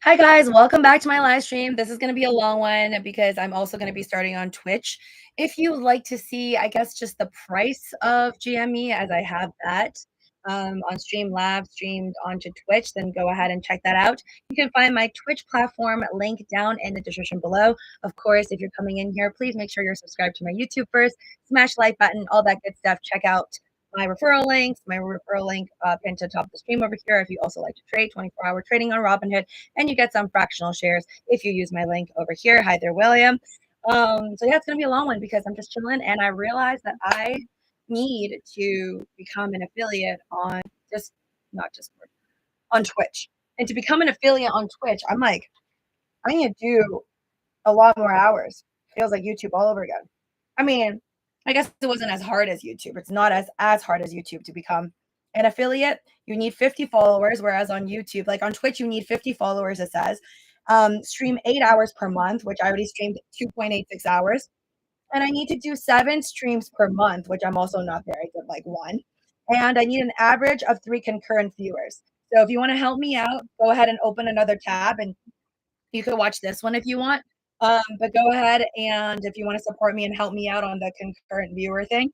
Hi guys, welcome back to my live stream. This is going to be a long one because I'm also going to be starting on Twitch. If you would like to see, I guess, just the price of GME as I have that on Streamlabs streamed onto Twitch, then go ahead and check that out. You can find my Twitch platform link down in the description below. Of course, if you're coming in here, please make sure you're subscribed to my YouTube first. Smash the like button, all that good stuff. Check out my referral link pinned to the top of the stream over here. If you also like to trade, 24-hour trading on Robinhood, and you get some fractional shares if you use my link over here. Hi there, William. So yeah, it's gonna be a long one because I'm just chilling, and I realized that I need to become an affiliate on not Discord, on Twitch. And to become an affiliate on Twitch, I'm like, I need to do a lot more hours. Feels like YouTube all over again. I mean, I guess it wasn't as hard as YouTube. It's not as hard as YouTube to become an affiliate. You need 50 followers, whereas on YouTube, like on Twitch, you need 50 followers, it says. Stream 8 hours per month, which I already streamed 2.86 hours. And I need to do 7 streams per month, which I'm also not very good, like 1. And I need an average of 3 concurrent viewers. So if you want to help me out, go ahead and open another tab and you could watch this one if you want. But go ahead, and if you want to support me and help me out on the concurrent viewer thing,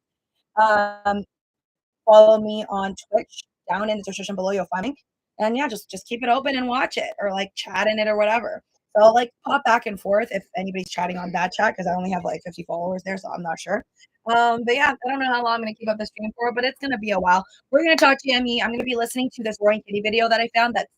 follow me on Twitch down in the description below. You'll find me. And yeah, just keep it open and watch it, or like chat in it or whatever. So I'll like pop back and forth if anybody's chatting on that chat because I only have like 50 followers there, so I'm not sure. But yeah, I don't know how long I'm gonna keep up the stream for, but it's gonna be a while. We're gonna talk GME. I'm gonna be listening to this Roaring Kitty video that I found that's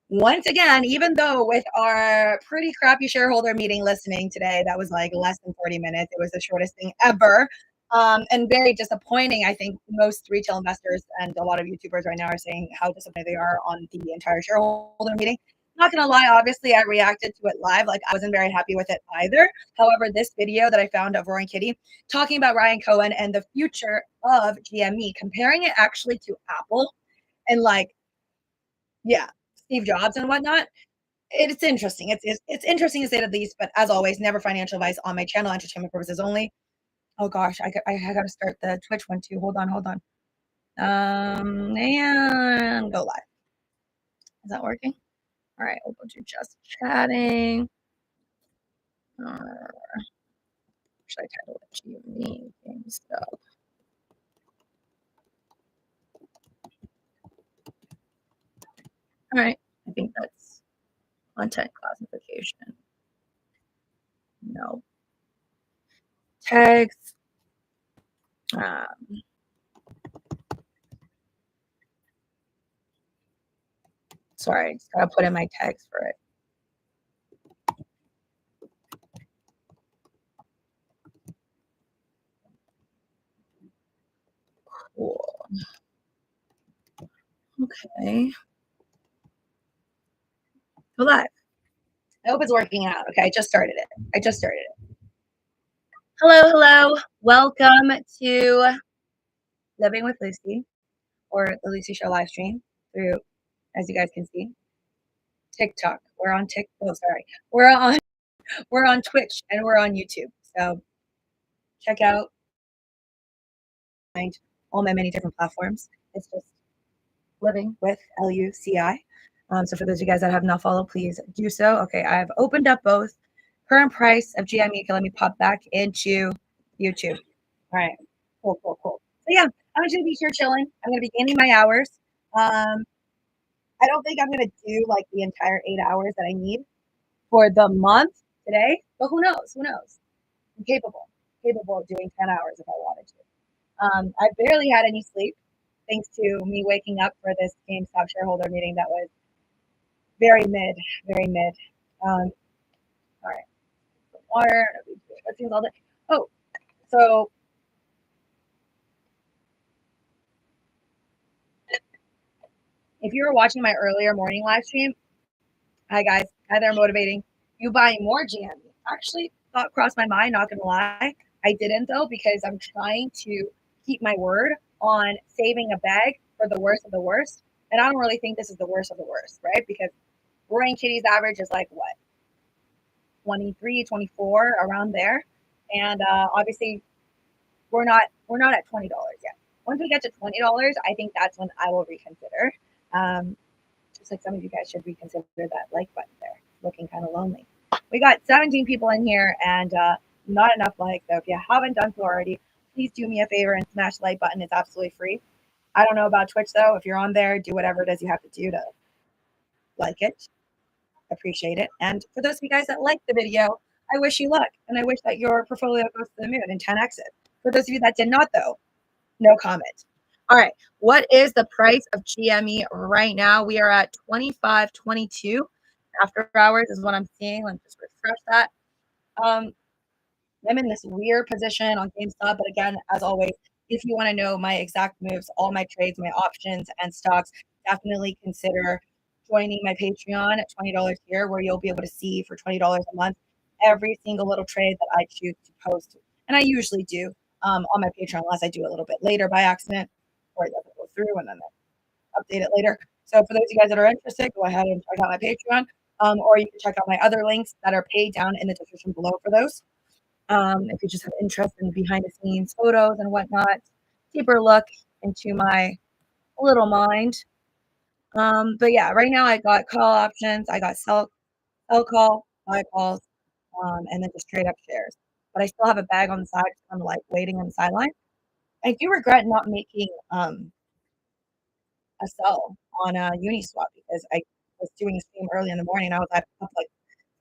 once again, even though with our pretty crappy shareholder meeting listening today, that was like less than 40 minutes. It was the shortest thing ever. And very disappointing. I think most retail investors and a lot of YouTubers right now are saying how disappointed they are on the entire shareholder meeting. Not gonna lie, obviously I reacted to it live. Like I wasn't very happy with it either. However, this video that I found of Roaring Kitty talking about Ryan Cohen and the future of GME, comparing it actually to Apple and like, yeah, Steve Jobs and whatnot. It's interesting. It's interesting to say the least, but as always, never financial advice on my channel, entertainment purposes only. Oh gosh, I got to start the Twitch one too. Hold on. And go live. Is that working? All right, we'll go to just chatting. Should I title it GME GameStop? All right, I think that's content classification. No. Tags. Sorry, just gotta put in my tags for it. Cool. Okay. Go live. I hope it's working out. Okay, I just started it. Hello. Welcome to Living with Lucy, or the Lucy Show live stream through, as you guys can see, TikTok. We're on TikTok. Oh, sorry. We're on Twitch and we're on YouTube. So check out all my many different platforms. It's just Living with LUCI. So for those of you guys that have not followed, please do so. Okay, I've opened up both. Current price of GME. Okay, let me pop back into YouTube. All right, cool. So yeah, I'm just gonna be here chilling. I'm gonna be gaining my hours. I don't think I'm gonna do like the entire 8 hours that I need for the month today, but who knows? I'm capable of doing 10 hours if I wanted to. I barely had any sleep thanks to me waking up for this GameStop shareholder meeting that was very mid. All right, water. That seems all day. Oh, so if you were watching my earlier morning live stream, hi guys, hi there, motivating. You buying more GME? Actually, thought crossed my mind. Not gonna lie, I didn't though because I'm trying to keep my word on saving a bag for the worst of the worst, and I don't really think this is the worst of the worst, right? Because Roaring Kitty's average is like what, 23, 24, around there, and obviously we're not at $20 yet. Once we get to $20, I think that's when I will reconsider. Just like some of you guys should reconsider that like button there. Looking kind of lonely. We got 17 people in here and not enough likes. So if you haven't done so already, please do me a favor and smash the like button. It's absolutely free. I don't know about Twitch though. If you're on there, do whatever it is you have to do to like it. Appreciate it. And for those of you guys that like the video, I wish you luck. And I wish that your portfolio goes to the moon and 10x it. For those of you that did not though, no comment. All right. What is the price of GME right now? We are at 25.22. After hours is what I'm seeing. Let me just refresh that. I'm in this weird position on GameStop, but again, as always, if you want to know my exact moves, all my trades, my options, and stocks, definitely consider joining my Patreon at $20 here, where you'll be able to see for $20 a month every single little trade that I choose to post. And I usually do on my Patreon, unless I do a little bit later by accident, or it doesn't go through, and then I update it later. So for those of you guys that are interested, go ahead and check out my Patreon, or you can check out my other links that are paid down in the description below for those. If you just have interest in behind the scenes photos and whatnot, deeper look into my little mind. But yeah, right now I got call options, I got sell call, buy calls, and then just trade up shares. But I still have a bag on the side, kind of like waiting on the sideline. I do regret not making a sell on a Uniswap because I was doing a stream early in the morning. And I was up like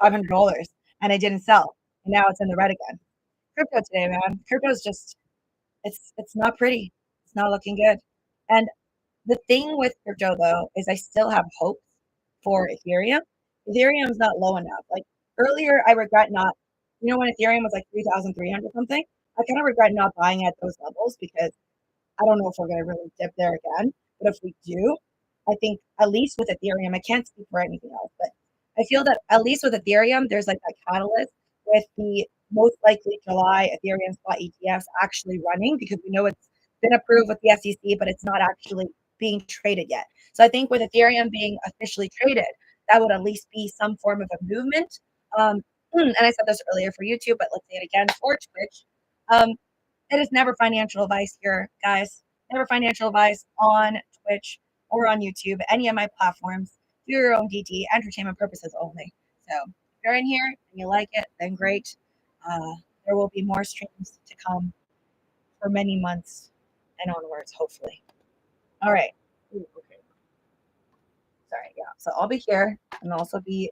$500 and I didn't sell, and now it's in the red again. Crypto today, man. Crypto's just it's not pretty. It's not looking good. And the thing with crypto though is I still have hope for Ethereum. Ethereum's not low enough. Like earlier, I regret not. You know when Ethereum was like 3,300 something, I kind of regret not buying at those levels because I don't know if we're going to really dip there again. But if we do, I think at least with Ethereum, I can't speak for anything else, but I feel that at least with Ethereum, there's like a catalyst with the most likely July Ethereum spot ETFs actually running because we know it's been approved with the SEC, but it's not actually being traded yet. So I think with Ethereum being officially traded, that would at least be some form of a movement. And I said this earlier for YouTube, but let's say it again for Twitch. It is never financial advice here, guys. Never financial advice on Twitch or on YouTube, any of my platforms. Do your own DD, entertainment purposes only. So if you're in here and you like it, then great. There will be more streams to come for many months and onwards, hopefully. All right. Ooh, okay. Sorry, yeah. So I'll be here and also be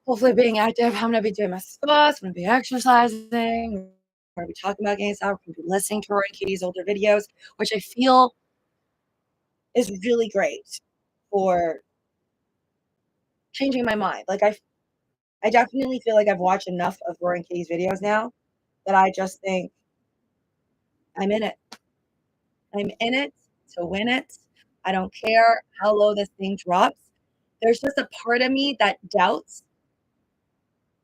hopefully being active. I'm gonna be doing my squats, I'm gonna be exercising, we're gonna be talking about GameStop, we're gonna be listening to Roy and Katie's older videos, which I feel is really great for changing my mind. Like I definitely feel like I've watched enough of Roy and Katie's videos now that I just think I'm in it. I'm in it to win it. I don't care how low this thing drops. There's just a part of me that doubts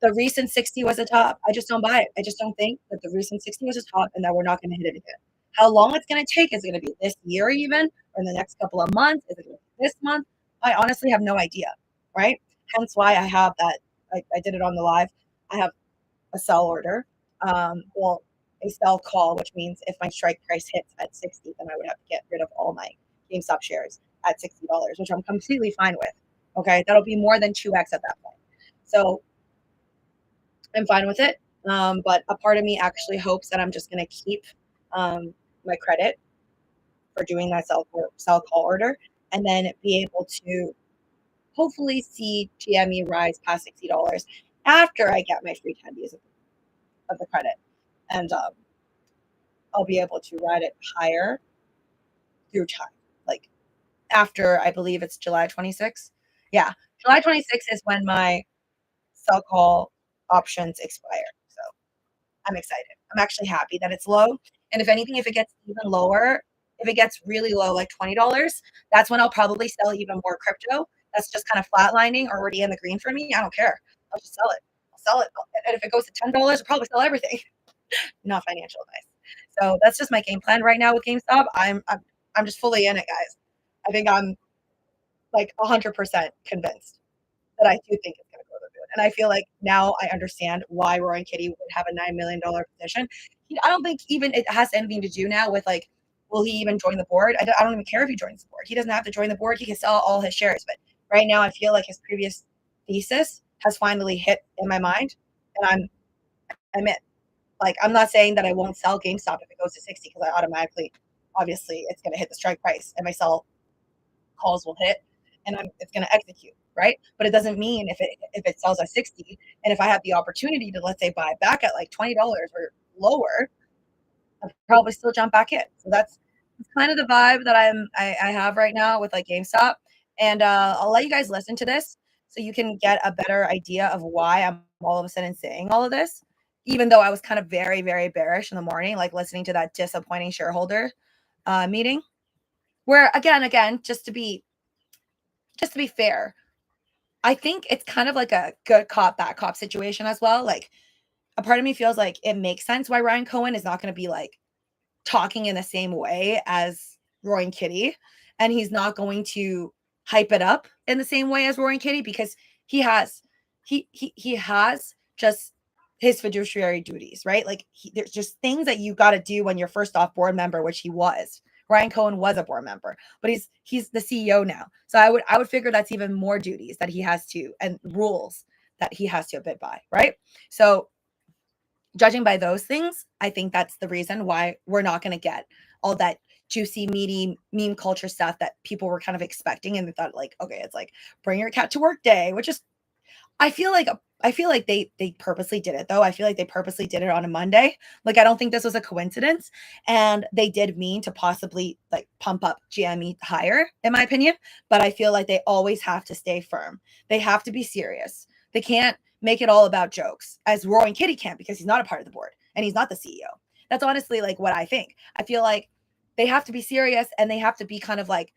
the recent 60 was a top. I just don't buy it. I just don't think that the recent 60 was a top and that we're not going to hit it again. How long it's going to take? Is it going to be this year even or in the next couple of months? Is it going to be this month? I honestly have no idea, right? Hence why I have that. I did it on the live. I have a sell order. Well, a sell call, which means if my strike price hits at 60, then I would have to get rid of all my GameStop shares at $60, which I'm completely fine with. Okay, that'll be more than 2x at that point. So I'm fine with it. But a part of me actually hopes that I'm just going to keep my credit for doing that sell call order and then be able to hopefully see GME rise past $60 after I get my free 10 days of the credit. And I'll be able to ride it higher through time. Like after, I believe it's July 26th. Yeah, July 26th is when my sell call options expire. So I'm excited. I'm actually happy that it's low. And if anything, if it gets even lower, if it gets really low, like $20, that's when I'll probably sell even more crypto. That's just kind of flatlining or already in the green for me. I don't care. I'll just sell it. I'll sell it. And if it goes to $10, I'll probably sell everything. Not financial advice. So that's just my game plan right now with GameStop. I'm just fully in it, guys. I think I'm like 100% convinced that I do think it's going to go to the moon. And I feel like now I understand why Roy and Kitty would have a $9 million position. I don't think even it has anything to do now with like will he even join the board? I don't even care if he joins the board. He doesn't have to join the board. He can sell all his shares. But right now, I feel like his previous thesis has finally hit in my mind, and I'm in. Like, I'm not saying that I won't sell GameStop if it goes to 60 because I automatically, obviously, it's going to hit the strike price and my sell calls will hit and it's going to execute, right? But it doesn't mean if it sells at 60 and if I have the opportunity to, let's say, buy it back at like $20 or lower, I'll probably still jump back in. So that's kind of the vibe that I have right now with like GameStop. And I'll let you guys listen to this so you can get a better idea of why I'm all of a sudden saying all of this. Even though I was kind of very, very bearish in the morning, like listening to that disappointing shareholder meeting, where again, just to be fair, I think it's kind of like a good cop, bad cop situation as well. Like a part of me feels like it makes sense why Ryan Cohen is not going to be like talking in the same way as Roy and Kitty, and he's not going to hype it up in the same way as Roy and Kitty because he has he has just his fiduciary duties, right? Like there's just things that you got to do when you're first off board member, which he was. Ryan Cohen was a board member, but he's the CEO now. So I would figure that's even more duties that he has to and rules that he has to abide by, right? So judging by those things, I think that's the reason why we're not going to get all that juicy, meaty meme culture stuff that people were kind of expecting. And they thought, like, okay, it's like bring your cat to work day, which is, I feel like they purposely did it though. I feel like they purposely did it on a Monday. Like I don't think this was a coincidence, and they did mean to possibly like pump up GME higher, in my opinion. But I feel like they always have to stay firm. They have to be serious. They can't make it all about jokes, as Roy and Kitty can't because he's not a part of the board and he's not the CEO. That's honestly like what I think. I feel like they have to be serious and they have to be kind of like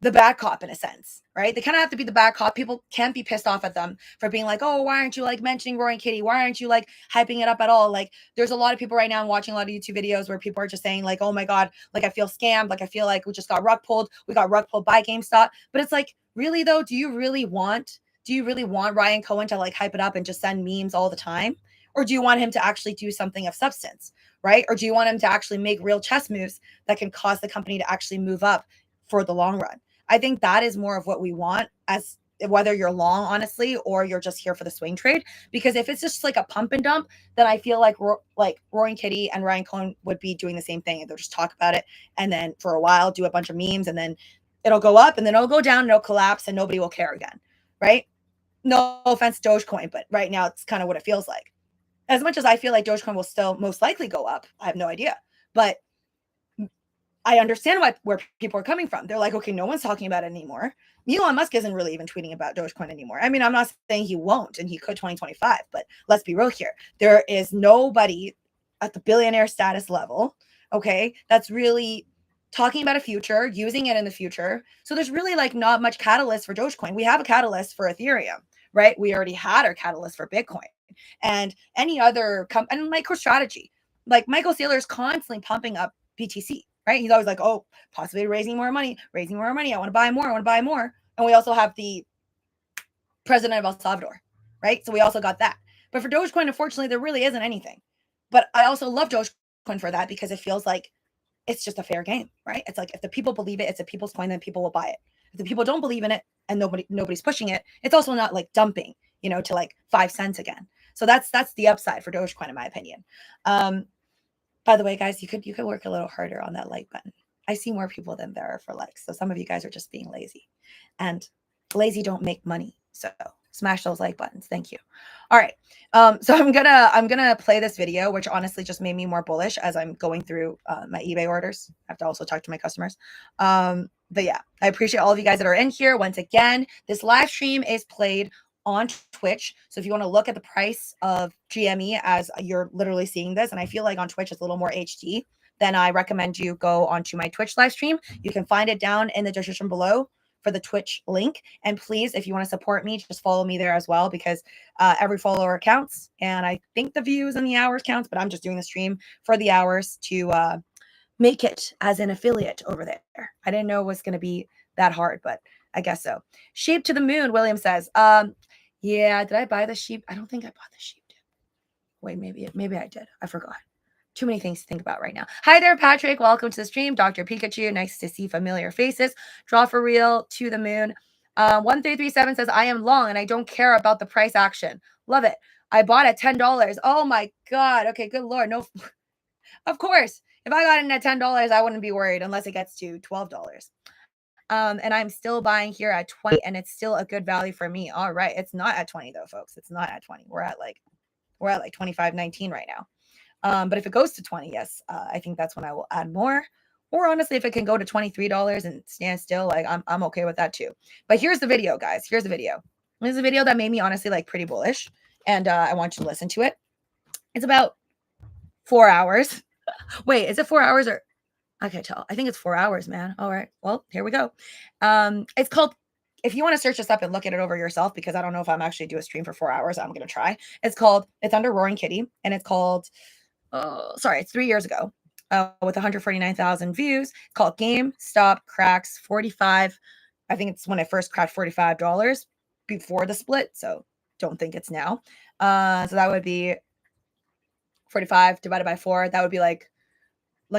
the bad cop in a sense, right? They kind of have to be the bad cop. People can't be pissed off at them for being like, oh, why aren't you like mentioning Roy and Kitty? Why aren't you like hyping it up at all? Like, there's a lot of people right now watching a lot of YouTube videos where people are just saying, like, oh my God, like I feel scammed. Like I feel like we just got rug pulled. We got rug pulled by GameStop. But it's like, really though, do you really want Ryan Cohen to like hype it up and just send memes all the time? Or do you want him to actually do something of substance, right? Or do you want him to actually make real chess moves that can cause the company to actually move up for the long run? I think that is more of what we want, as whether you're long, honestly, or you're just here for the swing trade. Because if it's just like a pump and dump, then I feel like Roy and Kitty and Ryan Cohen would be doing the same thing. They'll just talk about it and then for a while do a bunch of memes and then it'll go up and then it'll go down and it'll collapse and nobody will care again, right? No offense, Dogecoin, but right now it's kind of what it feels like. As much as I feel like Dogecoin will still most likely go up, I have no idea. But I understand where people are coming from. They're like, okay, no one's talking about it anymore. Elon Musk isn't really even tweeting about Dogecoin anymore. I mean, I'm not saying he won't, and he could 2025, but let's be real here. There is nobody at the billionaire status level, okay, that's really talking about a future, using it in the future. So there's really like not much catalyst for Dogecoin. We have a catalyst for Ethereum, right? We already had our catalyst for Bitcoin and any other and MicroStrategy. Like Michael Saylor is constantly pumping up BTC, right? He's always like, oh, possibly raising more money. I want to buy more. And we also have the president of El Salvador, right? So we also got that. But for Dogecoin, unfortunately, there really isn't anything. But I also love Dogecoin for that because it feels like it's just a fair game, right? It's like if the people believe it, it's a people's coin, then people will buy it. If the people don't believe in it and nobody's pushing it, it's also not like dumping, to like 5 cents again. So that's the upside for Dogecoin, in my opinion. By the way, guys, you could work a little harder on that like button. I see more people than there are for likes. So some of you guys are just being lazy. And lazy don't make money. So smash those like buttons. Thank you. All right. So I'm gonna play this video, which honestly just made me more bullish as I'm going through my eBay orders. I have to also talk to my customers. But yeah, I appreciate all of you guys that are in here. Once again, this live stream is played on Twitch. So if you want to look at the price of GME as you're literally seeing this, and I feel like on Twitch it's a little more HD, then I recommend you go onto my Twitch live stream. You can find it down in the description below for the Twitch link. And please, if you want to support me, just follow me there as well, because every follower counts. And I think the views and the hours counts, but I'm just doing the stream for the hours to make it as an affiliate over there. I didn't know it was going to be that hard, but I guess so. Sheep to the moon, William says. Yeah, did I buy the sheep? I don't think I bought the sheep. Wait, maybe I did. I forgot. Too many things to think about right now. Hi there, Patrick. Welcome to the stream. Dr. Pikachu. Nice to see familiar faces. Draw for real to the moon. 1337 says, I am long and I don't care about the price action. Love it. I bought at $10. Oh my God. Okay, good Lord. No, of course. If I got in at $10, I wouldn't be worried unless it gets to $12. And I'm still buying here at 20 and it's still a good value for me. All right. It's not at 20 though, folks. It's not at 20. We're at like 25.19 right now. But if it goes to 20, yes, I think that's when I will add more. Or honestly, if it can go to $23 and stand still, like I'm okay with that too. But here's the video, guys. Here's the video. This is a video that made me honestly like pretty bullish, and I want you to listen to it. It's about 4 hours. Wait, is it 4 hours or I can't tell. I think it's 4 hours, man. All right. Well, here we go. It's called. If you want to search this up and look at it over yourself, because I don't know if I'm actually do a stream for 4 hours, I'm gonna try. It's under Roaring Kitty, and it's called it's 3 years ago, with 149,000 views. It's called GameStop cracks 45. I think it's when it first cracked $45 before the split. So don't think it's now. So that would be 45 divided by 4. That would be like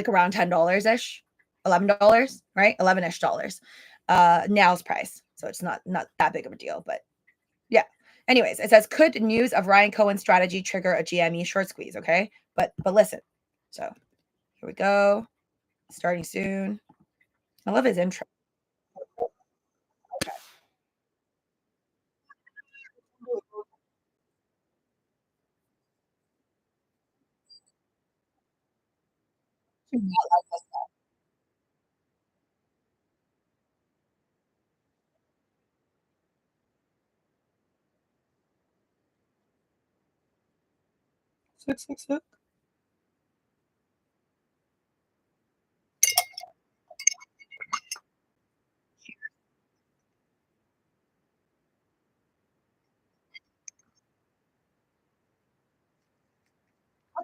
around $10 ish, $11, right? 11-ish dollars. Now's price. So it's not that big of a deal, but yeah. Anyways, it says, could news of Ryan Cohen's strategy trigger a GME short squeeze? Okay. But listen. So here we go. Starting soon. I love his intro. Okay. Six. Okay.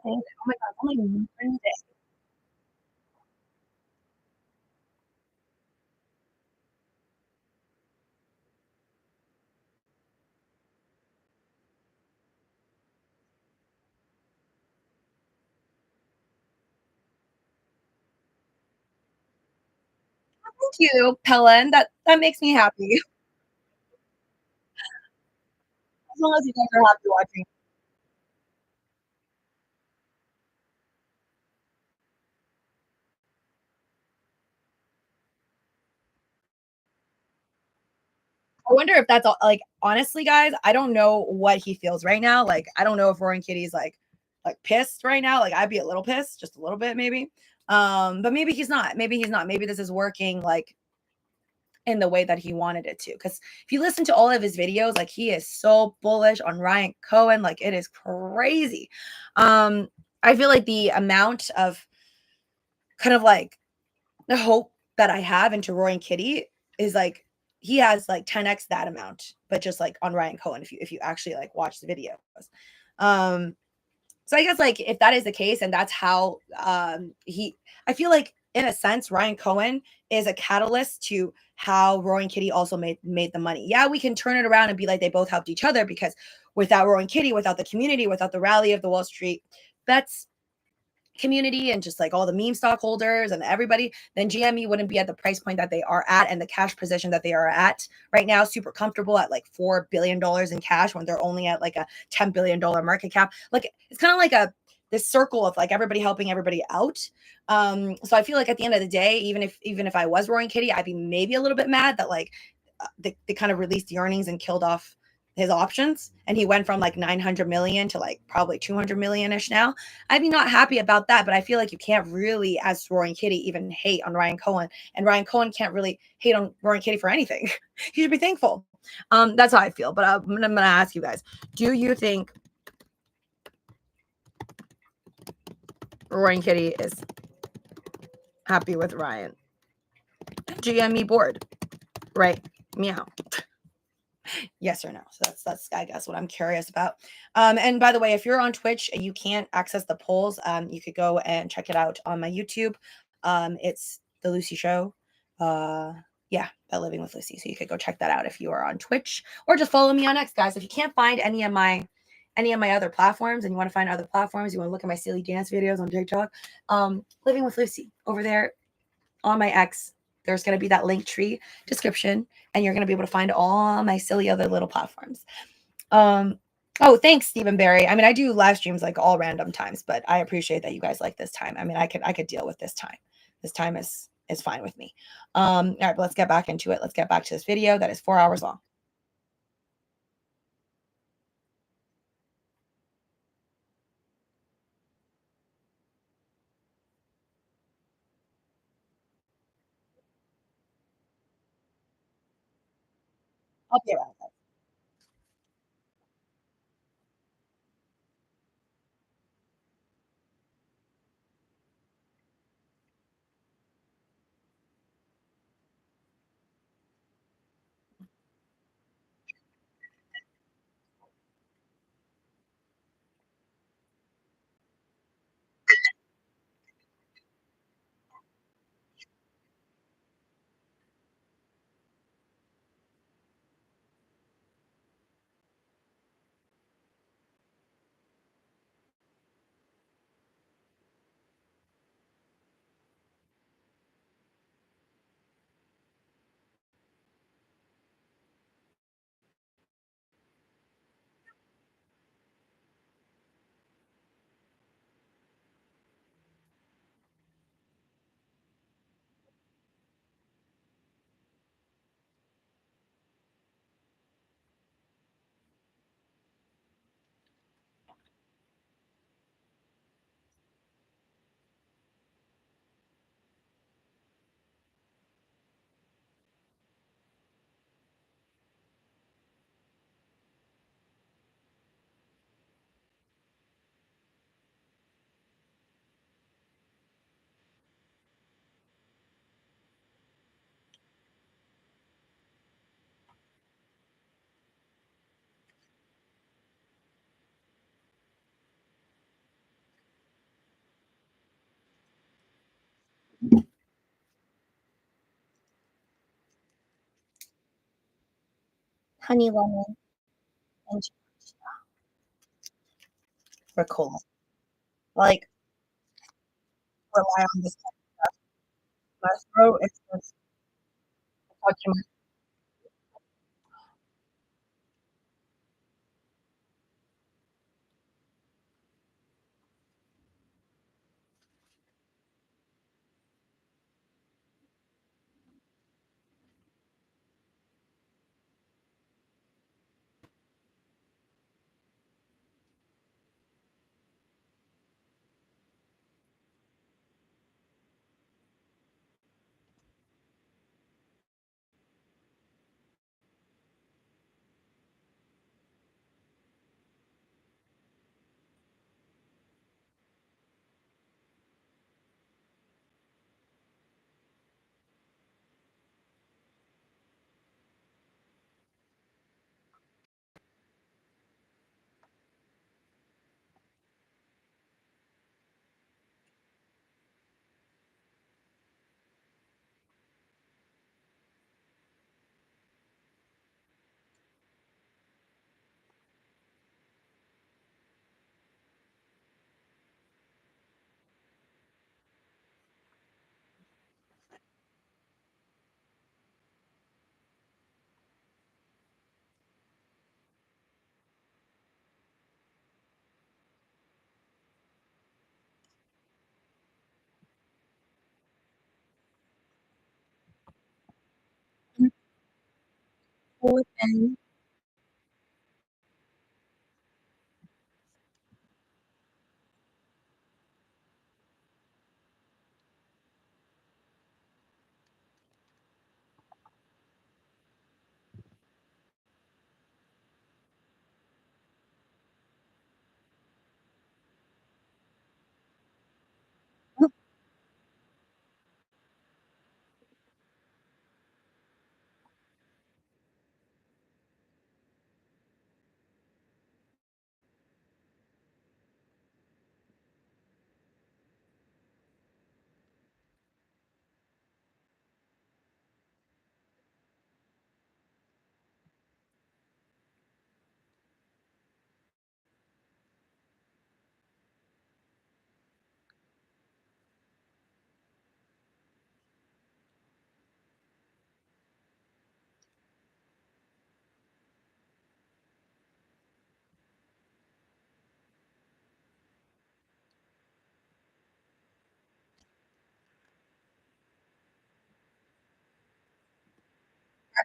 Oh my God. Only Wednesday. Thank you, Helen. That makes me happy. As long as you guys are happy watching. I wonder if that's all, like, honestly, guys, I don't know what he feels right now. Like, I don't know if Roaring Kitty's like pissed right now. Like, I'd be a little pissed, just a little bit, maybe. But maybe he's not. Maybe he's not. Maybe this is working like in the way that he wanted it to. Because if you listen to all of his videos, like he is so bullish on Ryan Cohen, like it is crazy. I feel like the amount of kind of like the hope that I have into Roaring Kitty is like he has like 10x that amount, but just like on Ryan Cohen, if you actually like watch the videos. Um, so I guess like if that is the case, and that's how I feel like in a sense, Ryan Cohen is a catalyst to how Roaring Kitty also made the money. Yeah, we can turn it around and be like they both helped each other because without Roaring Kitty, without the community, without the rally of the Wall Street bets community and just like all the meme stockholders and everybody, then GME wouldn't be at the price point that they are at and the cash position that they are at right now, super comfortable at like $4 billion in cash when they're only at like a $10 billion market cap. Like it's kind of like this circle of like everybody helping everybody out. So I feel like at the end of the day, even if I was Roaring Kitty, I'd be maybe a little bit mad that like they kind of released the earnings and killed off his options and he went from like 900 million to like probably 200 million ish now. I'd be not happy about that, but I feel like you can't really, as Roaring Kitty, even hate on Ryan Cohen, and Ryan Cohen can't really hate on Roaring Kitty for anything. He should be thankful. That's how I feel. But I'm gonna ask you guys: do you think Roaring Kitty is happy with Ryan? GME board, right? Meow. Yes or no? So that's I guess what I'm curious about. And by the way, if you're on Twitch and you can't access the polls, you could go and check it out on my YouTube. It's the Lucy Show. Yeah, by Living with Lucy. So you could go check that out if you are on Twitch, or just follow me on X, guys. If you can't find any of my any of my other platforms and you want to find other platforms, you want to look at my silly dance videos on TikTok, Living with Lucy over there on my X. There's going to be that link tree description, and you're going to be able to find all my silly other little platforms. Um, oh, thanks, Stephen Barry. I mean, I do live streams like all random times, but I appreciate that you guys like this time. I mean, I could deal with this time. This time is fine with me. All right, but let's get back into it. Let's get back to this video that is 4 hours long. I'll be around. Honey lemon and we're cool. Like rely on this my throat. It's just touching open.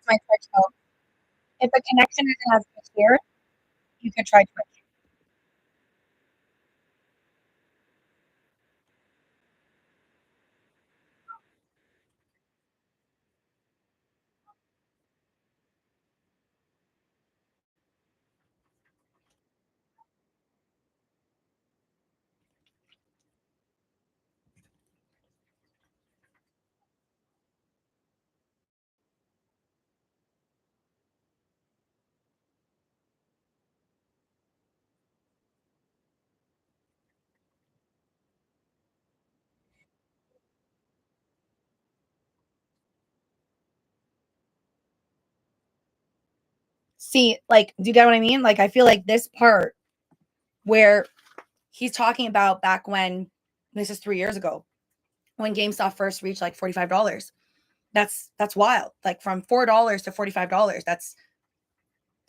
That's my Twitch though. If the connection isn't as good here, you could try Twitch. See, like, do you get what I mean? Like, I feel like this part where he's talking about back when this is 3 years ago when GameStop first reached like $45. That's wild. Like from $4 to $45, that's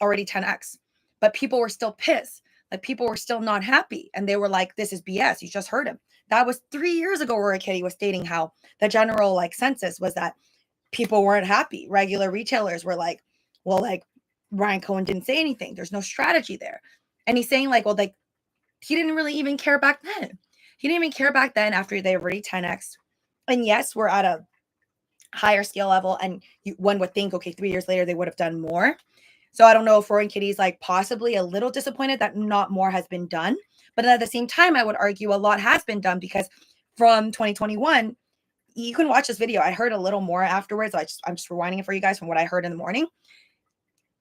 already 10x. But people were still pissed. Like people were still not happy. And they were like, this is BS. You just heard him. That was 3 years ago where a kitty was stating how the general like census was that people weren't happy. Regular retailers were like, well, like Ryan Cohen didn't say anything. There's no strategy there. And he's saying, like, well, like he didn't really even care back then. He didn't even care back then after they already 10x. And yes, we're at a higher scale level. And one would think, okay, 3 years later, they would have done more. So I don't know if Roaring Kitty's like possibly a little disappointed that not more has been done. But at the same time, I would argue a lot has been done because from 2021, you can watch this video. I heard a little more afterwards. I'm just rewinding it for you guys from what I heard in the morning.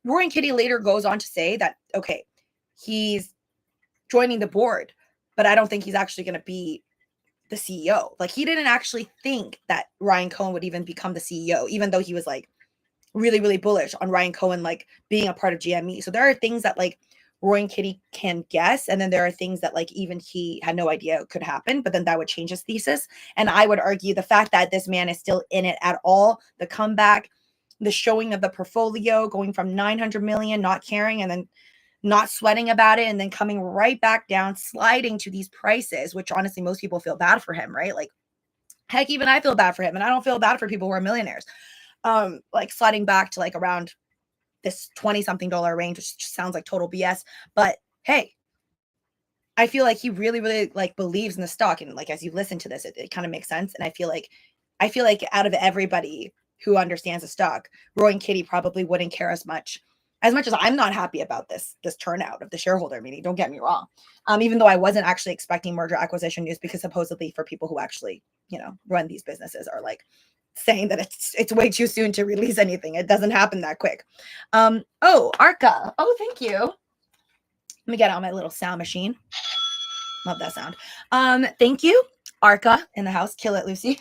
Roaring Kitty later goes on to say that, okay, he's joining the board, but I don't think he's actually going to be the CEO. Like he didn't actually think that Ryan Cohen would even become the CEO, even though he was like really, really bullish on Ryan Cohen, like being a part of GME. So there are things that like Roy and Kitty can guess. And then there are things that like even he had no idea could happen, but then that would change his thesis. And I would argue the fact that this man is still in it at all, the comeback, the showing of the portfolio going from 900 million, not caring, and then not sweating about it, and then coming right back down, sliding to these prices, which honestly, most people feel bad for him, right? Like, heck, even I feel bad for him. And I don't feel bad for people who are millionaires. Like sliding back to like around this 20 something dollar range, which just sounds like total BS. But hey, I feel like he really, really like believes in the stock. And like as you listen to this, it kind of makes sense. And I feel like out of everybody who understands the stock, Roy and Kitty probably wouldn't care as much as I'm not happy about this turnout of the shareholder meeting. Don't get me wrong. Even though I wasn't actually expecting merger acquisition news because supposedly for people who actually, run these businesses are like saying that it's way too soon to release anything. It doesn't happen that quick. Oh, Arca. Oh, thank you. Let me get out my little sound machine. Love that sound. Thank you, Arca in the house. Kill it, Lucy.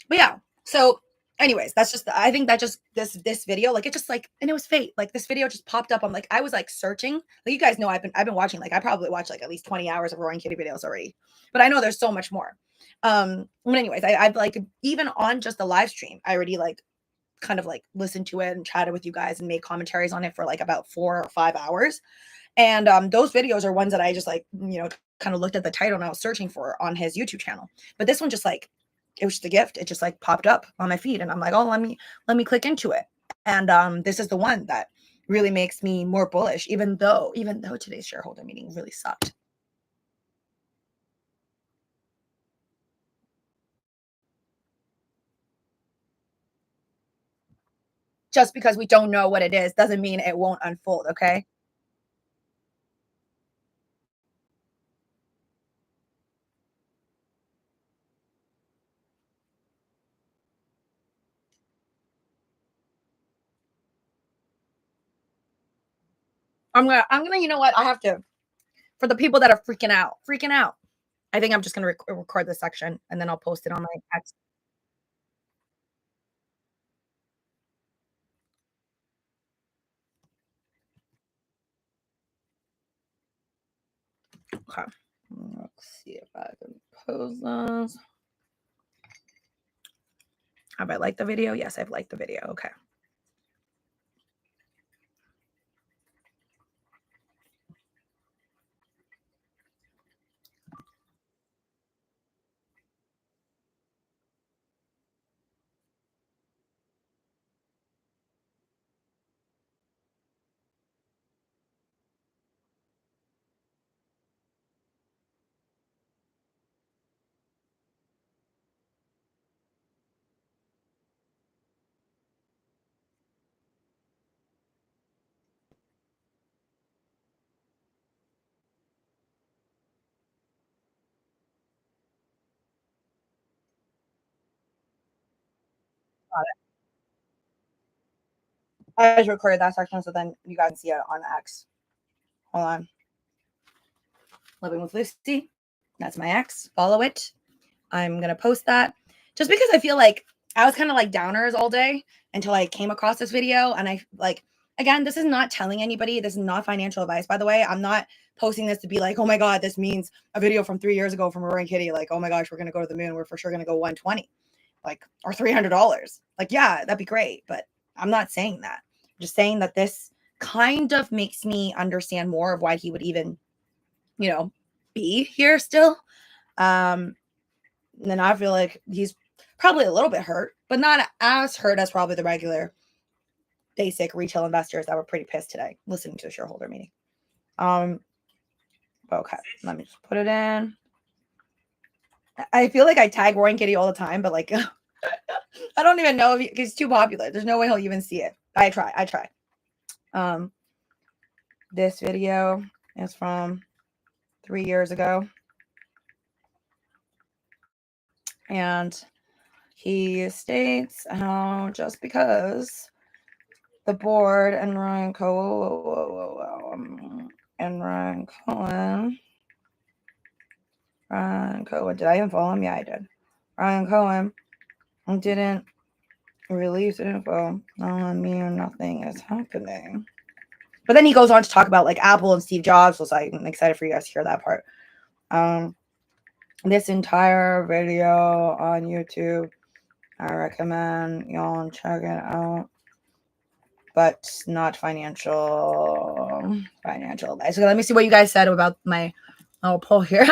But yeah. So, anyways, that's just I think that just this video, like it just like and it was fate. Like this video just popped up. I'm like, I was like searching. Like you guys know I've been watching, like I probably watched like at least 20 hours of Roaring Kitty videos already. But I know there's so much more. But anyways, I've like even on just the live stream, I already like kind of like listened to it and chatted with you guys and made commentaries on it for like about 4 or 5 hours. And those videos are ones that I just like, kind of looked at the title and I was searching for on his YouTube channel. But this one just like it was just a gift. It just like popped up on my feed and I'm like, oh, let me click into it. And this is the one that really makes me more bullish, even though today's shareholder meeting really sucked. Just because we don't know what it is doesn't mean it won't unfold, okay? I'm gonna, you know what? I have to, for the people that are freaking out. I think I'm just gonna record this section and then I'll post it on my text. Okay. Let's see if I can post this. Have I liked the video? Yes, I've liked the video. Okay. I just recorded that section so then you guys can see it on X. Hold on. Living with Lucy. That's my ex. Follow it. I'm gonna post that just because I feel like I was kind of like downers all day until I came across this video. And I like, again, this is not telling anybody. This is not financial advice, by the way. I'm not posting this to be like, oh my God, this means a video from 3 years ago from Roy and Kitty. Like, oh my gosh, we're gonna go to the moon. We're for sure gonna go 120, like, or $300. Like, yeah, that'd be great. But I'm not saying that. I'm just saying that this kind of makes me understand more of why he would even, be here still. And then I feel like he's probably a little bit hurt, but not as hurt as probably the regular basic retail investors that were pretty pissed today listening to the shareholder meeting. Okay, let me just put it in. I feel like I tag Roy and Kitty all the time, but like I don't even know if he's too popular. There's no way he'll even see it. I try. This video is from 3 years ago. And he states how just because the board and Ryan Cohen and Ryan Cohen, did I even follow him? Yeah, I did. Ryan Cohen didn't release info on me or nothing is happening. But then he goes on to talk about like Apple and Steve Jobs. So I'm excited for you guys to hear that part. This entire video on YouTube, I recommend y'all check it out, but not financial advice. So let me see what you guys said about my poll here.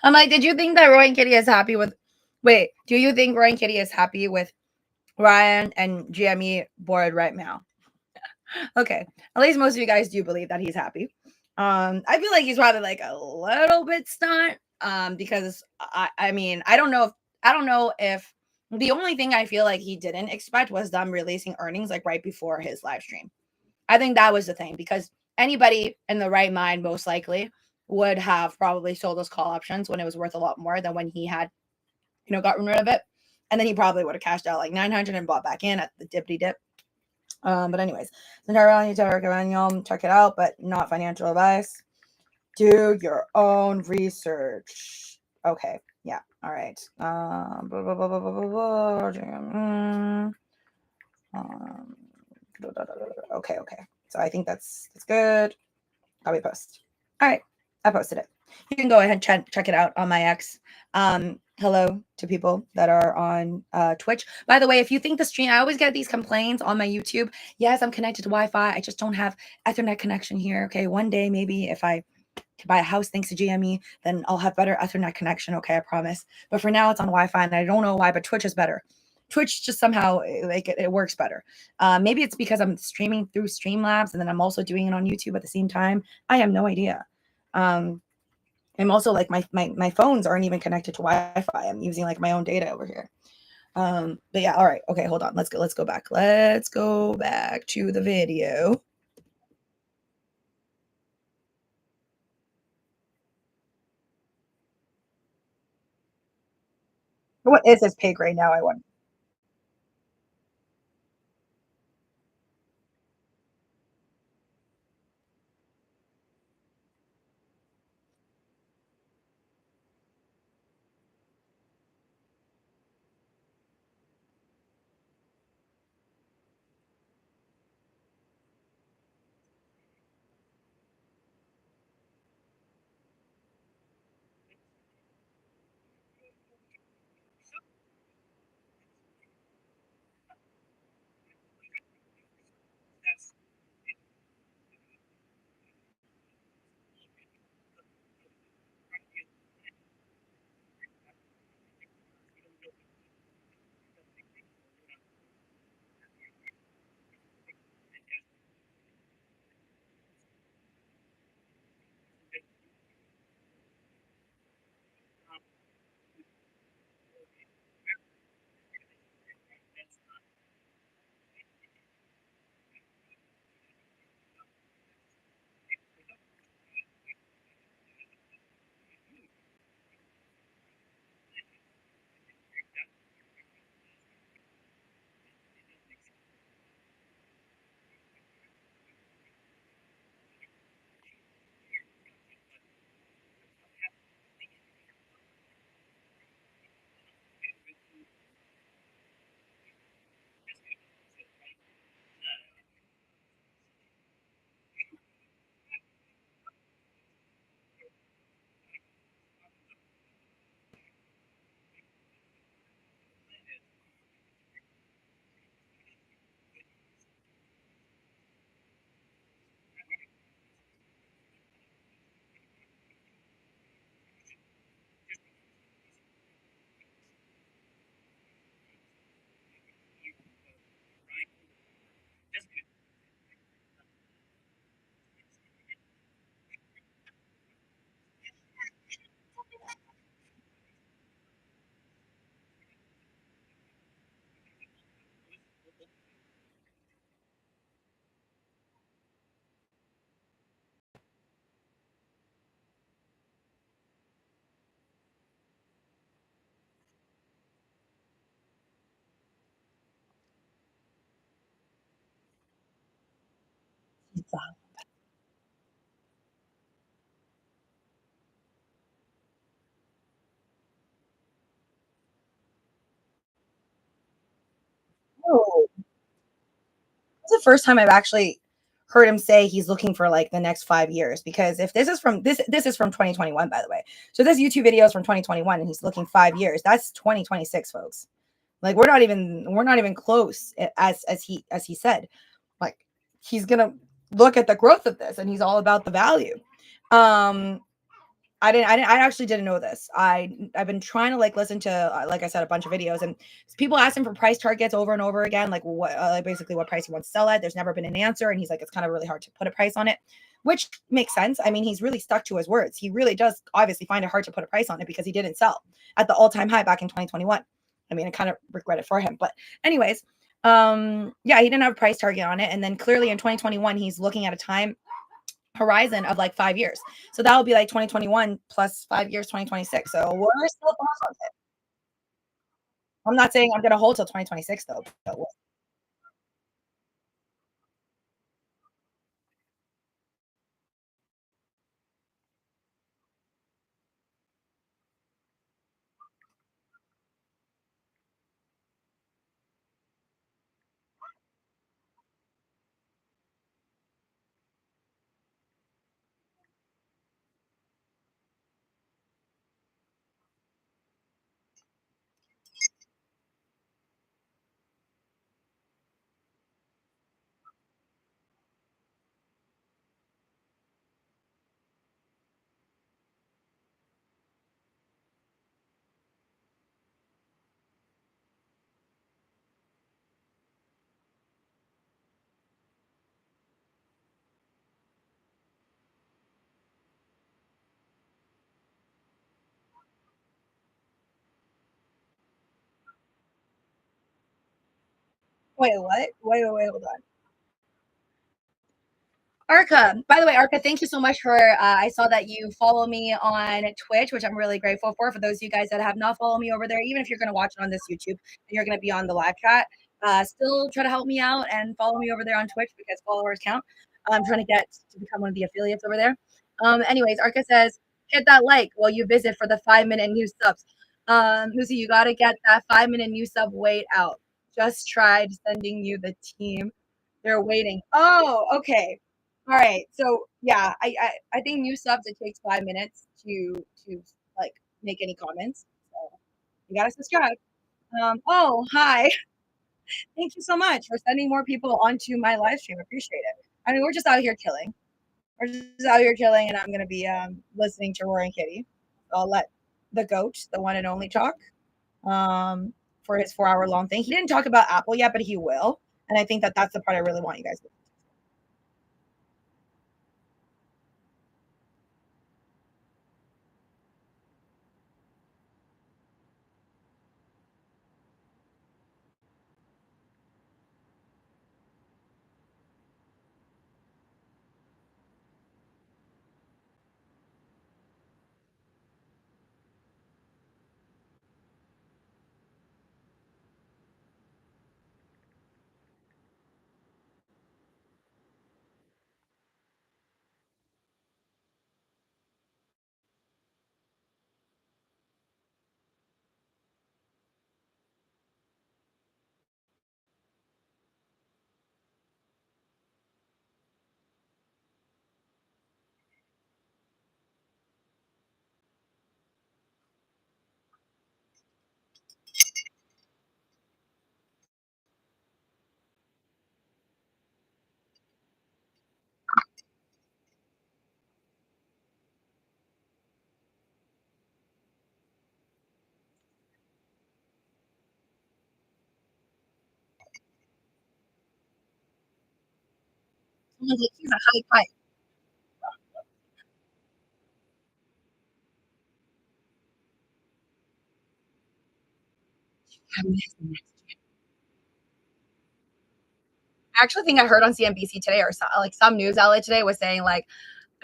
I'm like, did you think that Roy and Kitty is happy with? Wait, do you think Roy and Kitty is happy with Ryan and GME board right now? Okay, at least most of you guys do believe that he's happy. I feel like he's probably like a little bit stunned. Because I mean, I don't know if the only thing I feel like he didn't expect was them releasing earnings like right before his live stream. I think that was the thing, because anybody in the right mind most likely would have probably sold those call options when it was worth a lot more than when he had, gotten rid of it. And then he probably would have cashed out like 900 and bought back in at the dippity dip. But anyways, the entire need to recommend y'all check it out, but not financial advice. Do your own research. Okay. Yeah. All right. Okay. So I think that's good. Copy post. All right. I posted it. You can go ahead and check it out on my X. Hello to people that are on Twitch. By the way, if you think the stream, I always get these complaints on my YouTube. Yes, I'm connected to Wi-Fi. I just don't have Ethernet connection here. Okay. One day, maybe if I buy a house thanks to GME, then I'll have better Ethernet connection. Okay, I promise. But for now, it's on Wi-Fi, and I don't know why, but Twitch is better. Twitch just somehow like it works better. Maybe it's because I'm streaming through Streamlabs, and then I'm also doing it on YouTube at the same time. I have no idea. I'm also like my phones aren't even connected to Wi-Fi. I'm using like my own data over here. But yeah, all right. Okay, hold on. Let's go back. Let's go back to the video. What is his pay grade now? I wonder. Oh, it's the first time I've actually heard him say he's looking for like the next 5 years. Because if this is from 2021, by the way. So this YouTube video is from 2021, and he's looking 5 years. That's 2026, folks. Like we're not even close as he said. Like he's gonna look at the growth of this, and he's all about the value. Um, I actually didn't know this. I've been trying to like listen to like I said, a bunch of videos, and people ask him for price targets over and over again, like what basically what price he wants to sell at. There's never been an answer, and he's like, it's kind of really hard to put a price on it, which makes sense. I mean, he's really stuck to his words. He really does obviously find it hard to put a price on it because he didn't sell at the all-time high back in 2021. I mean, I kind of regret it for him, but anyways, yeah, he didn't have a price target on it, and then clearly in 2021 he's looking at a time horizon of like 5 years. So that will be like 2021 plus 5 years, 2026. So we're still far. I'm not saying I'm going to hold till 2026 though. Wait, what? Hold on. Arca, by the way, Arca, thank you so much for. I saw that you follow me on Twitch, which I'm really grateful for. For those of you guys that have not followed me over there, even if you're going to watch it on this YouTube and you're going to be on the live chat, still try to help me out and follow me over there on Twitch because followers count. I'm trying to get to become one of the affiliates over there. Anyways, Arca says, hit that like while you visit for the 5-minute new subs. Lucy, you got to get that 5-minute new sub wait out. Just tried sending you the team. They're waiting. Oh, okay. All right. So yeah, I think new subs it takes 5 minutes to like make any comments. So you gotta subscribe. Oh, hi. Thank you so much for sending more people onto my live stream. Appreciate it. I mean, we're just out here killing. We're just out here killing, and I'm gonna be listening to Roaring Kitty. So I'll let the goat, the one and only, talk for his 4 hour long thing. He didn't talk about Apple yet, but he will. And I think that that's the part I really want you guys to. Someone's like, he's a high five. I actually think I heard on CNBC today, or like some news outlet today was saying like,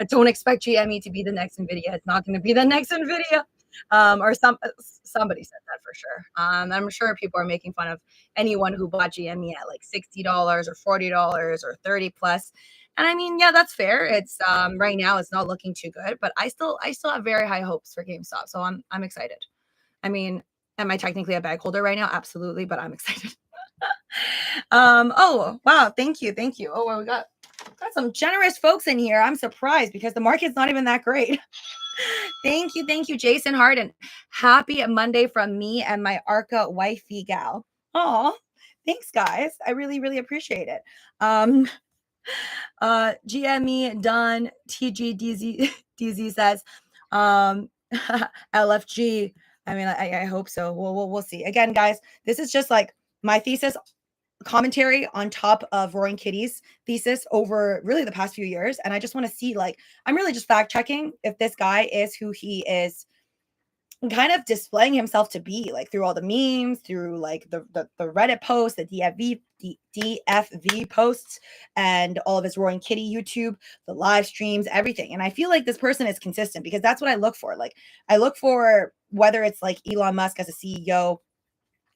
don't expect GME to be the next Nvidia. It's not going to be the next Nvidia. Or somebody said that for sure. I'm sure people are making fun of anyone who bought GME at like $60 or $40 or 30 plus. And I mean, yeah, that's fair. It's right now it's not looking too good, but I still have very high hopes for GameStop. So I'm excited. I mean, am I technically a bag holder right now? Absolutely, but I'm excited. Oh, wow, thank you. Thank you. Oh, well, we got some generous folks in here. I'm surprised because the market's not even that great. Thank you, Jason Harden. Happy Monday from me and my Arca wifey gal. Oh, thanks, guys. I really, really appreciate it. Um, GME done. TGDZ DZ says, LFG. I mean, I hope so. We'll see. Again, guys, this is just like my thesis commentary on top of Roaring Kitty's thesis over really the past few years. And I just want to see, like, I'm really just fact checking if this guy is who he is kind of displaying himself to be, like through all the memes, through like the Reddit posts, the DFV posts, and all of his Roaring Kitty YouTube, the live streams, everything. And I feel like this person is consistent because that's what I look for. Like I look for whether it's like Elon Musk as a CEO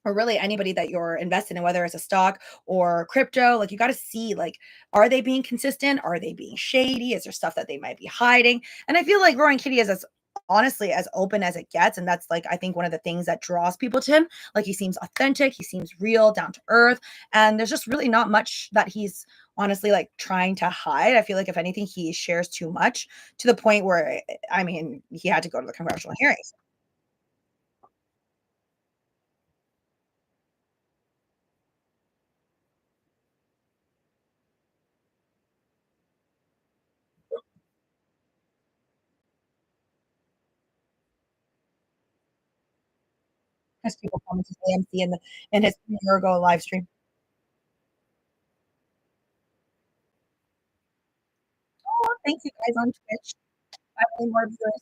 or really anybody that you're invested in, whether it's a stock or crypto, like you got to see, like, are they being consistent? Are they being shady? Is there stuff that they might be hiding? And I feel like Roaring Kitty is as honestly as open as it gets. And that's like, I think one of the things that draws people to him. Like he seems authentic, he seems real, down to earth. And there's just really not much that he's honestly like trying to hide. I feel like if anything, he shares too much to the point where, I mean, he had to go to the congressional hearings. Because people come to AMC in his year ago live stream. Oh, thank you guys on Twitch. I have way more viewers.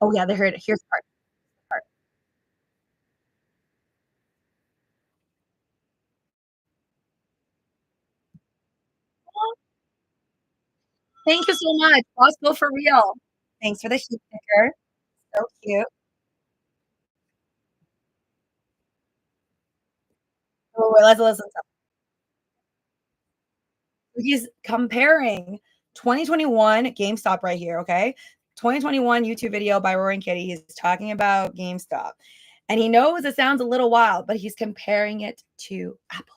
Oh yeah, they heard it. Here's part. Oh, thank you so much. Possible for real. Thanks for the sheep sticker. So cute. Oh, let's listen. He's comparing 2021 GameStop right here, okay? 2021 YouTube video by Roaring Kitty. He's talking about GameStop. And he knows it sounds a little wild, but he's comparing it to Apple.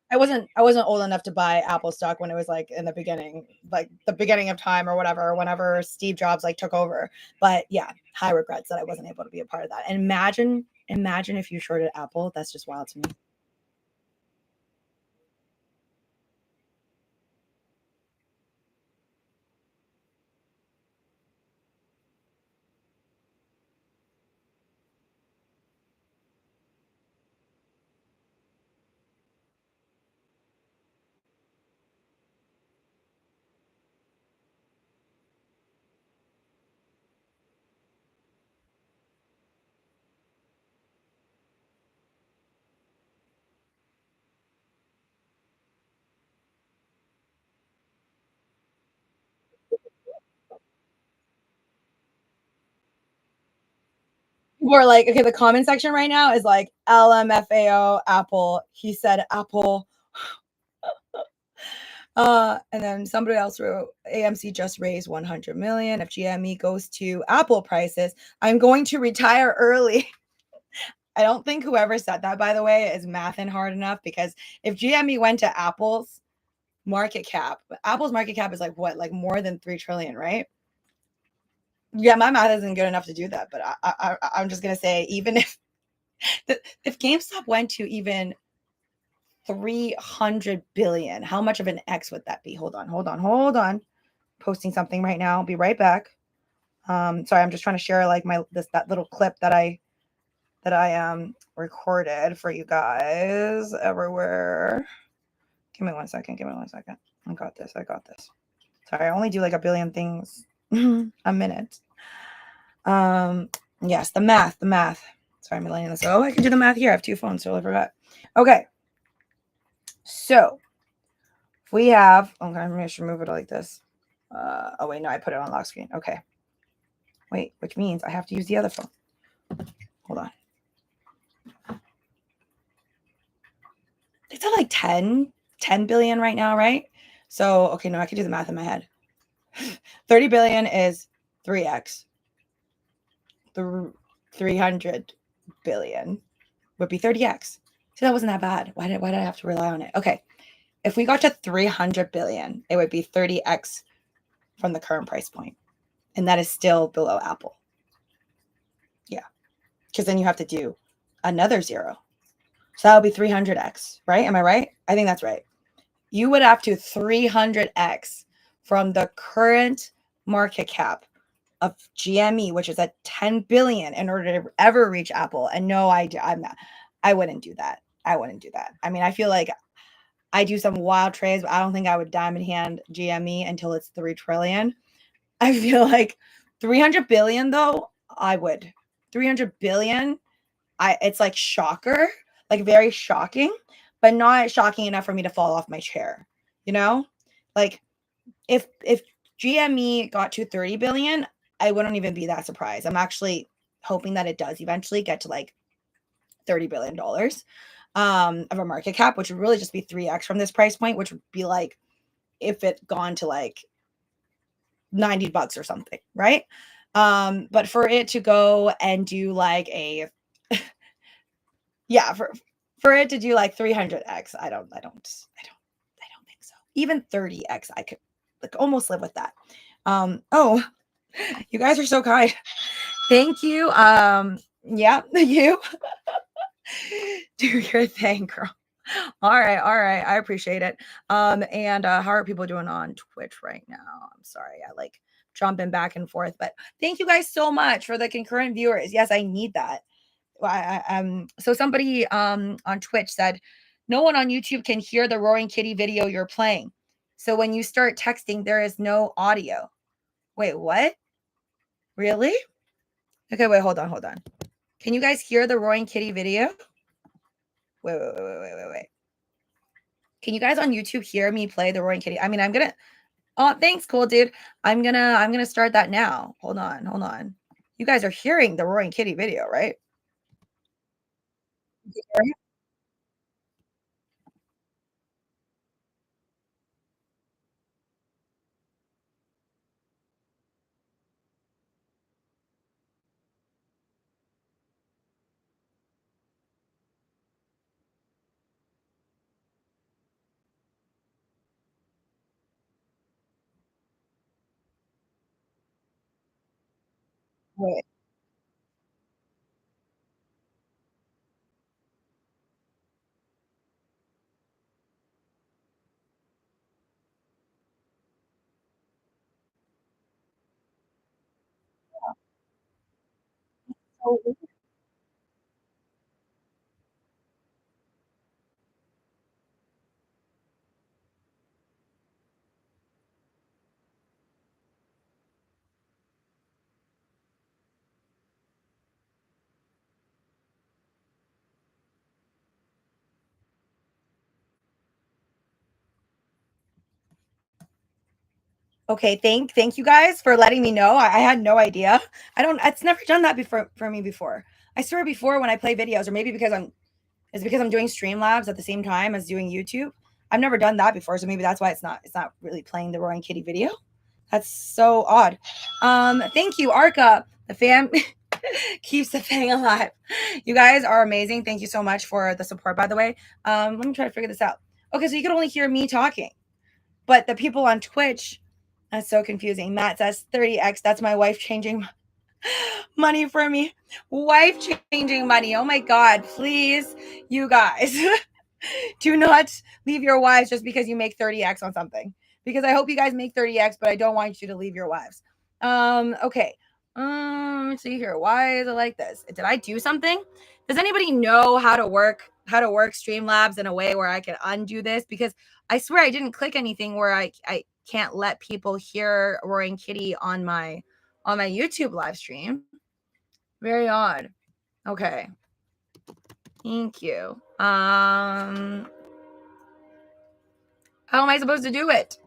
I wasn't old enough to buy Apple stock when it was like in the beginning, like the beginning of time or whatever, whenever Steve Jobs like took over. But yeah, high regrets that I wasn't able to be a part of that. And imagine if you shorted Apple. That's just wild to me. People are like, okay, the comment section right now is like LMFAO Apple. He said Apple. And then somebody else wrote AMC just raised 100 million. If GME goes to Apple prices, I'm going to retire early. I don't think whoever said that, by the way, is mathing hard enough because if GME went to Apple's market cap is like what, like more than 3 trillion, right? Yeah, my math isn't good enough to do that, but I'm just gonna say even if GameStop went to even 300 billion. How much of an X would that be? Hold on. Posting something right now. I'll be right back. Sorry, I'm just trying to share like that little clip that I recorded for you guys everywhere. Give me 1 second. I got this. Sorry, I only do like a billion things a minute. Yes, the math. Sorry, I'm letting this go. I can do the math here. I have 2 phones, so I forgot. Okay. So if we have, okay, I'm going to move it like this. Oh wait, no, I put it on lock screen. Okay. Wait, which means I have to use the other phone. Hold on. It's at like 10 billion right now, right? So, okay, no, I can do the math in my head. 30 billion is 3x. The 300 billion would be 30x. So that wasn't that bad. Why did I have to rely on it? Okay. If we got to 300 billion, it would be 30x from the current price point. And that is still below Apple. Yeah. Because then you have to do another 0. So that would be 300x, right? Am I right? I think that's right. You would have to 300x from the current market cap of GME, which is at 10 billion, in order to ever reach Apple. And no, I wouldn't do that. I mean, I feel like I do some wild trades, but I don't think I would diamond hand GME until it's 3 trillion. I feel like 300 billion though, I would. 300 billion, it's like shocker, like very shocking, but not shocking enough for me to fall off my chair. You know? Like if GME got to 30 billion, I wouldn't even be that surprised. I'm actually hoping that it does eventually get to like $30 billion of a market cap, which would really just be 3x from this price point, which would be like if it gone to like $90 or something, right? But for it to go and do like a yeah, for it to do like 300x, I don't think so. Even 30x, I could like almost live with that. Oh, you guys are so kind. Thank you. Yeah, you do your thing, girl. All right. I appreciate it. And how are people doing on Twitch right now? I'm sorry, I like jumping back and forth, but thank you guys so much for the concurrent viewers. Yes, I need that. So somebody on Twitch said, no one on YouTube can hear the Roaring Kitty video you're playing. So when you start texting, there is no audio. Wait, what? Really? Okay, wait, hold on. Can you guys hear the Roaring Kitty video? Wait. Can you guys on YouTube hear me play the Roaring Kitty? I mean, I'm gonna. Oh, thanks, cool dude. I'm gonna start that now. Hold on. You guys are hearing the Roaring Kitty video, right? Wait. Okay, thank you guys for letting me know. I had no idea. It's never done that before for me before. I swear before when I play videos, or maybe because I'm doing Streamlabs at the same time as doing YouTube. I've never done that before, so maybe that's why it's not really playing the Roaring Kitty video. That's so odd. Thank you, Arca. The fam keeps the thing alive. You guys are amazing. Thank you so much for the support, by the way. Let me try to figure this out. Okay, so you can only hear me talking, but the people on Twitch, that's so confusing. Matt says 30x. That's my wife changing money for me. Wife changing money. Oh my God, please, you guys. Do not leave your wives just because you make 30x on something. Because I hope you guys make 30x, but I don't want you to leave your wives. Okay. Let's see here. Why is it like this? Did I do something? Does anybody know how to work Streamlabs in a way where I can undo this? Because I swear I didn't click anything where I can't let people hear Roaring Kitty on my YouTube live stream. Very odd. Okay. Thank you. How am I supposed to do it?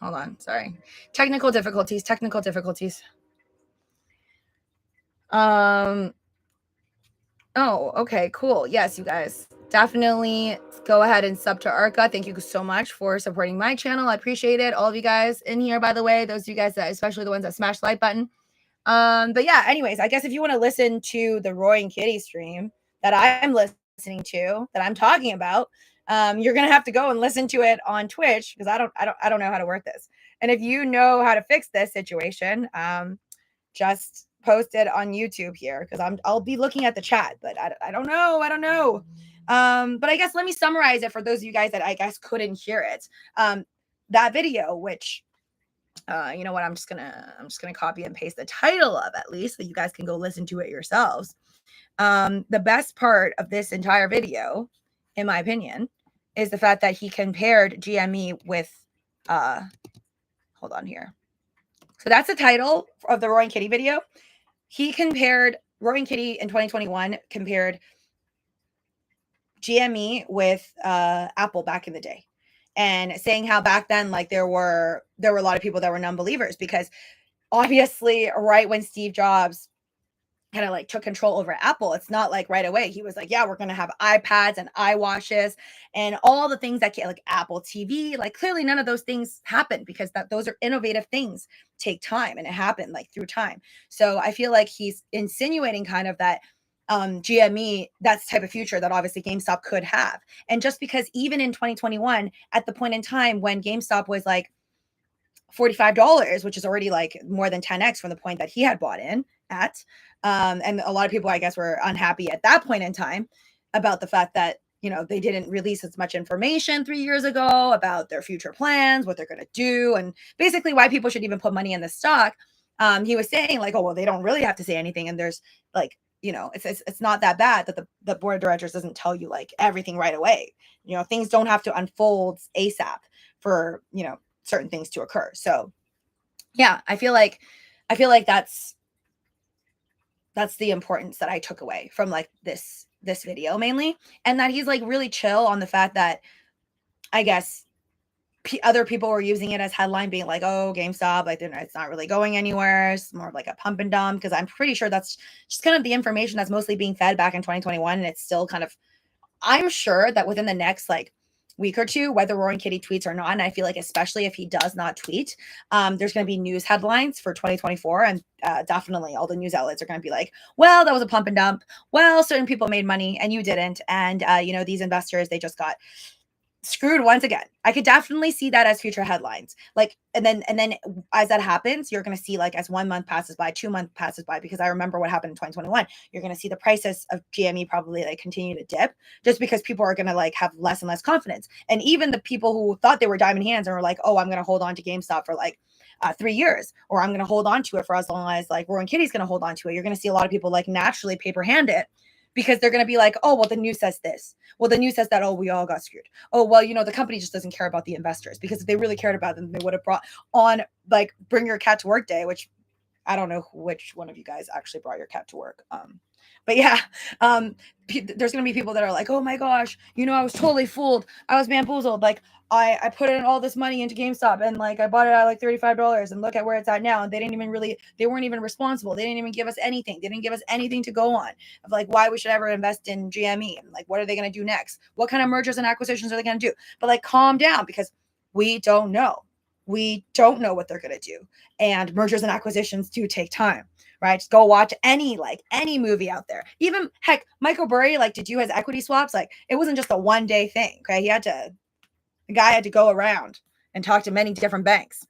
Hold on. Sorry. Technical difficulties. Oh, okay, cool. Yes, you guys. Definitely go ahead and sub to Arca. Thank you so much for supporting my channel. I appreciate it. All of you guys in here, by the way, those of you guys that, especially the ones that smash the like button. But yeah, anyways, I guess if you want to listen to the Roaring Kitty stream that I'm listening to, that I'm talking about, you're gonna have to go and listen to it on Twitch because I don't know how to work this. And if you know how to fix this situation, just post it on YouTube here because I'll be looking at the chat, but I don't know. But I guess let me summarize it for those of you guys that I guess couldn't hear it. That video, which you know what, I'm just gonna copy and paste the title of at least so you guys can go listen to it yourselves. The best part of this entire video, in my opinion, is the fact that he compared GME with hold on here. So that's the title of the Roaring Kitty video. He compared Roaring Kitty in 2021 compared GME with Apple back in the day, and saying how back then like there were a lot of people that were non-believers because obviously right when Steve Jobs kind of like took control over Apple, it's not like right away he was like, yeah, we're going to have iPads and iWatches and all the things that can, like Apple TV. Like clearly none of those things happened because those are innovative things, take time, and it happened like through time. So I feel like he's insinuating kind of that GME, that's the type of future that obviously GameStop could have. And just because even in 2021, at the point in time when GameStop was like $45, which is already like more than 10x from the point that he had bought in at. And a lot of people, I guess, were unhappy at that point in time about the fact that, you know, they didn't release as much information 3 years ago about their future plans, what they're going to do, and basically why people should even put money in the stock. He was saying like, oh, well, they don't really have to say anything. And there's like, you know, it's not that bad that the board of directors doesn't tell you like everything right away. You know, things don't have to unfold ASAP for, you know, certain things to occur. So yeah, I feel like that's the importance that I took away from like this video mainly, and that he's like really chill on the fact that I guess other people were using it as headline, being like, oh, GameStop, like it's not really going anywhere. It's more of like a pump and dump, because I'm pretty sure that's just kind of the information that's mostly being fed back in 2021, and it's still kind of, I'm sure that within the next like week or two, whether Roaring Kitty tweets or not, and I feel like especially if he does not tweet, there's going to be news headlines for 2024, and definitely all the news outlets are going to be like, well, that was a pump and dump. Well, certain people made money and you didn't, and you know, these investors, they just got screwed once again. I could definitely see that as future headlines. Like, and then as that happens, you're going to see like as 1 month passes by, 2 months passes by, because I remember what happened in 2021. You're going to see the prices of GME probably like continue to dip, just because people are going to like have less and less confidence. And even the people who thought they were diamond hands and were like, oh, I'm going to hold on to GameStop for like 3 years, or I'm going to hold on to it for as long as like Roaring Kitty's going to hold on to it. You're going to see a lot of people like naturally paper hand it, because they're going to be like, oh, well, the news says this. Well, the news says that, oh, we all got screwed. Oh, well, you know, the company just doesn't care about the investors, because if they really cared about them, they would have brought on like Bring Your Cat to Work Day, which I don't know which one of you guys actually brought your cat to work. But yeah, there's going to be people that are like, oh my gosh, you know, I was totally fooled. I was bamboozled. Like I put in all this money into GameStop and like I bought it at like $35 and look at where it's at now. And they weren't even responsible. They didn't even give us anything. They didn't give us anything to go on of like why we should ever invest in GME. And like, what are they going to do next? What kind of mergers and acquisitions are they going to do? But like, calm down, because we don't know. We don't know what they're going to do. And mergers and acquisitions do take time, right? Just go watch any movie out there. Even heck, Michael Burry, like to do his equity swaps, like it wasn't just a 1 day thing. Okay. The guy had to go around and talk to many different banks.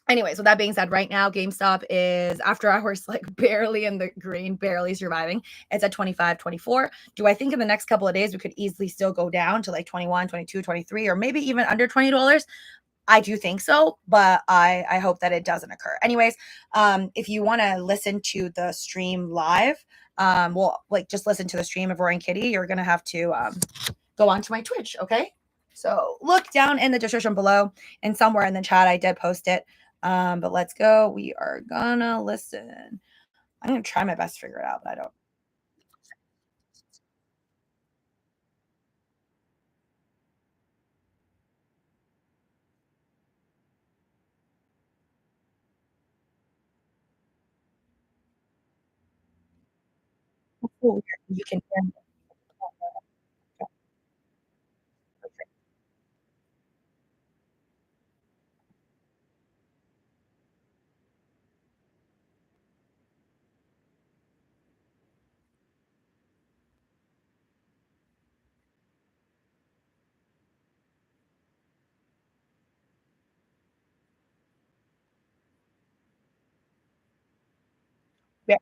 Anyways, with that being said, right now GameStop is after hours like barely in the green, barely surviving. It's at 25, 24. Do I think in the next couple of days we could easily still go down to like 21, 22, 23, or maybe even under $20? I do think so, but I hope that it doesn't occur. Anyways, if you want to listen to the stream live, well, like just listen to the stream of Roaring Kitty, you're gonna have to go onto my Twitch, okay? So look down in the description below, and somewhere in the chat I did post it. But let's go. We are gonna listen. I'm gonna try my best to figure it out, but I don't. Oh, you can hear me. Yeah.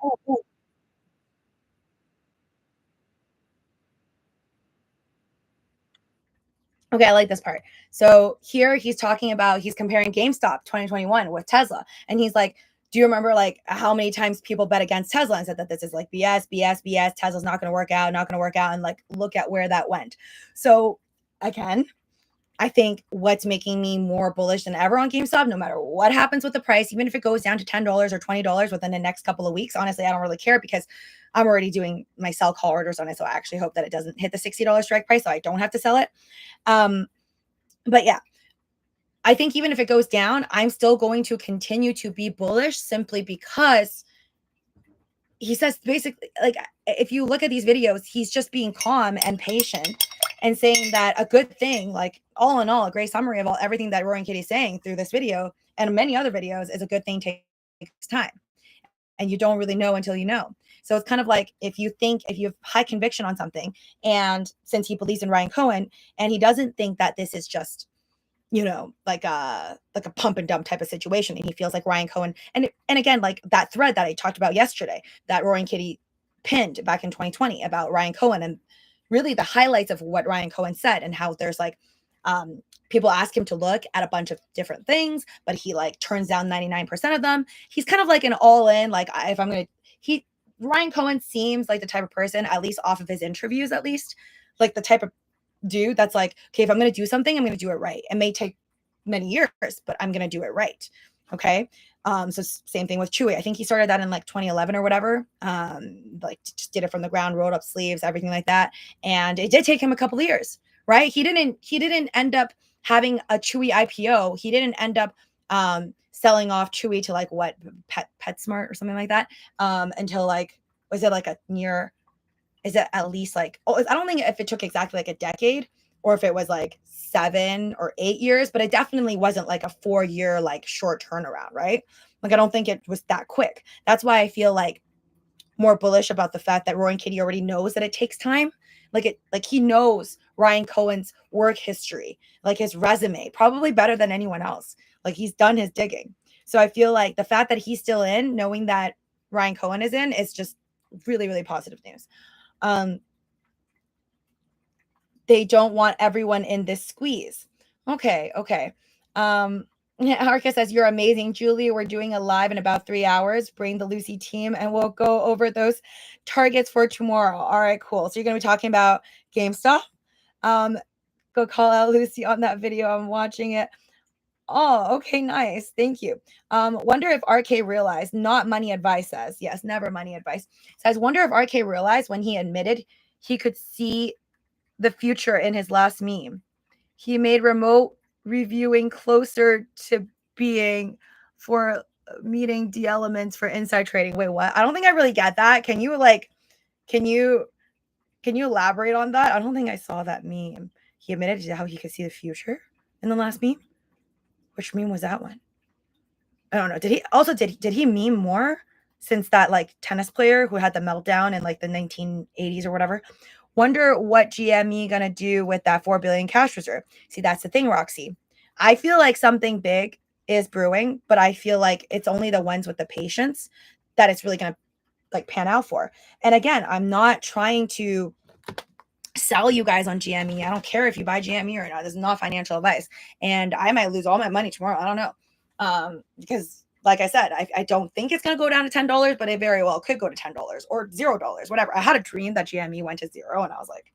Oh, oh. Okay, I like this part. So here he's talking about he's comparing GameStop 2021 with Tesla, and he's like, "Do you remember like how many times people bet against Tesla and said that this is like BS, BS, BS? Tesla's not going to work out, not going to work out." And like, look at where that went. So again, I think what's making me more bullish than ever on GameStop, no matter what happens with the price, even if it goes down to $10 or $20 within the next couple of weeks, honestly, I don't really care because I'm already doing my sell call orders on it. So I actually hope that it doesn't hit the $60 strike price so I don't have to sell it. Um, but yeah, I think even if it goes down, I'm still going to continue to be bullish simply because he says basically, like, if you look at these videos, he's just being calm and patient and saying that a good thing, like all in all, a great summary of all everything that Roaring Kitty's saying through this video and many other videos is a good thing takes time. And you don't really know until you know. So it's kind of like if you have high conviction on something, and since he believes in Ryan Cohen and he doesn't think that this is just like a pump and dump type of situation. And he feels like Ryan Cohen and again, like that thread that I talked about yesterday, that Roaring Kitty pinned back in 2020 about Ryan Cohen and really the highlights of what Ryan Cohen said and how there's like people ask him to look at a bunch of different things, but he like turns down 99% of them. He's kind of like an all in, like if I'm gonna he Ryan Cohen seems like the type of person, at least off of his interviews, at least, like the type of dude that's like, okay, if I'm going to do something, I'm going to do it right. It may take many years, but I'm going to do it right. Okay. So same thing with Chewy. I think he started that in like 2011 or whatever. Like just did it from the ground, rolled up sleeves, everything like that. And it did take him a couple of years, right? He didn't end up having a Chewy IPO. He didn't end up selling off Chewy to like what PetSmart or something like that until like was it like a near is it at least like I don't think if it took exactly like a decade or if it was like 7 or 8 years, but it definitely wasn't like a 4 year like short turnaround, right? Like I don't think it was that quick. That's why I feel like more bullish about the fact that Roy and Kitty already knows that it takes time. Like he knows Ryan Cohen's work history, like his resume, probably better than anyone else. Like he's done his digging. So I feel like the fact that he's still in, knowing that Ryan Cohen is in, is just really, really positive news. Um, they don't want everyone in this squeeze. Okay, okay. Arca says, "You're amazing, Julie. We're doing a live in about 3 hours. Bring the Lucy team and we'll go over those targets for tomorrow." All right, cool. So you're going to be talking about GameStop. Um, go call out Lucy on that video. I'm watching it. Oh, okay, nice. Thank you. Wonder if RK realized, not money advice says, yes, never money advice. Says, wonder if RK realized when he admitted he could see the future in his last meme. He made remote reviewing closer to being for meeting D elements for inside trading. Wait, what? I don't think I really get that. Can you Can you elaborate on that? I don't think I saw that meme. He admitted to how he could see the future in the last meme. Which meme was that one? I don't know. Did he meme more since that like tennis player who had the meltdown in like the 1980s or whatever? Wonder what GME gonna do with that 4 billion cash reserve. See, that's the thing, Roxy. I feel like something big is brewing, but I feel like it's only the ones with the patience that it's really gonna like pan out for. And again, I'm not trying to sell you guys on GME. I don't care if you buy GME or not. This is not financial advice. And I might lose all my money tomorrow. I don't know. Because like I said, I don't think it's going to go down to $10, but it very well could go to $10 or $0, whatever. I had a dream that GME went to 0 and I was like,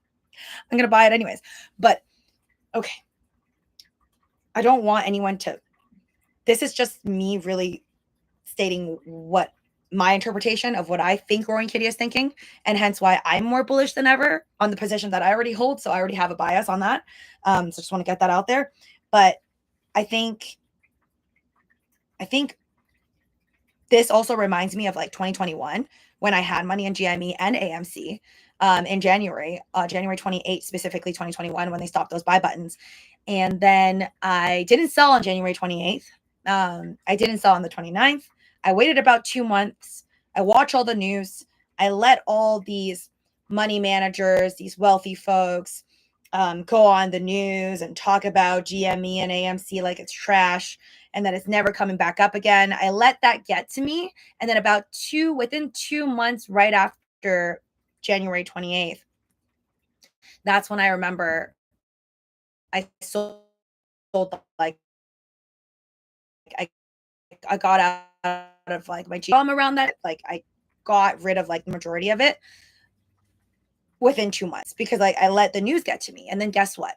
I'm going to buy it anyways. But okay. I don't want anyone to, this is just me really stating what my interpretation of what I think Roaring Kitty is thinking, and hence why I'm more bullish than ever on the position that I already hold. So I already have a bias on that. So just want to get that out there. But I think this also reminds me of like 2021 when I had money in GME and AMC in January 28th, specifically 2021, when they stopped those buy buttons. And then I didn't sell on January 28th. I didn't sell on the 29th. I waited about 2 months. I watch all the news. I let all these money managers, these wealthy folks, go on the news and talk about GME and AMC like it's trash and that it's never coming back up again. I let that get to me. And then within 2 months, right after January 28th, that's when I remember I sold like I got out of like my GM around that. Like I got rid of like the majority of it within 2 months because like I let the news get to me. And then guess what?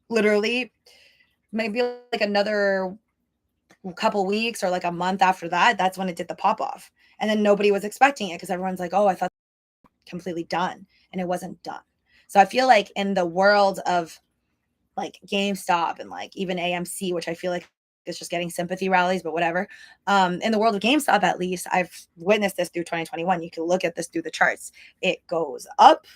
Literally maybe like another couple weeks or like a month after that, that's when it did the pop off. And then nobody was expecting it because everyone's like, oh, I thought completely done. And it wasn't done. So I feel like in the world of like GameStop and like even AMC, which I feel like is just getting sympathy rallies, but whatever. In the world of GameStop, at least, I've witnessed this through 2021. You can look at this through the charts. It goes up,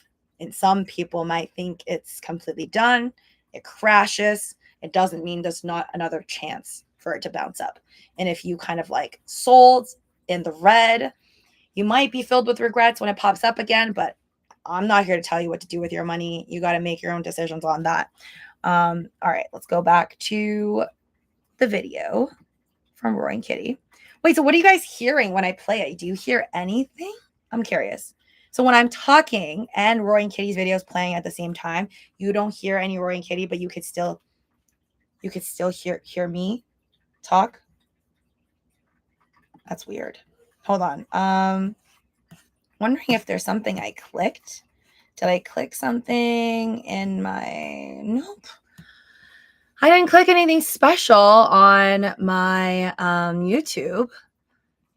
and some people might think it's completely done. It crashes. It doesn't mean there's not another chance for it to bounce up. And if you kind of like sold in the red, you might be filled with regrets when it pops up again, but I'm not here to tell you what to do with your money. You got to make your own decisions on that. All right, let's go back to the video from Roaring Kitty. Wait, so what are you guys hearing when I play it? Do you hear anything? I'm curious. So when I'm talking and Roaring Kitty's video is playing at the same time, you don't hear any Roaring Kitty, but you could still hear me talk. That's weird. Hold on. Wondering if there's something I clicked. Did I click something in my... Nope. I didn't click anything special on my YouTube.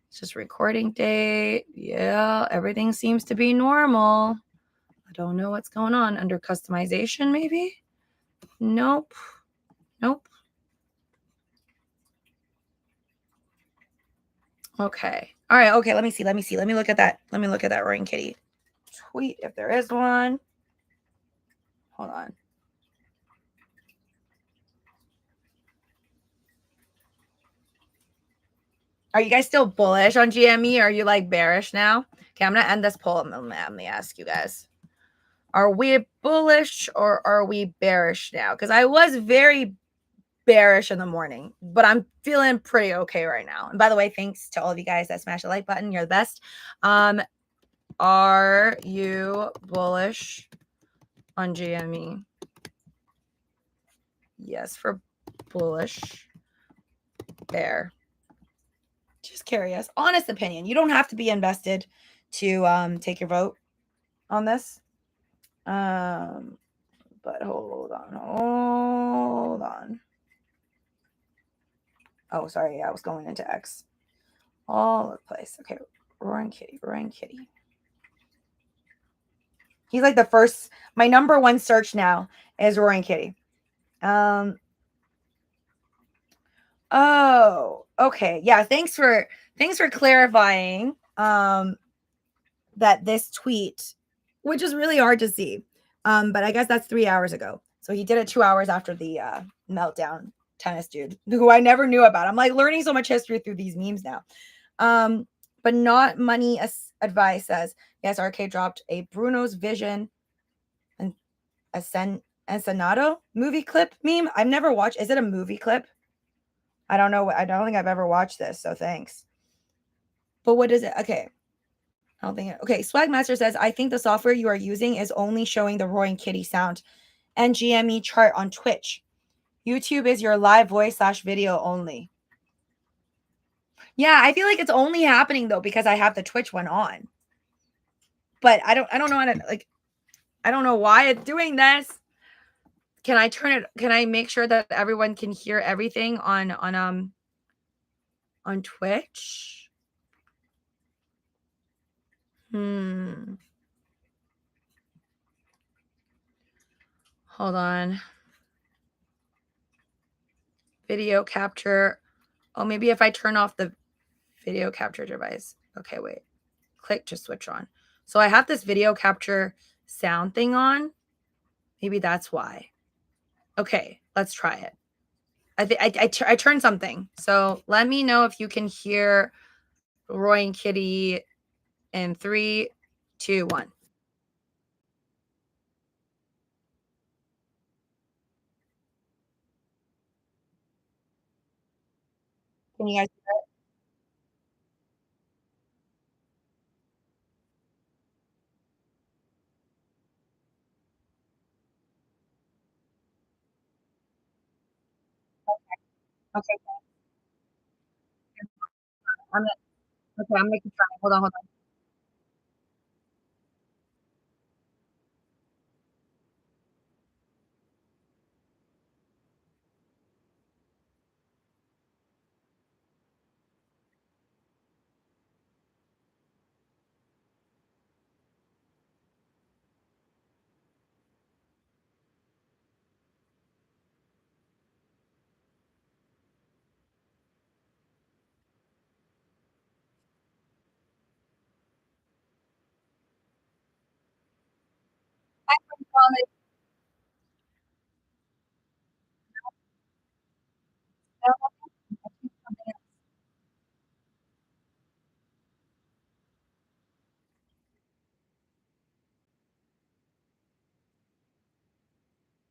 It's just recording date. Yeah, everything seems to be normal. I don't know what's going on. Under customization, maybe? Nope. Nope. Okay. All right. Okay. Let me see. Let me look at that. Let me look at that Roaring Kitty tweet if there is one. Hold on. Are you guys still bullish on GME? Or are you like bearish now? Okay, I'm gonna end this poll and let me ask you guys. Are we bullish or are we bearish now? Because I was very bearish in the morning, but I'm feeling pretty okay right now. And by the way, thanks to all of you guys that smashed the like button. You're the best. Are you bullish on GME? Yes, for bullish. Bear. Just curious. Honest opinion. You don't have to be invested to take your vote on this. But hold on. Oh, sorry. I was going into X. All over the place. Okay. Roaring Kitty. He's like the first. My number one search now is Roaring Kitty. Oh, okay. Yeah. Thanks for clarifying that this tweet which is really hard to see. But I guess that's 3 hours ago. So he did it 2 hours after the meltdown tennis dude who I never knew about. I'm like learning so much history through these memes now. But not money advice says, yes, RK dropped a Bruno's Vision and Ensenado movie clip meme. I've never watched. Is it a movie clip? I don't know. I don't think I've ever watched this. So thanks. But what is it? Okay. I don't think it. Okay. Swagmaster says, I think the software you are using is only showing the roaring kitty sound and GME chart on Twitch. YouTube is your live voice / video only. Yeah, I feel like it's only happening though because I have the Twitch one on. But I don't know how to like I don't know why it's doing this. Can I turn it can I make sure that everyone can hear everything on Twitch? Hold on. Video capture. Oh, maybe if I turn off the video capture device. Okay, wait. Click to switch on. So I have this video capture sound thing on. Maybe that's why. Okay, let's try it. I turned something. So let me know if you can hear Roy and Kitty in 3, 2, 1. Can you guys hear it? Okay, I'm gonna keep trying. Hold on.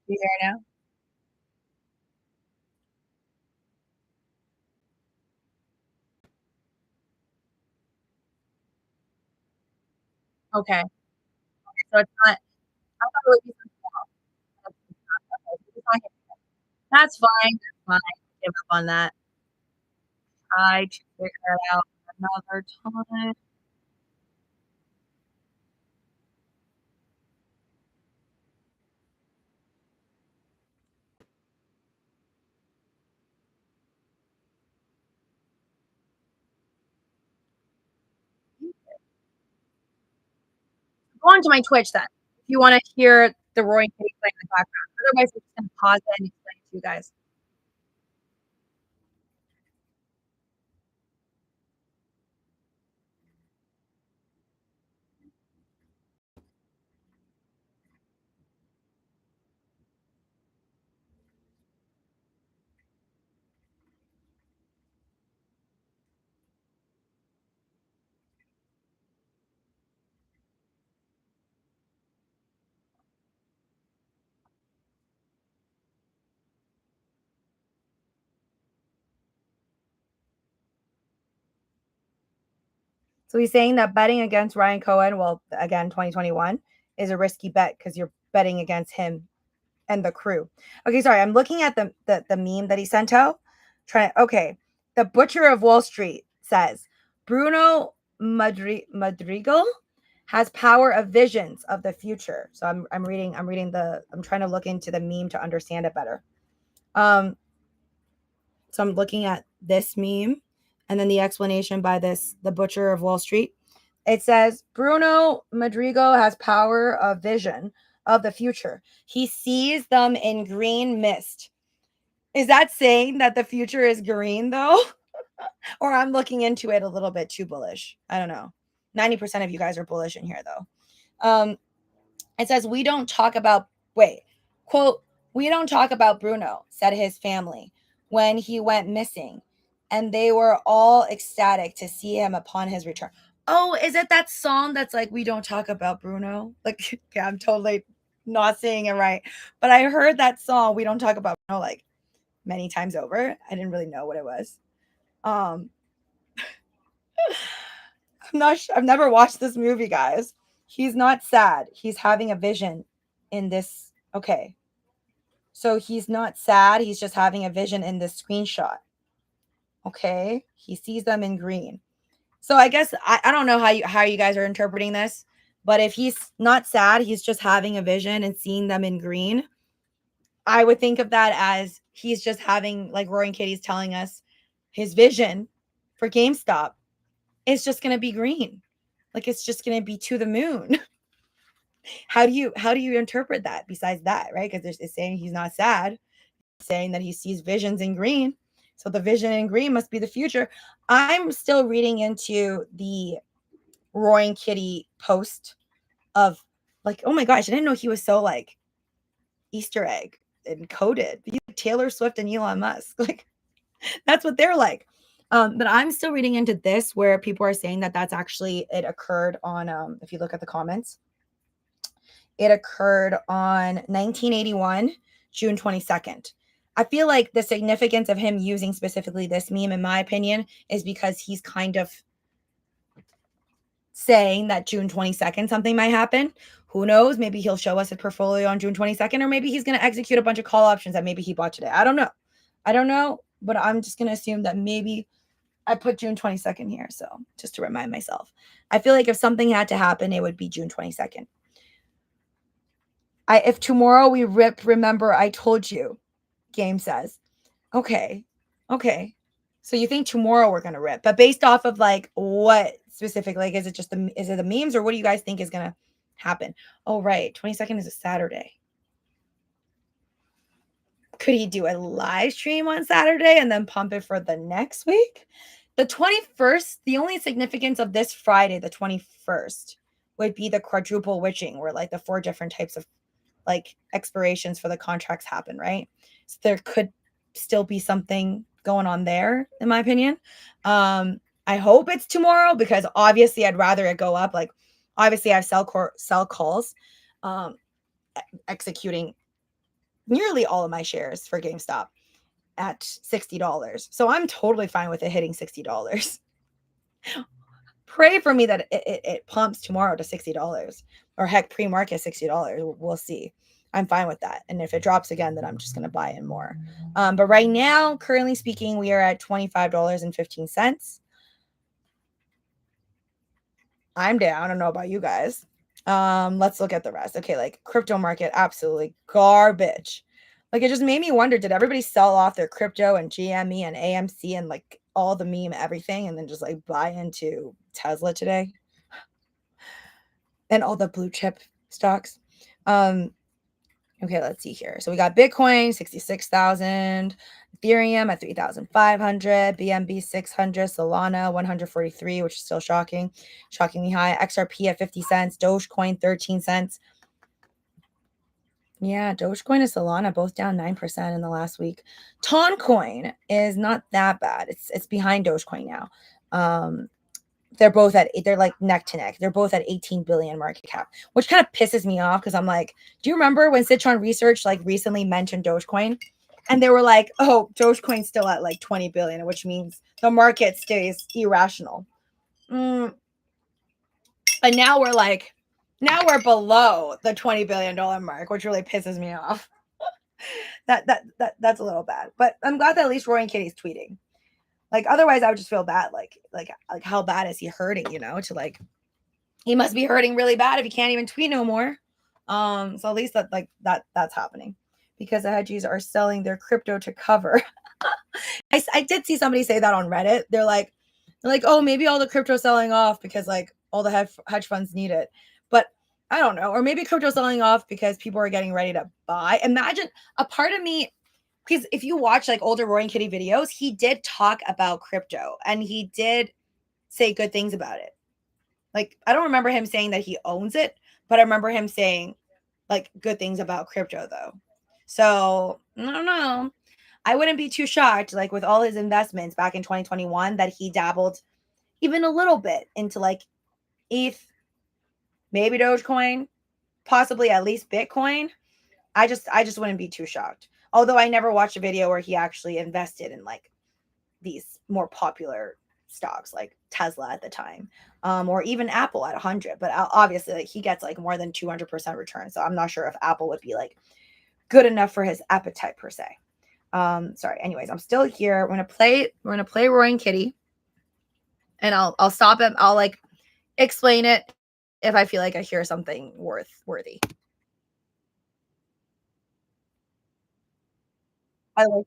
You hear now? Okay. So it's not. I thought it would be something. That's fine. That's fine. Give up on that. Try to figure it out another time. Go on to my Twitch then. If you want to hear the roaring kitty playing in the background. Otherwise, we're just gonna pause it and explain it to you guys. So he's saying that betting against Ryan Cohen, well, again, 2021, is a risky bet because you're betting against him and the crew. Okay, sorry, I'm looking at the meme that he sent out. Okay, the Butcher of Wall Street says Bruno Madrigal has power of visions of the future. So I'm trying to look into the meme to understand it better. So I'm looking at this meme and then the explanation by the Butcher of Wall Street. It says Bruno Madrigal has power of vision of the future. He sees them in green mist. Is that saying that the future is green though? Or I'm looking into it a little bit too bullish. I don't know. 90% of you guys are bullish in here though. It says, we don't talk about, quote, we don't talk about Bruno, said his family when he went missing. And they were all ecstatic to see him upon his return. Oh, is it that song that's like, we don't talk about Bruno? Like, yeah, I'm totally not saying it right. But I heard that song, we don't talk about Bruno, like many times over. I didn't really know what it was. Um, I've never watched this movie, guys. He's not sad. He's having a vision in this. Okay. So he's not sad. He's just having a vision in this screenshot. Okay. He sees them in green. So I guess I don't know how you guys are interpreting this, but if he's not sad, he's just having a vision and seeing them in green. I would think of that as he's just having, like Roaring Kitty's telling us, his vision for GameStop is just going to be green. Like it's just going to be to the moon. How do you interpret that besides that, right? Because it's saying he's not sad, it's saying that he sees visions in green. So the vision in green must be the future. I'm still reading into the Roaring Kitty post of like, oh my gosh, I didn't know he was so like Easter egg and coded. He's like Taylor Swift and Elon Musk. Like that's what they're like. But I'm still reading into this where people are saying that that's actually it occurred on if you look at the comments, it occurred on 1981, June 22nd. I feel like the significance of him using specifically this meme, in my opinion, is because he's kind of saying that June 22nd something might happen. Who knows? Maybe he'll show us a portfolio on June 22nd, or maybe he's going to execute a bunch of call options that maybe he bought today. I don't know, but I'm just going to assume that maybe I put June 22nd here. So just to remind myself, I feel like if something had to happen, it would be June 22nd. If tomorrow we rip, remember I told you, Game says. Okay. Okay. So you think tomorrow we're gonna rip, but based off of like what specific? Like, is it the memes, or what do you guys think is gonna happen? Oh, right. 22nd is a Saturday. Could he do a live stream on Saturday and then pump it for the next week? The 21st, the only significance of this Friday, the 21st, would be the quadruple witching, where like the 4 different types of like expirations for the contracts happen, right? So there could still be something going on there, in my opinion. I hope it's tomorrow because obviously I'd rather it go up. Like obviously I have sell calls, executing nearly all of my shares for GameStop at $60. So I'm totally fine with it hitting $60. Pray for me that it pumps tomorrow to $60, or heck, pre-market $60. We'll see. I'm fine with that. And if it drops again, then I'm just going to buy in more. But right now, currently speaking, we are at $25.15. I'm down. I don't know about you guys. Let's look at the rest. Okay, like crypto market, absolutely garbage. Like it just made me wonder, did everybody sell off their crypto and GME and AMC and like all the meme everything and then just like buy into Tesla today? And all the blue chip stocks. Okay, let's see here. So we got Bitcoin, 66,000, Ethereum at 3,500, BNB 600, Solana 143, which is still shocking, shockingly high. XRP at 50 cents, Dogecoin 13 cents. Yeah, Dogecoin and Solana both down 9% in the last week. Toncoin is not that bad. It's behind Dogecoin now. They're like neck to neck. They're both at 18 billion market cap, which kind of pisses me off because I'm like, do you remember when Citron Research like recently mentioned Dogecoin? And they were like, oh, Dogecoin's still at like 20 billion, which means the market stays irrational. But now we're below the $20 billion mark, which really pisses me off. That's a little bad. But I'm glad that at least Roaring Kitty's tweeting. Like otherwise I would just feel bad. Like how bad is he hurting, to like he must be hurting really bad if he can't even tweet no more. So at least that's happening because the hedgies are selling their crypto to cover. I did see somebody say that on Reddit. They're like, oh, maybe all the crypto selling off because like all the hedge funds need it. But I don't know. Or maybe crypto selling off because people are getting ready to buy. Imagine a part of me, because if you watch like older Roaring Kitty videos, he did talk about crypto and he did say good things about it. Like, I don't remember him saying that he owns it, but I remember him saying like good things about crypto though. So I don't know. I wouldn't be too shocked, like with all his investments back in 2021, that he dabbled even a little bit into like ETH, maybe Dogecoin, possibly at least Bitcoin. I just wouldn't be too shocked. Although I never watched a video where he actually invested in like these more popular stocks like Tesla at the time, or even Apple at 100. But obviously, like he gets like more than 200% return. So I'm not sure if Apple would be like good enough for his appetite per se. Sorry. Anyways, I'm still here. We're gonna play Roaring Kitty, and I'll stop it. I'll like explain it if I feel like I hear something worthy. By the way,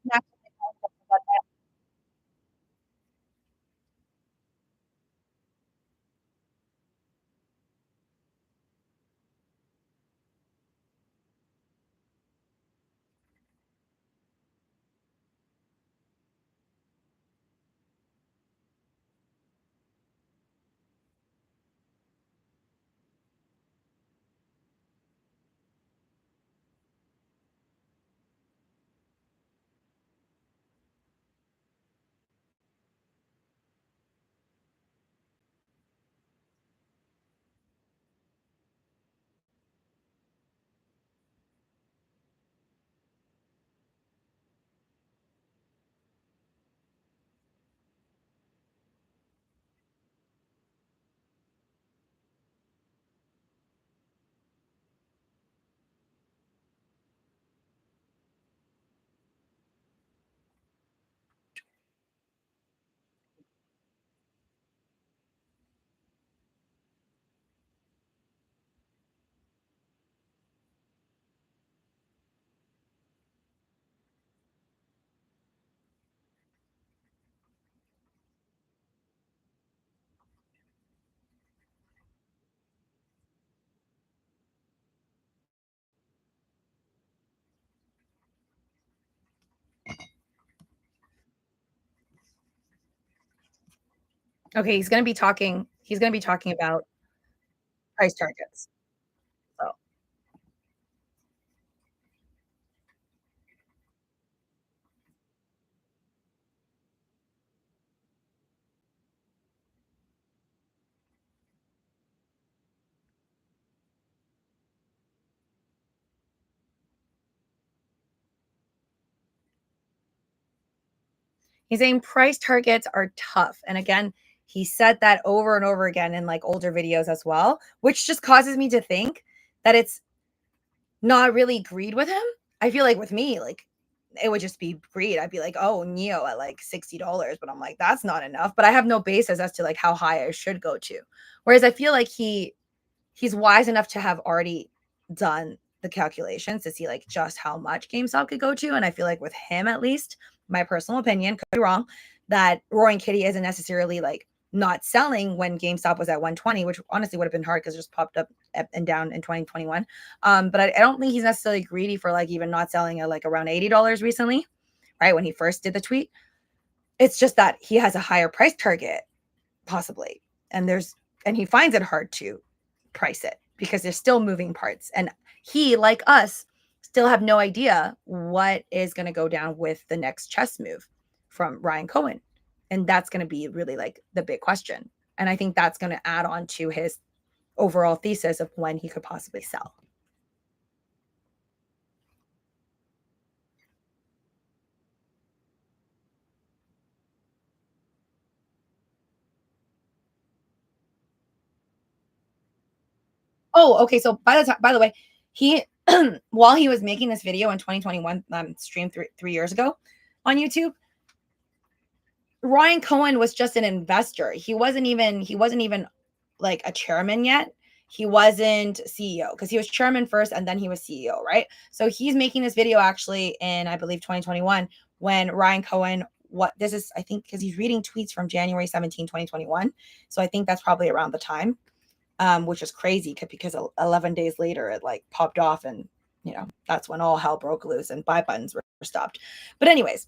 okay, he's gonna be talking. He's gonna be talking about price targets. So he's saying price targets are tough. And again, he said that over and over again in like older videos as well, which just causes me to think that it's not really greed with him. I feel like with me, like it would just be greed. I'd be like, oh, Neo at like $60, but I'm like, that's not enough. But I have no basis as to like how high I should go to. Whereas I feel like he's wise enough to have already done the calculations to see like just how much GameStop could go to. And I feel like with him, at least, my personal opinion, could be wrong, that Roaring Kitty isn't necessarily like not selling when GameStop was at 120, which honestly would have been hard because it just popped up and down in 2021. But I don't think he's necessarily greedy for like even not selling at like around $80 recently, right? When he first did the tweet. It's just that he has a higher price target, possibly. And he finds it hard to price it because there's still moving parts. And he, like us, still have no idea what is going to go down with the next chess move from Ryan Cohen. And that's going to be really like the big question. And I think that's going to add on to his overall thesis of when he could possibly sell. Oh, okay. So by the way, he while he was making this video in 2021, streamed three years ago on YouTube, Ryan Cohen was just an investor. He wasn't even like a chairman yet. He wasn't CEO because he was chairman first and then he was CEO, right? So he's making this video actually in I believe 2021 when Ryan Cohen what this is I think because he's reading tweets from January 17, 2021. So I think that's probably around the time, which is crazy because 11 days later it like popped off and that's when all hell broke loose and buy buttons were stopped. But anyways,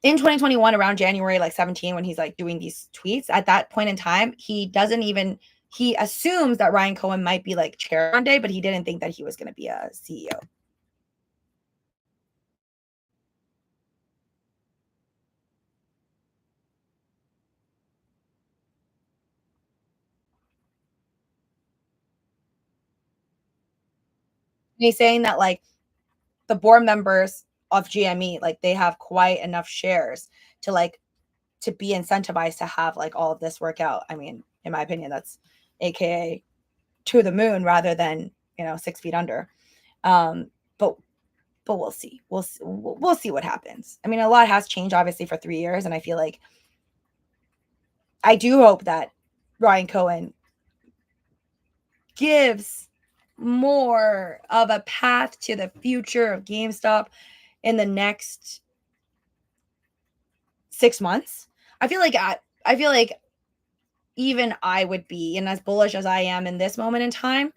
in 2021 around January like 17 when he's like doing these tweets, at that point in time he doesn't even he assumes that Ryan Cohen might be like chair one day, but he didn't think that he was going to be a CEO. He's saying that like the board members of GME, like they have quite enough shares to like to be incentivized to have like all of this work out. I mean, in my opinion, that's AKA to the moon rather than, 6 feet under. Um, but but we'll see. We'll see what happens. I mean, a lot has changed obviously for 3 years, and I feel like I do hope that Ryan Cohen gives more of a path to the future of GameStop in the next 6 months. I feel like even I would be, and as bullish as I am in this moment in time,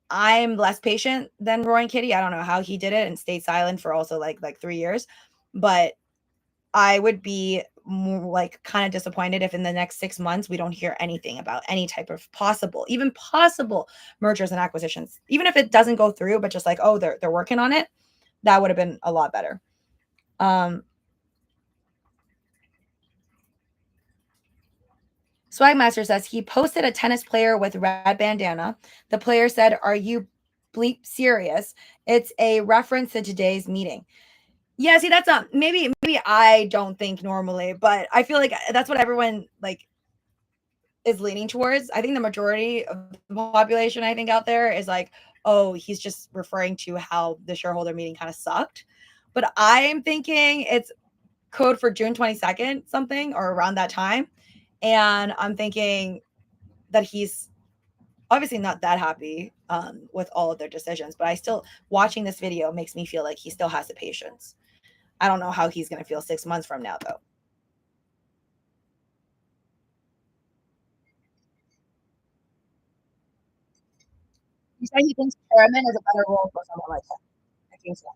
I'm less patient than Roy and Kitty. I don't know how he did it and stayed silent for also like 3 years, but I would be more like kind of disappointed if in the next 6 months we don't hear anything about any type of possible, even possible mergers and acquisitions. Even if it doesn't go through, but just like, oh, they're working on it, that would have been a lot better. Um, Swagmaster says he posted a tennis player with red bandana. The player said, "Are you bleep serious?" It's a reference to today's meeting. Yeah, see, that's not maybe I don't think normally, but I feel like that's what everyone like is leaning towards. I think the majority of the population I think out there is like, oh, he's just referring to how the shareholder meeting kind of sucked. But I'm thinking it's code for June 22nd, something or around that time. And I'm thinking that he's obviously not that happy with all of their decisions, but I still watching this video makes me feel like he still has the patience. I don't know how he's going to feel 6 months from now, though. You say he thinks chairman is a better role for someone like him. I think so.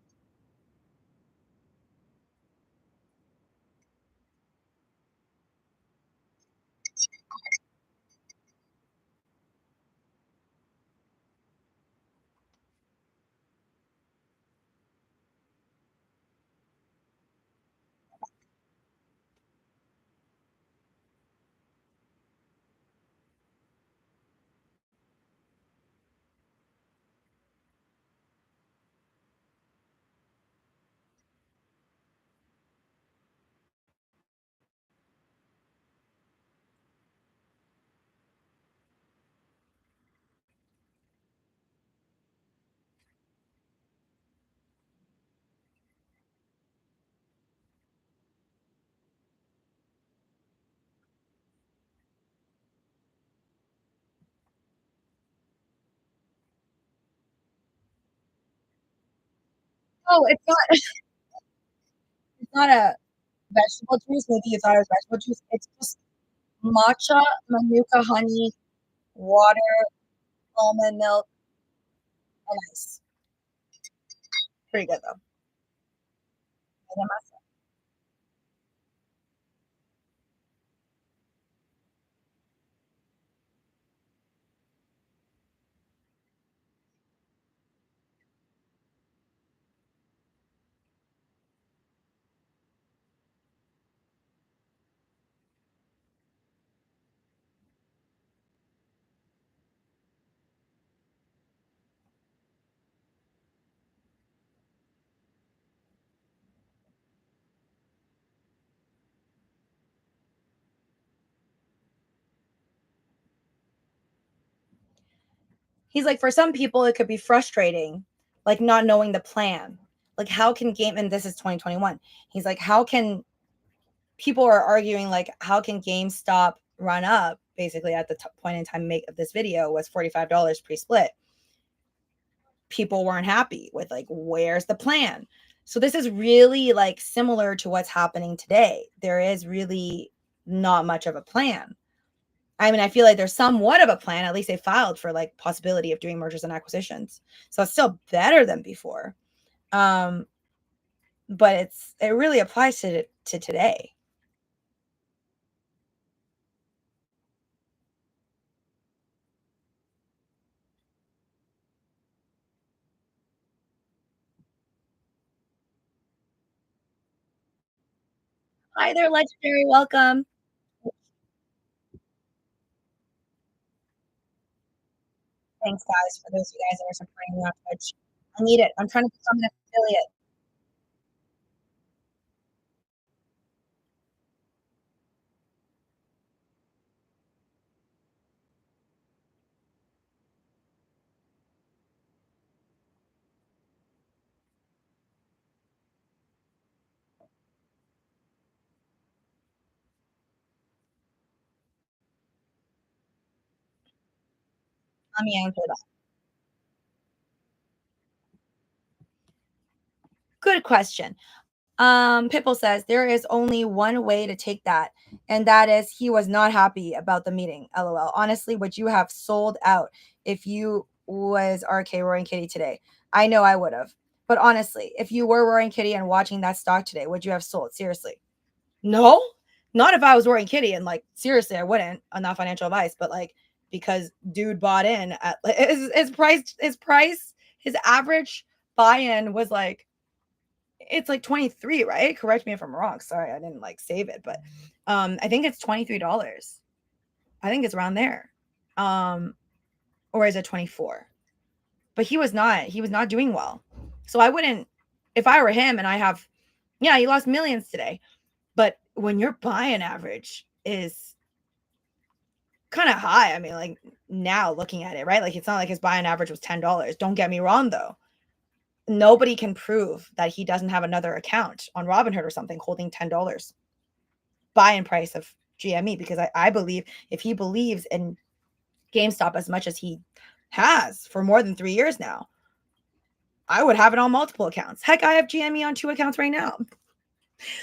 Oh, it's not a vegetable juice. Maybe you thought it was vegetable juice. It's just matcha, manuka honey, water, almond milk, and ice. Pretty good though. He's like, for some people, it could be frustrating, like not knowing the plan. Like, how can game, and this is 2021. He's like, how can people are arguing, like, how can GameStop run up basically at the point in time make of this video was $45 pre split? People weren't happy with, like, where's the plan? So, this is really like similar to what's happening today. There is really not much of a plan. I mean, I feel like there's somewhat of a plan. At least they filed for like possibility of doing mergers and acquisitions. So it's still better than before. Um, but it really applies to today. Hi there, legendary. Welcome. Thanks, guys, for those of you guys that are supporting me on Twitch. I need it. I'm trying to become an affiliate. Let me answer that. Good question. Pipple says there is only one way to take that, and that is he was not happy about the meeting. LOL. Honestly, would you have sold out if you was RK Roaring Kitty today? I know I would have. But honestly, if you were Roaring Kitty and watching that stock today, would you have sold? Seriously. No, not if I was Roaring Kitty. And like, seriously, I wouldn't. On not financial advice, but like, because dude bought in at his average buy-in was like, it's like 23, right? Correct me if I'm wrong. Sorry, I didn't like save it, but I think it's $23. I think it's around there. Or is it 24? But he was not doing well. So I wouldn't, if I were him and I have, yeah, he lost millions today. But when your buy-in average is kind of high, I mean, like now looking at it, right? Like it's not like his buy-in average was $10. Don't get me wrong though. Nobody can prove that he doesn't have another account on Robinhood or something holding $10 buy-in price of GME, because I believe if he believes in GameStop as much as he has for more than 3 years now, I would have it on multiple accounts. Heck, I have GME on 2 accounts right now.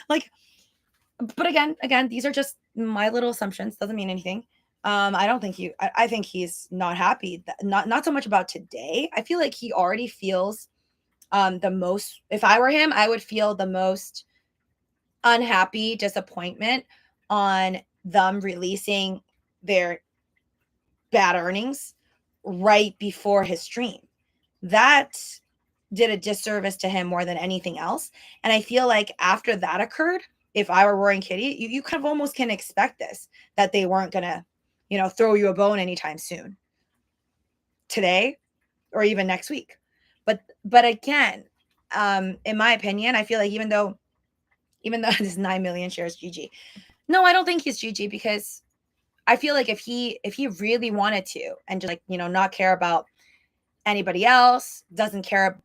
Like, but again, these are just my little assumptions. Doesn't mean anything. I don't think I think he's not happy. Not so much about today. I feel like he already feels the most. If I were him, I would feel the most unhappy disappointment on them releasing their bad earnings right before his stream. That did a disservice to him more than anything else. And I feel like after that occurred, if I were Roaring Kitty, you kind of almost can expect this, that they weren't gonna, throw you a bone anytime soon, today or even next week. But again, in my opinion, I feel like even though this 9 million shares GG, no, I don't think he's GG, because I feel like if he really wanted to and just like not care about anybody else, doesn't care,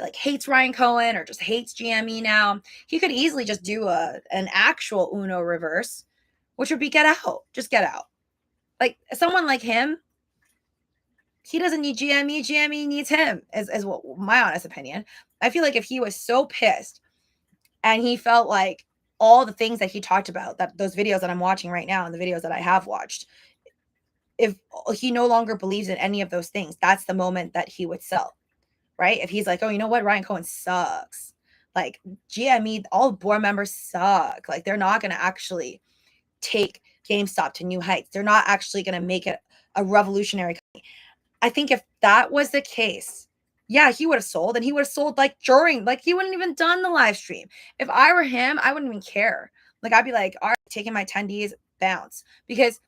like hates Ryan Cohen or just hates GME now, he could easily just do an actual Uno reverse, which would be get out, just get out. Like someone like him, he doesn't need GME. GME needs him, is what my honest opinion. I feel like if he was so pissed and he felt like all the things that he talked about, that those videos that I'm watching right now and the videos that I have watched, if he no longer believes in any of those things, that's the moment that he would sell, right? If he's like, oh, you know what, Ryan Cohen sucks. Like GME, all board members suck. Like they're not going to actually take GameStop to new heights. They're not actually going to make it a revolutionary company. I think if that was the case, yeah, he would have sold, and he would have sold like during, like he wouldn't even done the live stream. If I were him, I wouldn't even care. Like I'd be like, all right, taking my 10 Ds, bounce, because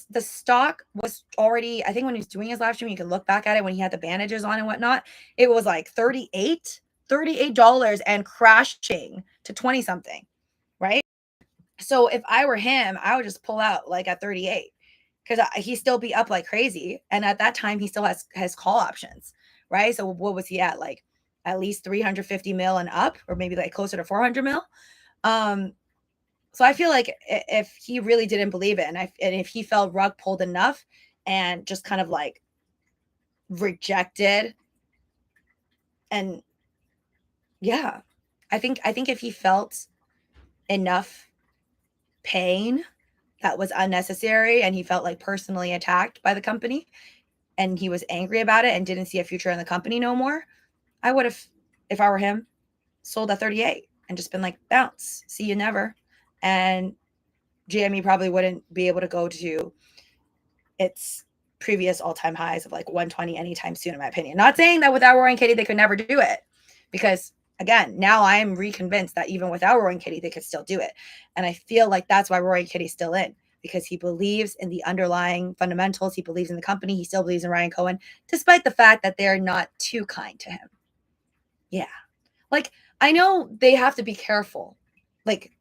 the stock was already, I think when he was doing his live stream, you can look back at it when he had the bandages on and whatnot. It was like $38 and crashing to 20 something, right? So if I were him, I would just pull out like at 38, because he still be up like crazy. And at that time, he still has call options, right? So what was he at? Like at least 350 mil and up, or maybe like closer to 400 mil. Um, so I feel like if he really didn't believe it, and if he felt rug pulled enough and just kind of like rejected, and yeah, I think if he felt enough pain that was unnecessary and he felt like personally attacked by the company and he was angry about it and didn't see a future in the company no more, I would have, if I were him, sold at 38 and just been like, bounce, see you never. And GME probably wouldn't be able to go to its previous all-time highs of like 120 anytime soon, in my opinion. Not saying that without Roaring Kitty they could never do it, because again, now I'm reconvinced that even without Roy and Kitty, they could still do it. And I feel like that's why Roy and Kitty's still in, because he believes in the underlying fundamentals. He believes in the company. He still believes in Ryan Cohen, despite the fact that they're not too kind to him. Yeah. Like, I know they have to be careful. Like,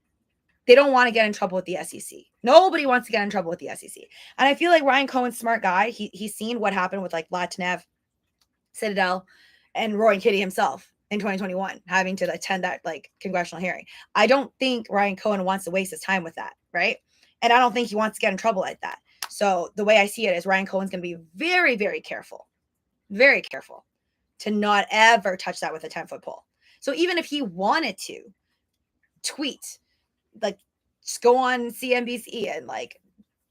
they don't want to get in trouble with the SEC. Nobody wants to get in trouble with the SEC. And I feel like Ryan Cohen's a smart guy. He's seen what happened with like Latinev, Citadel, and Roy and Kitty himself in 2021, having to attend that like congressional hearing. I don't think Ryan Cohen wants to waste his time with that, right? And I don't think he wants to get in trouble like that. So the way I see it is Ryan Cohen's going to be very, very careful to not ever touch that with a 10-foot pole. So even if he wanted to tweet, like just go on CNBC and like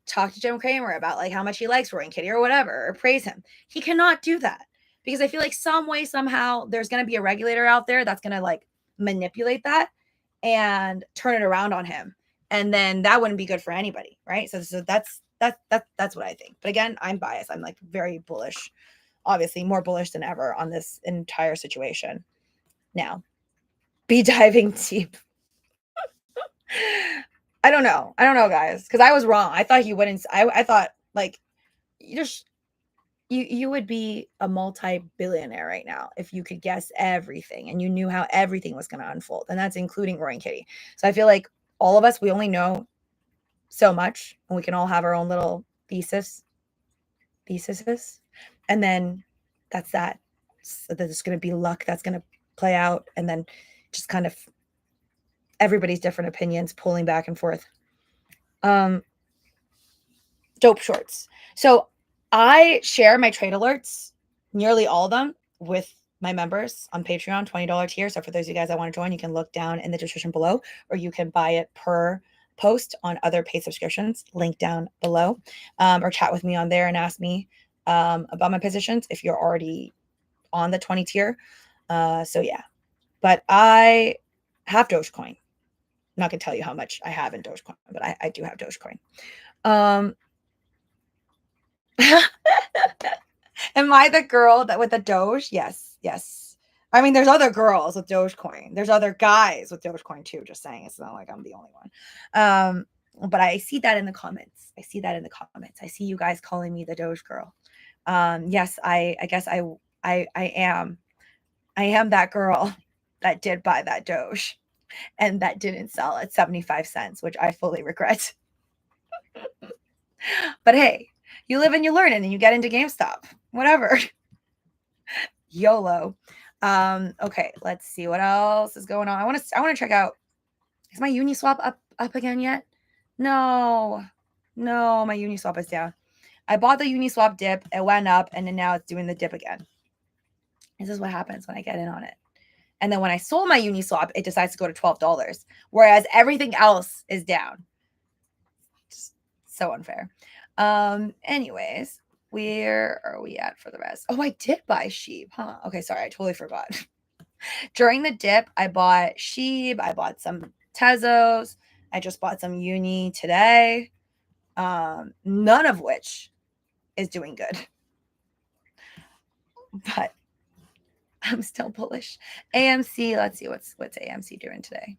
talk to Jim Cramer about like how much he likes Roy and Kitty or whatever, or praise him, he cannot do that, because I feel like some way, somehow there's going to be a regulator out there that's going to like manipulate that and turn it around on him. And then that wouldn't be good for anybody. Right. So that's what I think. But again, I'm biased. I'm like very bullish, obviously more bullish than ever on this entire situation. Now, be diving deep. I don't know, guys, because I was wrong. I thought he wouldn't. I thought like you would be a multi-billionaire right now if you could guess everything and you knew how everything was going to unfold, and that's including Roy and Kitty. So I feel like all of us, we only know so much, and we can all have our own little theses, and then that's that. So there's going to be luck that's going to play out, and then just kind of everybody's different opinions pulling back and forth. Dope shorts. So I share my trade alerts, nearly all of them, with my members on Patreon, $20 tier. So for those of you guys that want to join, you can look down in the description below, or you can buy it per post on other paid subscriptions, link down below, or chat with me on there and ask me about my positions if you're already on the 20 tier. So yeah, but I have Dogecoin. I'm not going to tell you how much I have in Dogecoin, but I do have Dogecoin. Am I the girl that with the Doge? Yes, yes. I mean, there's other girls with Dogecoin. There's other guys with Dogecoin too. Just saying, it's not like I'm the only one. But I see that in the comments. I see you guys calling me the Doge girl. Yes, I guess I am. I am that girl that did buy that Doge and that didn't sell at 75 cents, which I fully regret. But hey, you live and you learn, and you get into GameStop, whatever. YOLO. Okay, let's see what else is going on. I want to check out, is my Uniswap up again yet? No, my Uniswap is down. I bought the Uniswap dip, it went up, and then now it's doing the dip again. This is what happens when I get in on it. And then when I sold my Uniswap, it decides to go to $12, whereas everything else is down. Just so unfair. Anyways, where are we at for the rest? Oh, I did buy sheep, huh? Okay, sorry, I totally forgot. During the dip, I bought sheep. I bought some Tezos. I just bought some Uni today. None of which is doing good. But I'm still bullish. AMC, let's see what's AMC doing today.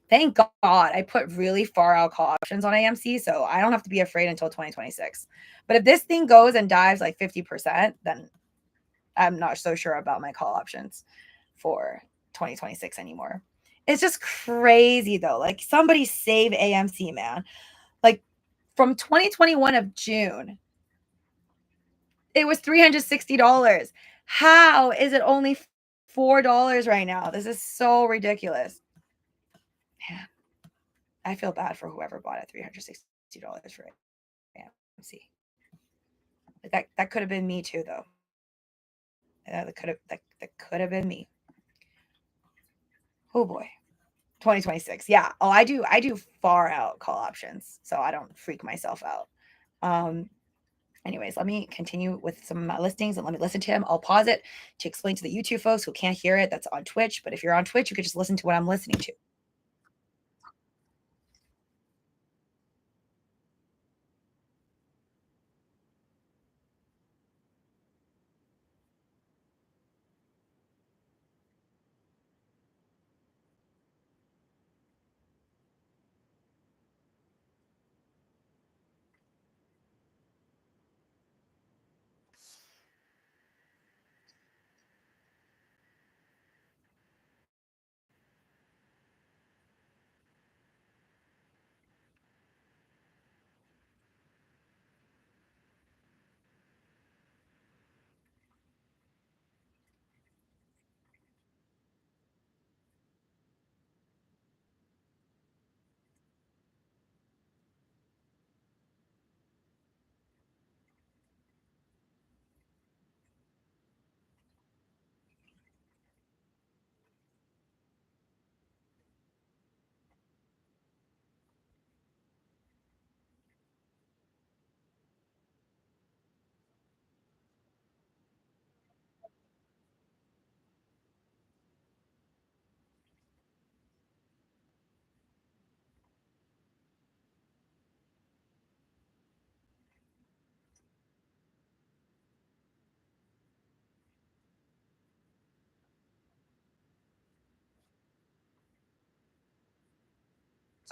Thank God I put really far out call options on AMC, so I don't have to be afraid until 2026. But if this thing goes and dives like 50%, then I'm not so sure about my call options for 2026 anymore. It's just crazy though. Like, somebody save AMC, man. Like, from 2021 of June, it was $360. How is it only $4 right now? This is so ridiculous. Man, I feel bad for whoever bought it $360 for AMC. That could have been me too, though. That could have been me. Oh boy. 2026. Yeah. Oh, I do far out call options, so I don't freak myself out. Anyways, let me continue with some of my listings and let me listen to him. I'll pause it to explain to the YouTube folks who can't hear it. That's on Twitch. But if you're on Twitch, you could just listen to what I'm listening to.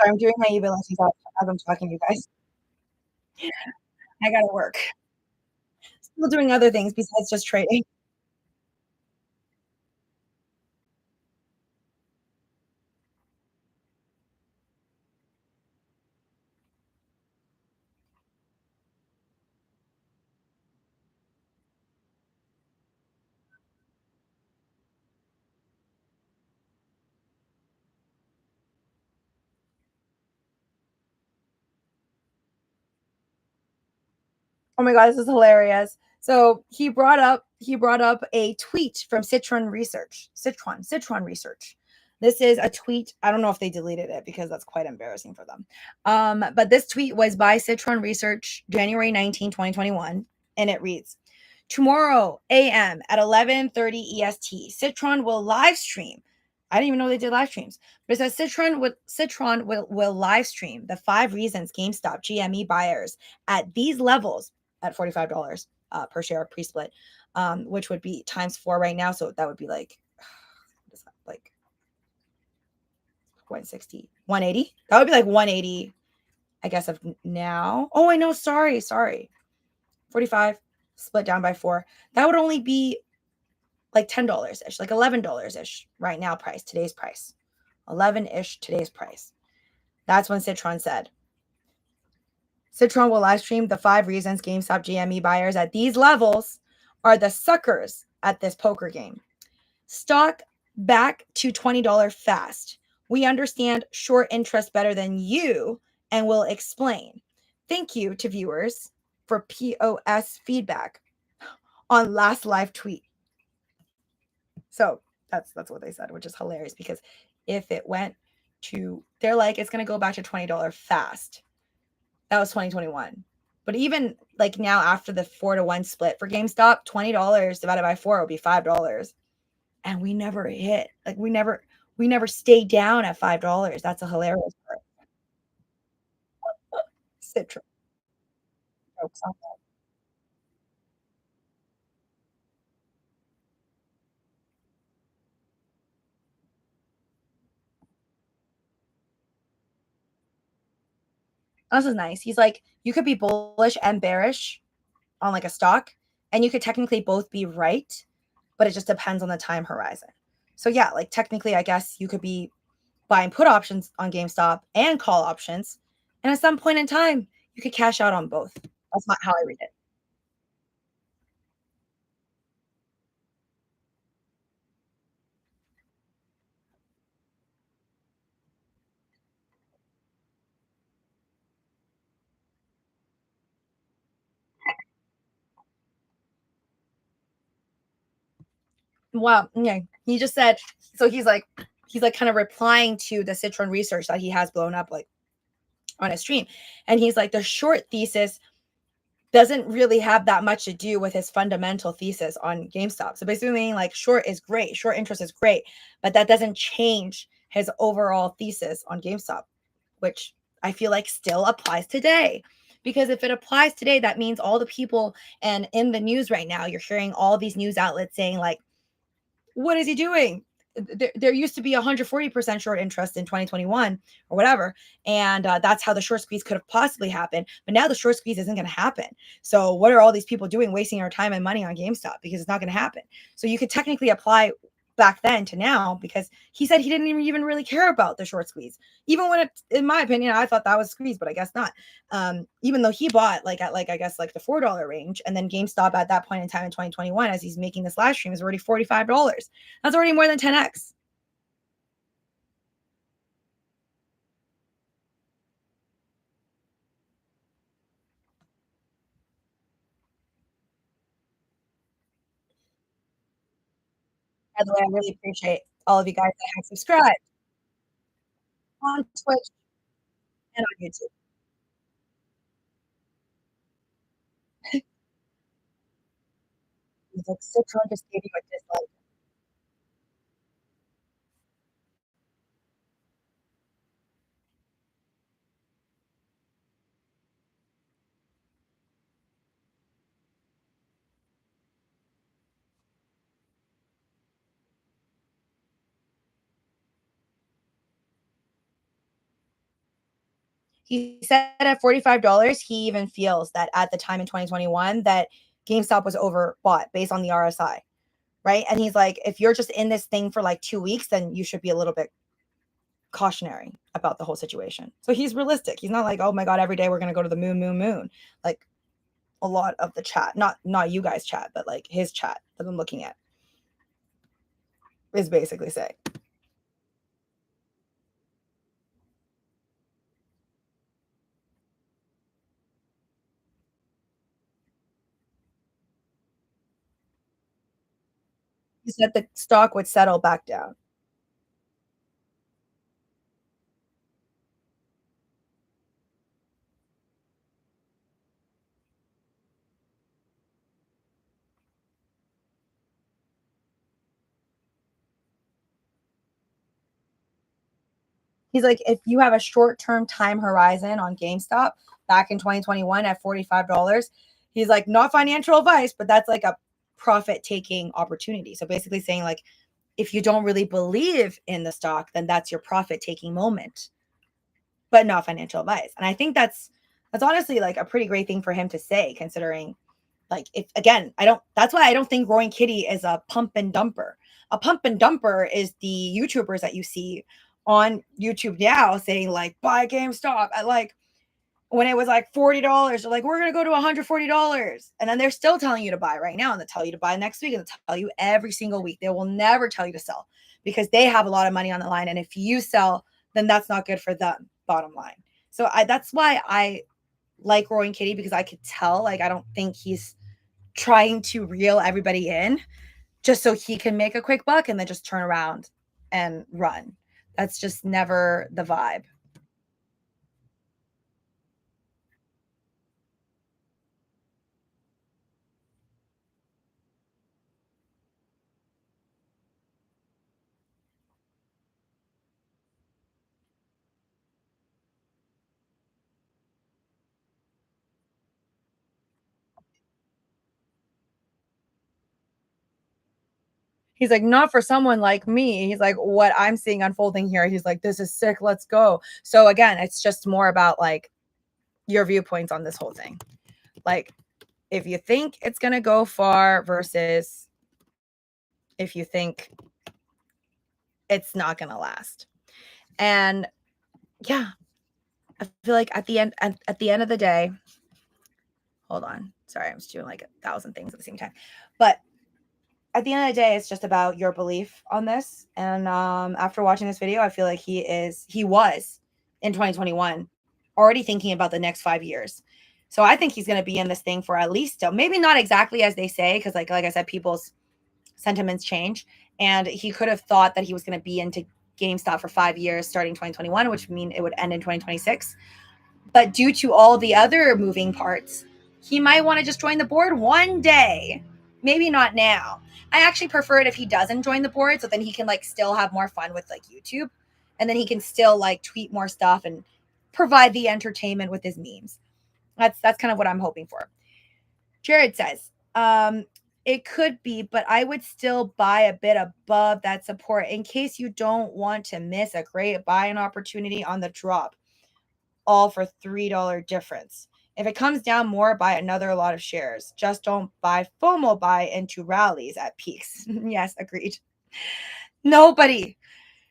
Sorry, I'm doing my EV lessons as I'm talking to you guys. I gotta work. Still doing other things besides just trading. Oh my god, this is hilarious. So he brought up a tweet from Citron Research. Citron Research. This is a tweet. I don't know if they deleted it because that's quite embarrassing for them. But this tweet was by Citron Research, January 19, 2021, and it reads: Tomorrow AM at 11:30 EST, Citron will live stream. I didn't even know they did live streams. But it says Citron will live stream the 5 reasons GameStop GME buyers at these levels at $45 per share pre-split, which would be times 4 right now. So that would be like, what is that? Like 160, 180. That would be like 180, I guess, of now. Oh, I know. Sorry. 45 split down by 4. That would only be like $10 ish, like $11 ish right now price, today's price. 11 ish today's price. That's when Citron said, Citron will live stream the 5 reasons GameStop GME buyers at these levels are the suckers at this poker game. Stock back to $20 fast. We understand short interest better than you and will explain. Thank you to viewers for POS feedback on last live tweet. So that's what they said, which is hilarious because if it went to, they're like, it's going to go back to $20 fast. That was 2021. But even like now after the 4-to-1 split for GameStop, $20 divided by 4 will be $5. And we never hit, like we never stayed down at $5. That's a hilarious part. Citron jokes on that. This is nice. He's like, you could be bullish and bearish on like a stock, and you could technically both be right, but it just depends on the time horizon. So yeah, like technically, I guess you could be buying put options on GameStop and call options, and at some point in time, you could cash out on both. That's not how I read it. Wow. Yeah. He just said, so he's like kind of replying to the Citron research that he has blown up like on his stream. And he's like, the short thesis doesn't really have that much to do with his fundamental thesis on GameStop. So basically, meaning like short is great, short interest is great, but that doesn't change his overall thesis on GameStop, which I feel like still applies today. Because if it applies today, that means all the people and in the news right now, you're hearing all these news outlets saying like, what is he doing? There used to be 140% short interest in 2021 or whatever. And that's how the short squeeze could have possibly happened. But now the short squeeze isn't going to happen. So what are all these people doing wasting our time and money on GameStop? Because it's not going to happen. So you could technically apply back then to now because he said he didn't even really care about the short squeeze. Even when it, in my opinion, I thought that was squeeze, but I guess not. Even though he bought like at like I guess like the $4 range, and then GameStop at that point in time in 2021, as he's making this live stream, is already $45. That's already more than 10x. By the way, I really appreciate all of you guys that have subscribed on Twitch and on YouTube. He's like, Citron just gave you a dislike. He said at $45, he even feels that at the time in 2021 that GameStop was overbought based on the RSI, right? And he's like, if you're just in this thing for like 2 weeks, then you should be a little bit cautionary about the whole situation. So he's realistic. He's not like, oh my God, every day we're going to go to the moon, moon, moon. Like a lot of the chat, not you guys chat, but like his chat that I'm looking at is basically saying. He said the stock would settle back down. He's like, if you have a short-term time horizon on GameStop back in 2021 at $45, he's like, not financial advice, but that's like a profit-taking opportunity. So basically saying like, if you don't really believe in the stock, then that's your profit-taking moment, but not financial advice. And I think that's honestly like a pretty great thing for him to say, considering like if again, I don't that's why I don't think Growing Kitty is a pump and dumper. A pump and dumper is the YouTubers that you see on YouTube now saying like buy GameStop at like when it was like $40, they're like, we're gonna go to $140. And then they're still telling you to buy right now, and they'll tell you to buy next week, and they'll tell you every single week. They will never tell you to sell because they have a lot of money on the line. And if you sell, then that's not good for them, bottom line. So that's why I like Growing Kitty, because I could tell, like, I don't think he's trying to reel everybody in just so he can make a quick buck and then just turn around and run. That's just never the vibe. He's like, not for someone like me. He's like, what I'm seeing unfolding here. He's like, this is sick. Let's go. So again, it's just more about like your viewpoints on this whole thing. Like, if you think it's going to go far versus if you think it's not going to last. And yeah, I feel like at the end of the day, hold on. Sorry, I'm just doing like 1,000 things at the same time. But at the end of the day, it's just about your belief on this. And after watching this video, I feel like he was in 2021 already thinking about the next 5 years. So I think he's going to be in this thing for at least maybe not exactly as they say, because like I said, people's sentiments change. And he could have thought that he was going to be into GameStop for 5 years starting 2021, which would mean it would end in 2026. But due to all the other moving parts, he might want to just join the board one day. Maybe not now. I actually prefer it if he doesn't join the board, so then he can like still have more fun with like YouTube, and then he can still like tweet more stuff and provide the entertainment with his memes. That's kind of what I'm hoping for. Jared says, it could be, but I would still buy a bit above that support in case you don't want to miss a great buying opportunity on the drop, all for $3 difference. If it comes down more, buy another lot of shares. Just don't buy FOMO buy into rallies at peaks. Yes, agreed. Nobody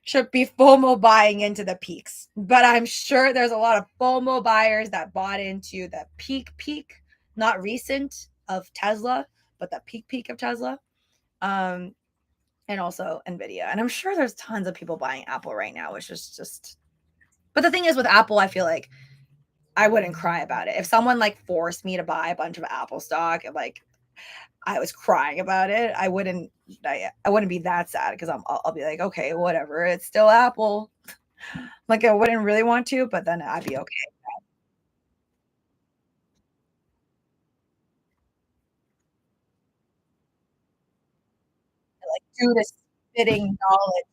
should be FOMO buying into the peaks, but I'm sure there's a lot of FOMO buyers that bought into the peak, not recent of Tesla, but the peak of Tesla. Um, and also Nvidia. And I'm sure there's tons of people buying Apple right now, which is just, but the thing is with Apple, I feel like I wouldn't cry about it. If someone like forced me to buy a bunch of Apple stock and like I was crying about it, I wouldn't be that sad because I'll be like, okay, whatever. It's still Apple. Like I wouldn't really want to, but then I'd be okay. Like do this spitting knowledge.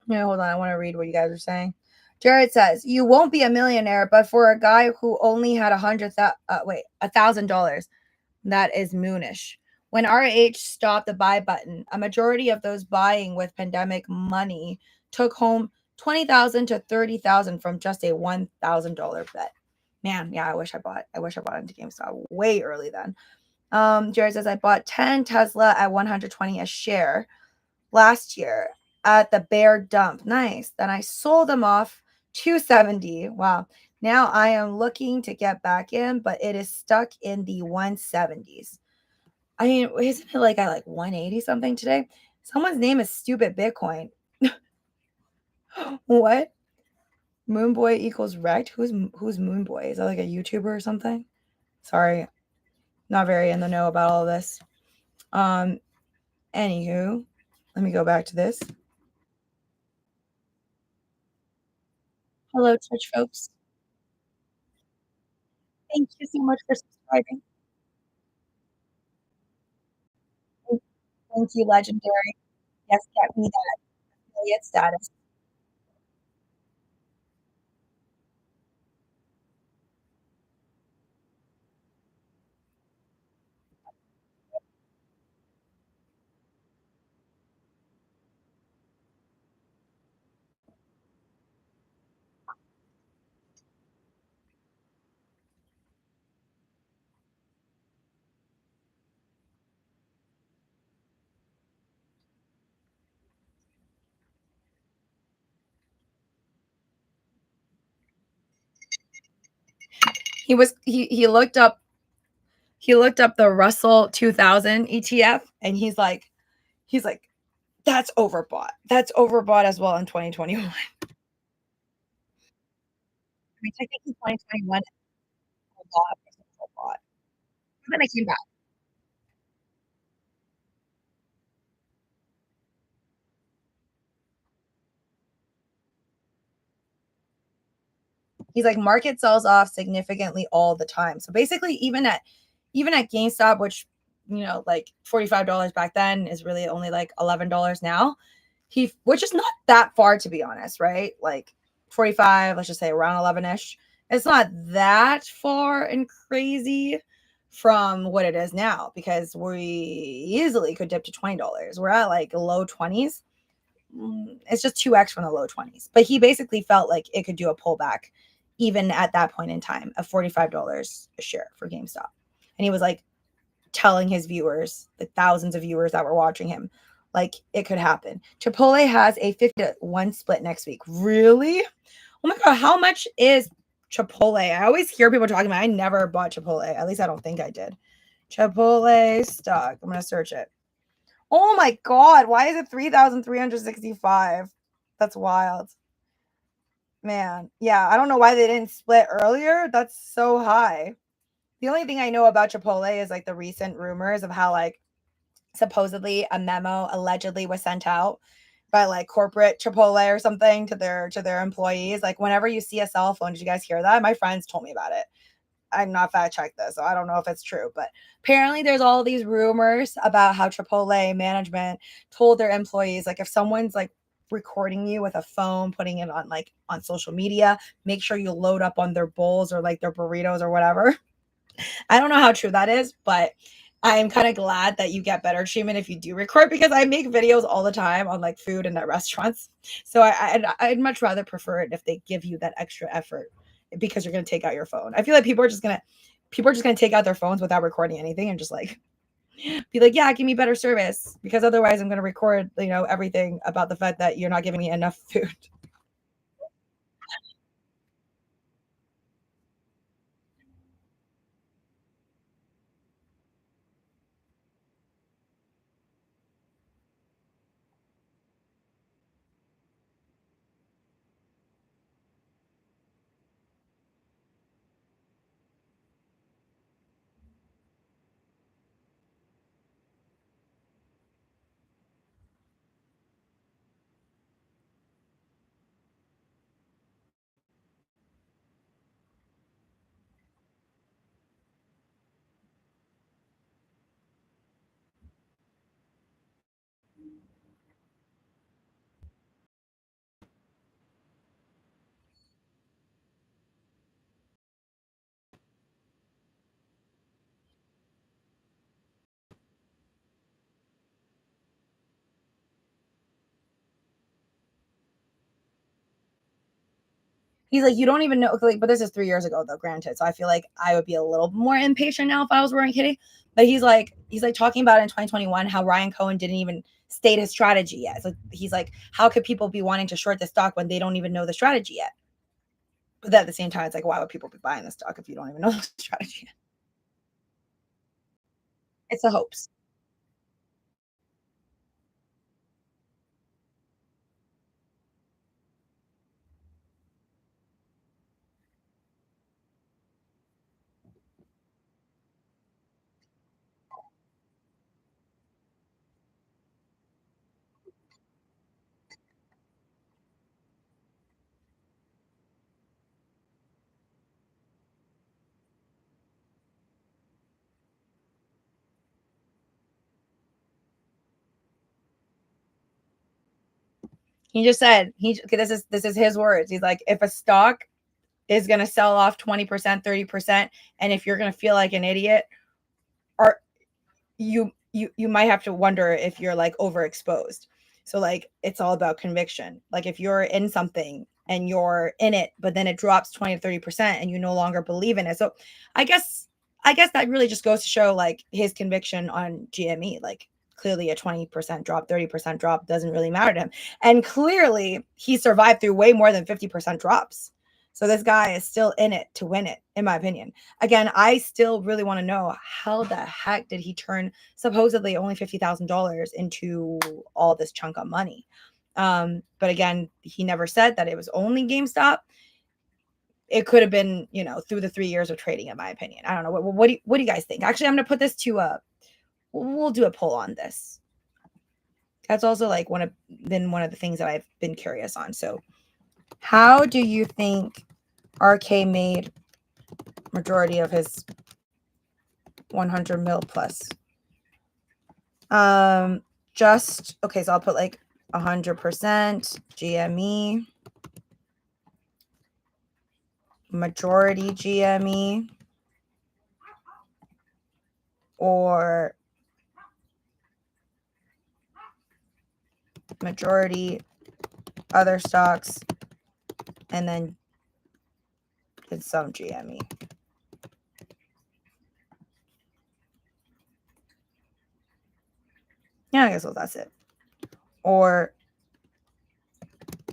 Yeah, hold on. I want to read what you guys are saying. Jared says, "You won't be a millionaire, but for a guy who only had $1,000, that is moonish." When RH stopped the buy button, a majority of those buying with pandemic money took home 20,000 to 30,000 from just a $1,000 bet. Man, yeah, I wish I bought into GameStop way early then. Jared says, I bought 10 Tesla at 120 a share last year at the bear dump. Nice. Then I sold them off 270. Wow. Now I am looking to get back in, but it is stuck in the 170s. I mean, isn't it like at like 180 something today? Someone's name is Stupid Bitcoin. What? Moonboy equals wrecked? Who's Moonboy? Is that like a YouTuber or something? Sorry, not very in the know about all of this. Um, Anywho, let me go back to this. Hello, Twitch folks. Thank you so much for subscribing. Thank you, Legendary. Yes, get me that affiliate status. He looked up the Russell 2000 ETF and he's like that's overbought. That's overbought as well in 2021. I mean, technically 2021 a lot was overbought. And then I came back. He's like market sells off significantly all the time. So basically, even at GameStop, which like $45 back then is really only like $11 now. Which is not that far to be honest, right? Like 45, let's just say around 11ish. It's not that far and crazy from what it is now because we easily could dip to $20. We're at like low 20s. It's just 2x from the low 20s. But he basically felt like it could do a pullback even at that point in time of $45 a share for GameStop. And he was like telling his viewers, the thousands of viewers that were watching him, like it could happen. Chipotle has a 50-1 split next week. Really? Oh my God. How much is Chipotle? I always hear people talking about it. I never bought Chipotle. At least I don't think I did. Chipotle stock. I'm going to search it. Oh my God. Why is it 3,365? That's wild. Man. Yeah. I don't know why they didn't split earlier. That's so high. The only thing I know about Chipotle is like the recent rumors of how like supposedly a memo allegedly was sent out by like corporate Chipotle or something to their employees. Like whenever you see a cell phone, did you guys hear that? My friends told me about it. I'm not fact checked this, so I don't know if it's true, but apparently there's all these rumors about how Chipotle management told their employees like if someone's like recording you with a phone, putting it on like on social media, make sure you load up on their bowls or like their burritos or whatever. I don't know how true that is, but I'm kind of glad that you get better treatment if you do record because I make videos all the time on like food and at restaurants. So I'd much rather prefer it if they give you that extra effort because you're going to take out your phone. I feel like people are just going to take out their phones without recording anything and just like be like, yeah, give me better service because otherwise I'm going to record, everything about the fact that you're not giving me enough food. He's like, "You don't even know," like, but this is 3 years ago though, granted, so I feel like I would be a little more impatient now if I was wearing Kitty. But he's like talking about in 2021 how Ryan Cohen didn't even state his strategy yet. So he's like, "How could people be wanting to short the stock when they don't even know the strategy yet?" But then at the same time, it's like, why would people be buying the stock if you don't even know the strategy yet? It's the hopes. He just said okay, this is his words. He's like, if a stock is going to sell off 20%, 30%, and if you're going to feel like an idiot, or you might have to wonder if you're like overexposed. So like it's all about conviction. Like if you're in something and you're in it, but then it drops 20 to 30% and you no longer believe in it. So I guess I guess that really just goes to show like his conviction on GME. Like clearly a 20% drop, 30% drop doesn't really matter to him. And clearly he survived through way more than 50% drops. So this guy is still in it to win it, in my opinion. Again, I still really want to know how the heck did he turn supposedly only $50,000 into all this chunk of money. But again, he never said that it was only GameStop. It could have been, through the 3 years of trading, in my opinion. I don't know. What do you guys think? Actually, I'm gonna put this to we'll do a poll on this. That's also like been one of the things that I've been curious on. So how do you think RK made majority of his 100 mil plus? Just okay, so I'll put like 100% GME, majority GME, or majority other stocks, and then did some GME. Yeah, I guess that's it. Or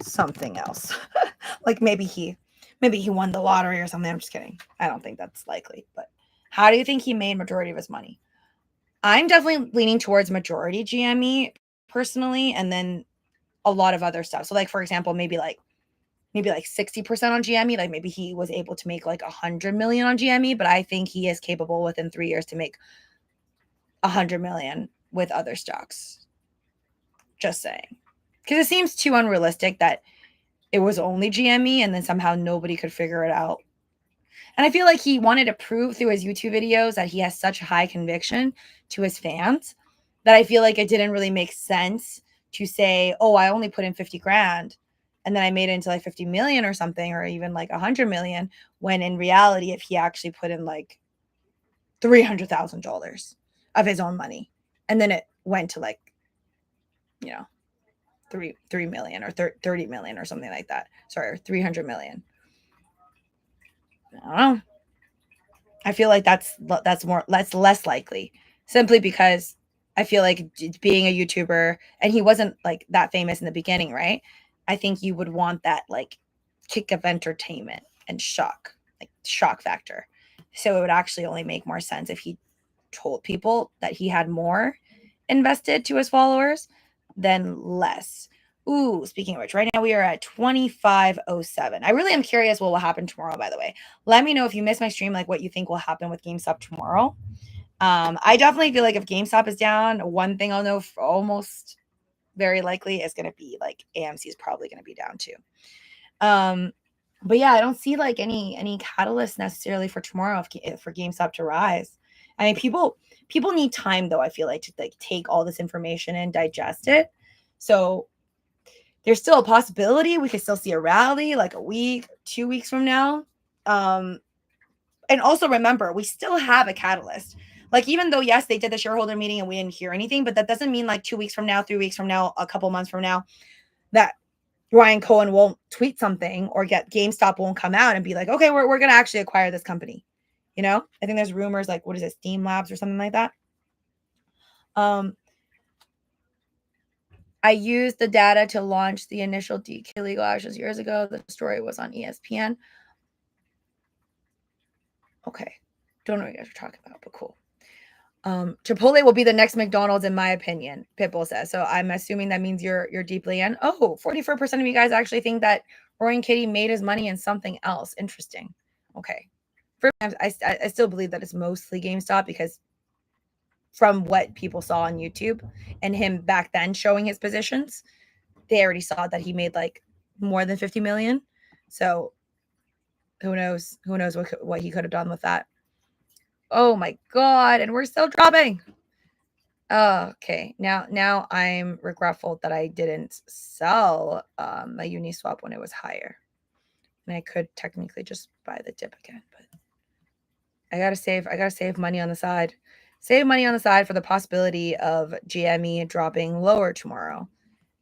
something else. Like maybe he won the lottery or something. I'm just kidding. I don't think that's likely. But how do you think he made majority of his money? I'm definitely leaning towards majority GME personally, and then a lot of other stuff. So like for example, maybe like 60% on GME. Like maybe he was able to make like 100 million on GME, but I think he is capable within 3 years to make 100 million with other stocks. Just saying. Because it seems too unrealistic that it was only GME and then somehow nobody could figure it out. And I feel like he wanted to prove through his YouTube videos that he has such high conviction to his fans that I feel like it didn't really make sense to say, oh, I only put in 50 grand and then I made it into like 50 million or something, or even like 100 million, when in reality, if he actually put in like $300,000 of his own money and then it went to like, you know, 3 million or 30 million or something like that. Sorry, 300 million. I don't know. I feel like that's less likely, simply because I feel like being a YouTuber, and he wasn't like that famous in the beginning, right? I think you would want that like kick of entertainment and shock factor. So it would actually only make more sense if he told people that he had more invested to his followers than less. Ooh, speaking of which, right now we are at 2507. I really am curious what will happen tomorrow, by the way. Let me know if you missed my stream, like what you think will happen with GameStop tomorrow. I definitely feel like if GameStop is down, one thing I'll know almost very likely is going to be like AMC is probably going to be down too. But yeah, I don't see like any catalyst necessarily for tomorrow for GameStop to rise. I mean, people need time though. I feel like to like take all this information and digest it. So there's still a possibility we could still see a rally like a week, 2 weeks from now. And also remember, we still have a catalyst. Like even though yes, they did the shareholder meeting and we didn't hear anything, but that doesn't mean like 2 weeks from now, 3 weeks from now, a couple months from now, that Ryan Cohen won't tweet something or get GameStop won't come out and be like, okay, we're going to actually acquire this company. You know, I think there's rumors like, what is it, Steam Labs or something like that. Um, I used the data to launch the initial DK legal actions years ago. The story was on ESPN. Okay. Don't know what you guys are talking about, but cool. Chipotle will be the next McDonald's, in my opinion, Pitbull says. So I'm assuming that means you're deeply in. Oh, 44% of you guys actually think that Roy and Kitty made his money in something else. Interesting. Okay. For I still believe that it's mostly GameStop because from what people saw on YouTube and him back then showing his positions, they already saw that he made like more than 50 million. So who knows? Who knows what he could have done with that? Oh my god! And we're still dropping. Oh, okay. Now I'm regretful that I didn't sell my Uniswap when it was higher, and I could technically just buy the dip again, but I gotta save. I gotta save money on the side. Save money on the side for the possibility of GME dropping lower tomorrow.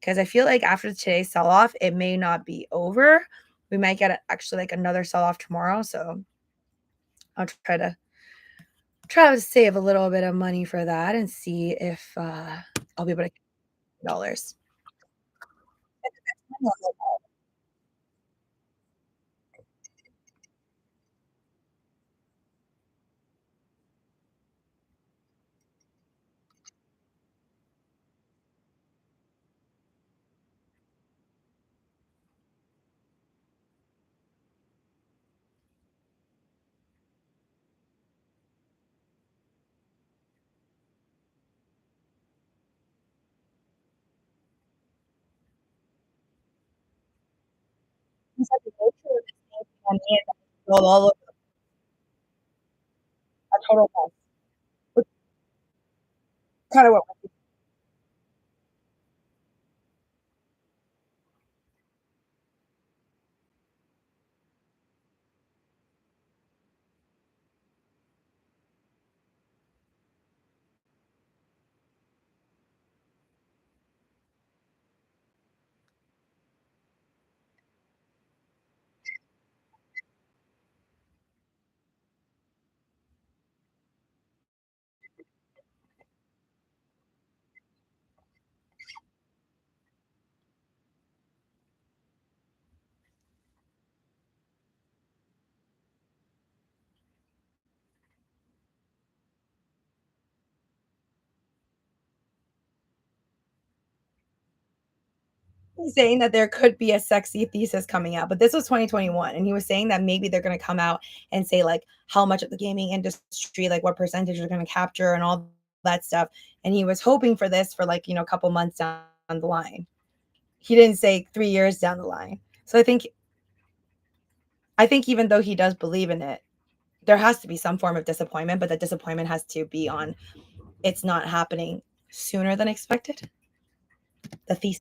Because I feel like after today's sell off, it may not be over. We might get actually like another sell off tomorrow. So I'll try to save a little bit of money for that and see if I'll be able to get dollars. He's like, "Go to this thing on me and roll all over a total mess." Which kinda what he's saying that there could be a sexy thesis coming out, but this was 2021, and he was saying that maybe they're gonna come out and say, like, how much of the gaming industry, like, what percentage they're gonna capture and all that stuff, and he was hoping for this for, like, a couple months down the line. He didn't say 3 years down the line. So I think even though he does believe in it, there has to be some form of disappointment, but the disappointment has to be on it's not happening sooner than expected. The thesis.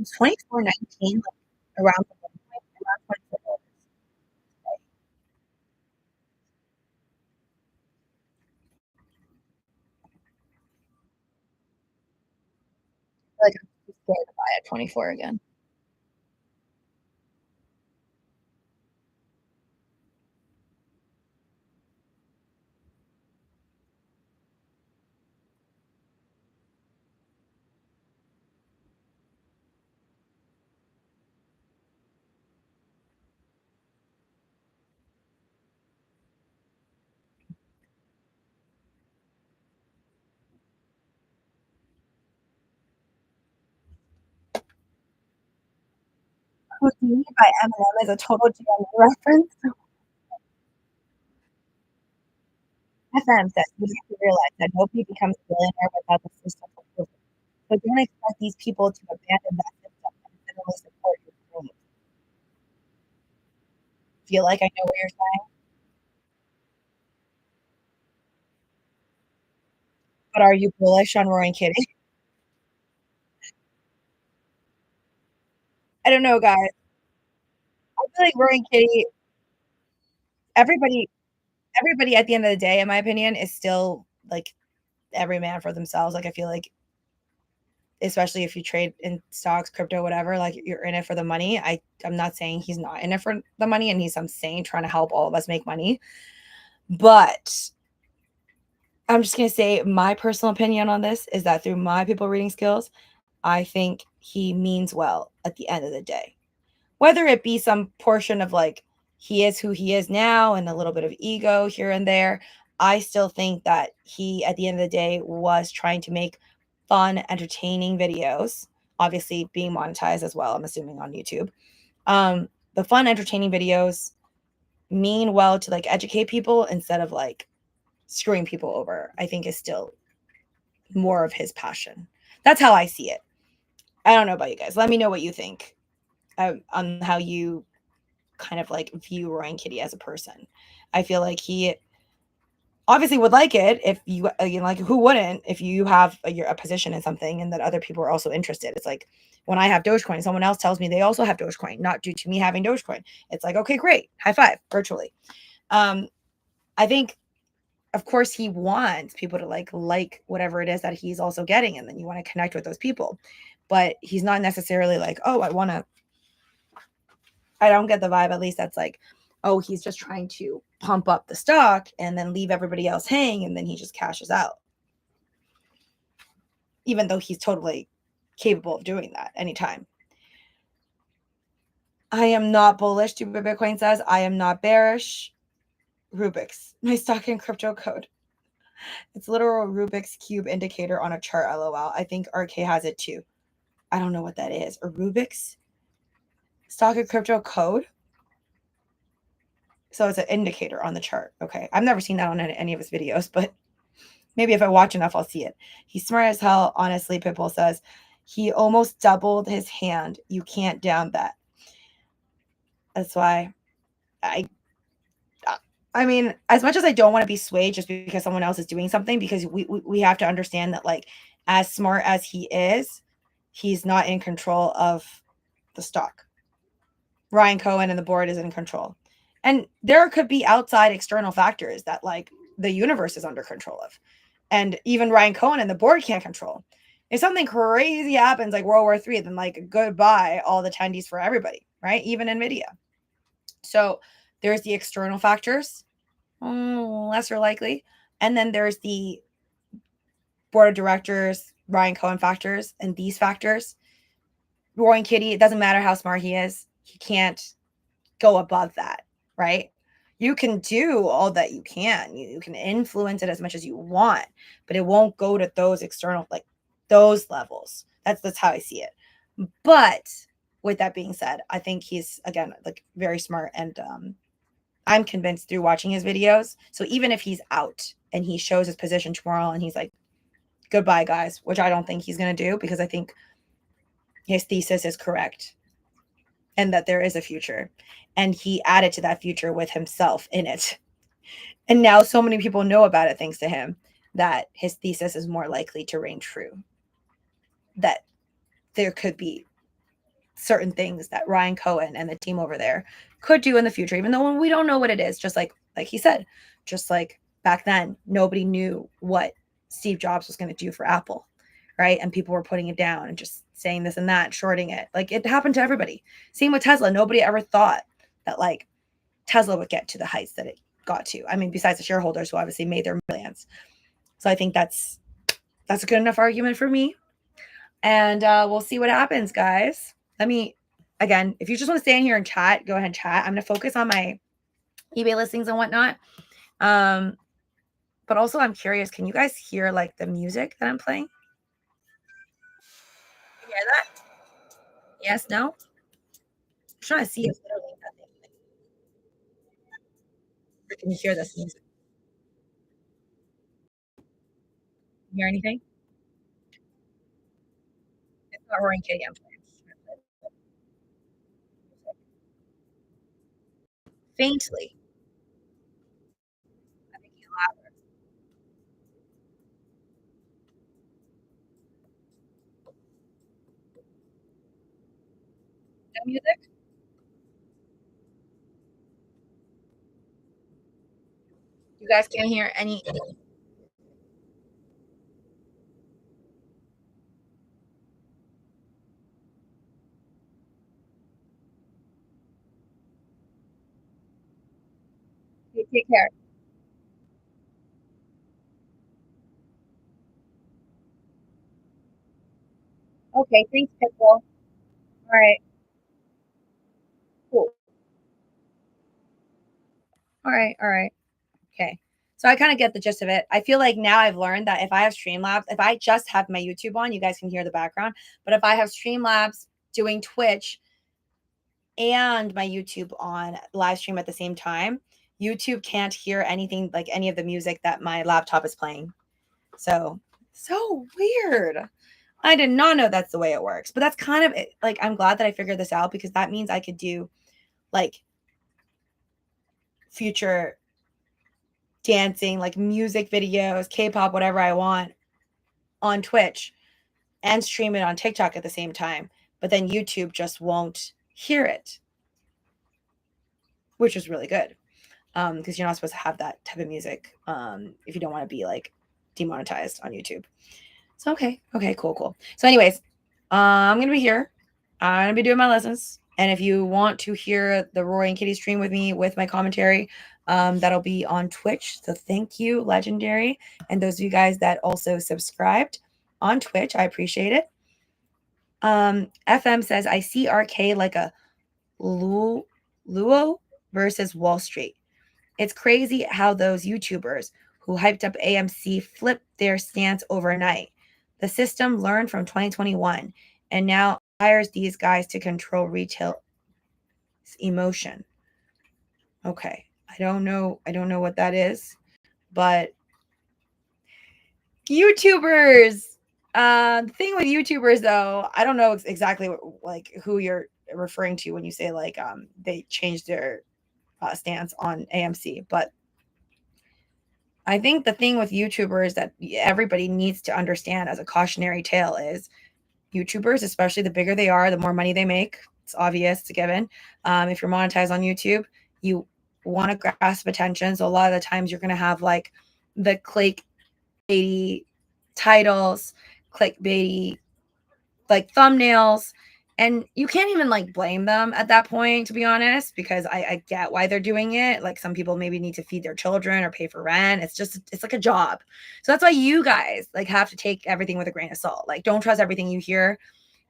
It's 24.19, like, around the midpoint, around $24. Like, I'm too scared to buy at 24 again. Houdini by Eminem is a total GME reference. FM says, "We have to realize that nobody becomes a billionaire without the system approval. So don't expect these people to abandon that system and suddenly support your dreams." Feel like I know what you're saying, but are you bullish on Roaring Kitty? I don't know, guys. I feel like Roaring Kitty everybody everybody at the end of the day, in my opinion, is still, like, every man for themselves. Like, I feel like especially if you trade in stocks, crypto, whatever, like, you're in it for the money. I'm not saying he's not in it for the money, and I'm saying trying to help all of us make money. But I'm just gonna say my personal opinion on this is that through my people reading skills, I think he means well at the end of the day. Whether it be some portion of like he is who he is now and a little bit of ego here and there, I still think that he, at the end of the day, was trying to make fun, entertaining videos. Obviously, being monetized as well, I'm assuming on YouTube. The fun, entertaining videos mean well to like educate people instead of like screwing people over, I think is still more of his passion. That's how I see it. I don't know about you guys. Let me know what you think on how you kind of like view Ryan Kitty as a person. I feel like he obviously would like it if you know, like who wouldn't if you have a position in something and that other people are also interested. It's like when I have Dogecoin, someone else tells me they also have Dogecoin, not due to me having Dogecoin. It's like, okay, great, high five virtually. Um, I think of course he wants people to like whatever it is that he's also getting, and then you want to connect with those people, but he's not necessarily like, oh, I don't get the vibe, at least that's like, oh, he's just trying to pump up the stock and then leave everybody else hang, and then he just cashes out, even though he's totally capable of doing that anytime. I am not bullish, to Bitcoin says. I am not bearish. Rubik's, my stock and crypto code. It's literal Rubik's cube indicator on a chart. LOL. I think RK has it too. I don't know what that is. A Rubik's stock and crypto code. So it's an indicator on the chart. Okay. I've never seen that on any of his videos, but maybe if I watch enough, I'll see it. He's smart as hell. Honestly, Pitbull says he almost doubled his hand. You can't down bet. That's why I I mean, as much as I don't want to be swayed just because someone else is doing something, because we have to understand that like as smart as he is, he's not in control of the stock. Ryan Cohen and the board is in control. And there could be outside external factors that like the universe is under control of. And even Ryan Cohen and the board can't control. If something crazy happens like World War III, then like goodbye all the attendees for everybody, right? Even NVIDIA. So there's the external factors, lesser likely. And then there's the board of directors, Ryan Cohen factors, and these factors. Roaring Kitty, it doesn't matter how smart he is, he can't go above that, right? You can do all that you can. You can influence it as much as you want, but it won't go to those external, like those levels. That's how I see it. But with that being said, I think he's again like very smart, and I'm convinced through watching his videos. So even if he's out and he shows his position tomorrow and he's like, goodbye, guys, which I don't think he's going to do, because I think his thesis is correct and that there is a future. And he added to that future with himself in it. And now so many people know about it thanks to him that his thesis is more likely to reign true. That there could be certain things that Ryan Cohen and the team over there could do in the future, even though we don't know what it is. Just like he said, just like back then, nobody knew what Steve Jobs was going to do for Apple, right? And people were putting it down and just saying this and that, shorting it. Like it happened to everybody. Same with Tesla. Nobody ever thought that like Tesla would get to the heights that it got to. I mean, besides the shareholders who obviously made their millions. So I think that's a good enough argument for me. And we'll see what happens, guys. Let me, again, if you just want to stay in here and chat, go ahead and chat. I'm going to focus on my eBay listings and whatnot. But also I'm curious, can you guys hear like the music that I'm playing? You hear that? Yes, no? I'm trying to see if literally nothing. Or can you hear this music? You hear anything? It's not Roaring Kitty I'm playing. Faintly. I think you louder. No music? You guys can't hear any. Take care. Okay, thanks, Pitbull. All right, cool. All right, all right. Okay. So I kind of get the gist of it. I feel like now I've learned that if I have Streamlabs, if I just have my YouTube on, you guys can hear the background. But if I have Streamlabs doing Twitch and my YouTube on live stream at the same time, YouTube can't hear anything like any of the music that my laptop is playing. So weird. I did not know that's the way it works. But that's kind of it. Like I'm glad that I figured this out because that means I could do like future dancing, like music videos, K-pop, whatever I want on Twitch and stream it on TikTok at the same time. But then YouTube just won't hear it, which is really good. Because you're not supposed to have that type of music if you don't want to be like demonetized on YouTube. So okay, cool. So anyways, I'm gonna be here. I'm gonna be doing my lessons, and if you want to hear the Rory and Kitty stream with me with my commentary, that'll be on Twitch. So thank you, Legendary, and those of you guys that also subscribed on Twitch, I appreciate it. FM says I see RK like a Luo versus Wall Street. It's crazy how those YouTubers who hyped up AMC flipped their stance overnight. The system learned from 2021 and now hires these guys to control retail emotion. Okay. I don't know what that is, but YouTubers. The thing with YouTubers though, I don't know exactly like who you're referring to when you say like they changed their stance on AMC, but I think the thing with YouTubers that everybody needs to understand as a cautionary tale is YouTubers, especially the bigger they are, the more money they make. It's obvious, it's a given. If you're monetized on YouTube, you want to grasp attention. So a lot of the times you're going to have like the clickbaity titles, clickbaity like thumbnails, and you can't even like blame them at that point, to be honest, because I get why they're doing it. Like some people maybe need to feed their children or pay for rent. It's like a job. So that's why you guys like have to take everything with a grain of salt. Like don't trust everything you hear.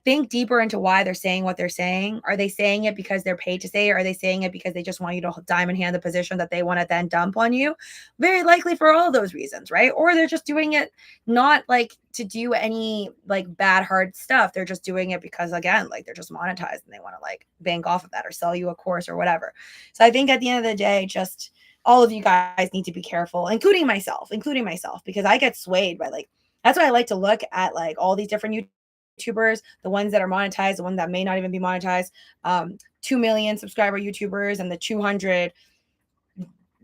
Think deeper into why they're saying what they're saying. Are they saying it because they're paid to say it? Or are they saying it because they just want you to diamond hand the position that they want to then dump on you? Very likely for all those reasons, right? Or they're just doing it not like to do any like bad hard stuff. They're just doing it because again, like they're just monetized and they want to like bank off of that or sell you a course or whatever. So I think at the end of the day, just all of you guys need to be careful, including myself, because I get swayed by like that's why I like to look at like all these different YouTubers, the ones that are monetized, the ones that may not even be monetized, 2 million subscriber YouTubers and the 200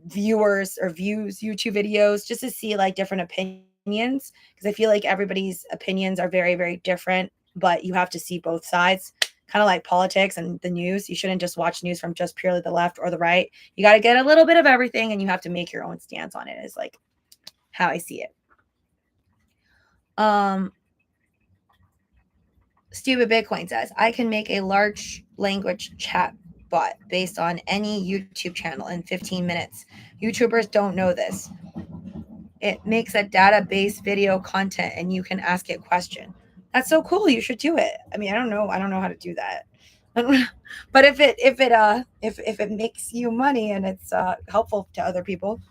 viewers or views YouTube videos, just to see like different opinions, because I feel like everybody's opinions are very, very different, but you have to see both sides. kind of like politics and the news. You shouldn't just watch news from just purely the left or the right. You got to get a little bit of everything, and you have to make your own stance on it, is like how I see it. Stupid Bitcoin says, I can make a large language chat bot based on any YouTube channel in 15 minutes. YouTubers don't know this. It makes a database video content and you can ask it question. That's so cool. You should do it. I mean, I don't know how to do that. But if it makes you money and it's helpful to other people,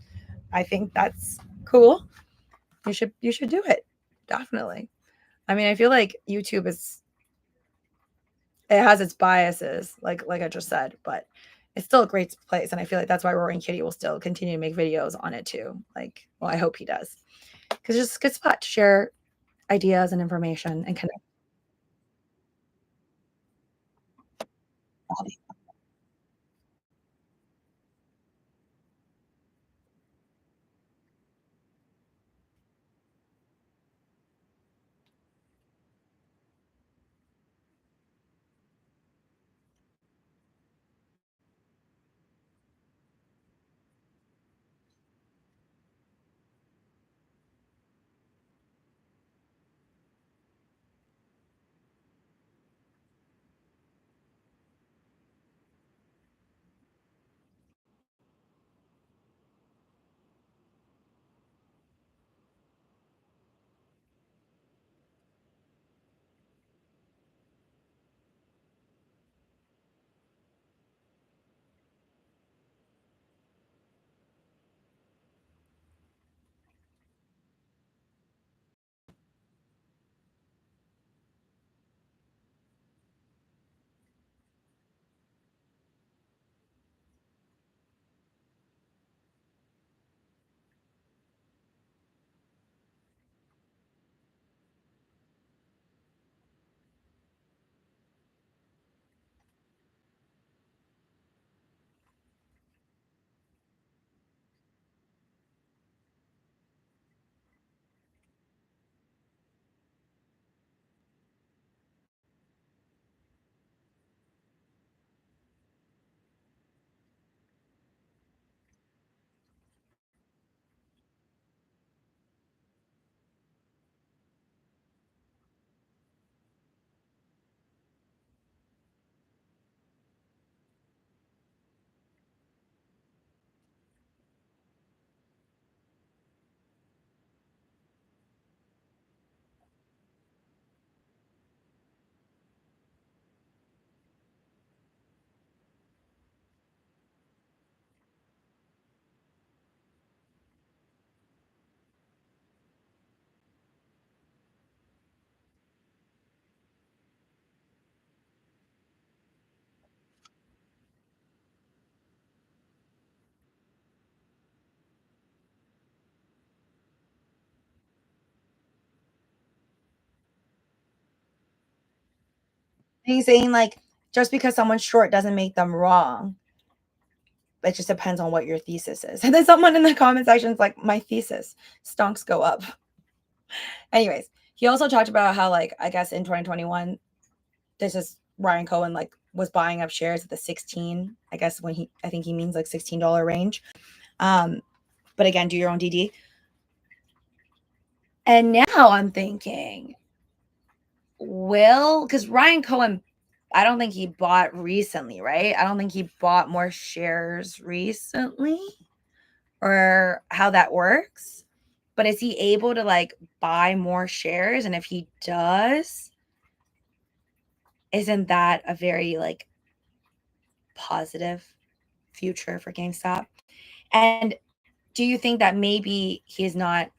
I think that's cool. You should do it. Definitely. I mean, I feel like YouTube it has its biases, like I just said, but it's still a great place. And I feel like that's why Roaring Kitty will still continue to make videos on it too. Like, well, I hope he does. Because it's just a good spot to share ideas and information and connect. He's saying like just because someone's short doesn't make them wrong. It just depends on what your thesis is. And then someone in the comment section is like, my thesis, stonks go up. Anyways, he also talked about how, like, I guess in 2021, this is Ryan Cohen, like, was buying up shares at the 16, I guess I think he means like $16 range. But again, do your own DD. And now I'm thinking, because Ryan Cohen, I don't think he bought recently, right? I don't think he bought more shares recently, or how that works. But is he able to like buy more shares? And if he does, isn't that a very like positive future for GameStop? And do you think that maybe he's not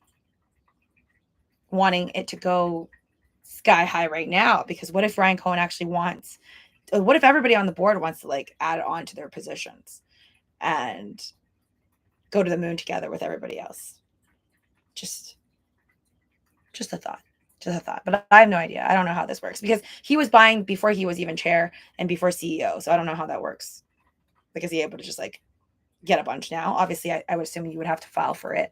wanting it to go sky high right now? Because what if Ryan Cohen actually wants, what if everybody on the board wants to like add on to their positions and go to the moon together with everybody else? Just a thought. Just a thought. But I have no idea. I don't know how this works because he was buying before he was even chair and before CEO. So I don't know how that works. Like, is he able to just like get a bunch now? Obviously, I would assume you would have to file for it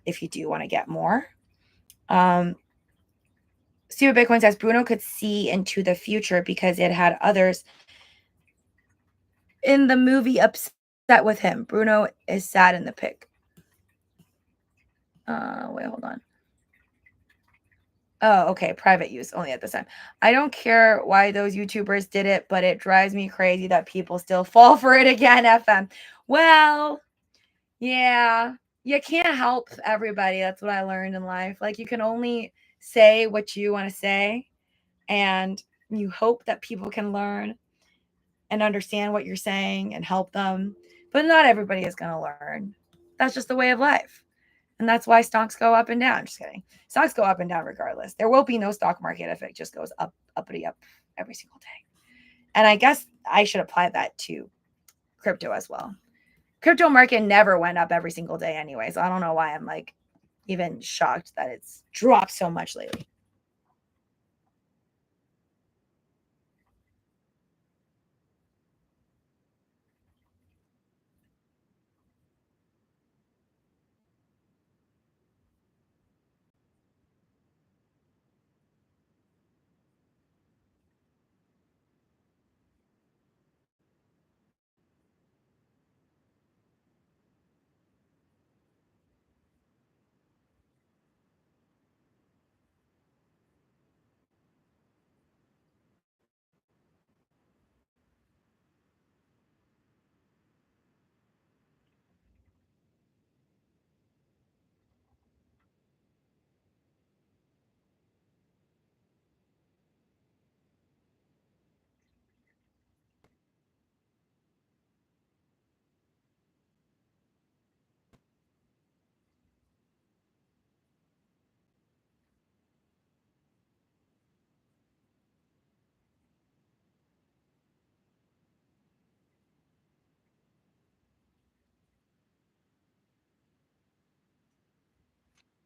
if you do want to get more. Stupid Bitcoin says Bruno could see into the future because it had others in the movie upset with him. Bruno is sad in the pic. Wait, hold on. Oh, okay. Private use only at this time. I don't care why those YouTubers did it, but it drives me crazy that people still fall for it again, FM. Well, yeah, you can't help everybody. That's what I learned in life. Like, you can only say what you want to say, and you hope that people can learn and understand what you're saying and help them. But not everybody is going to learn. That's just the way of life. And that's why stocks go up and down. Just kidding. Stocks go up and down regardless. There will be no stock market if it just goes up, uppity up every single day. And I guess I should apply that to crypto as well. Crypto market never went up every single day anyway. So I don't know why I'm like even shocked that it's dropped so much lately.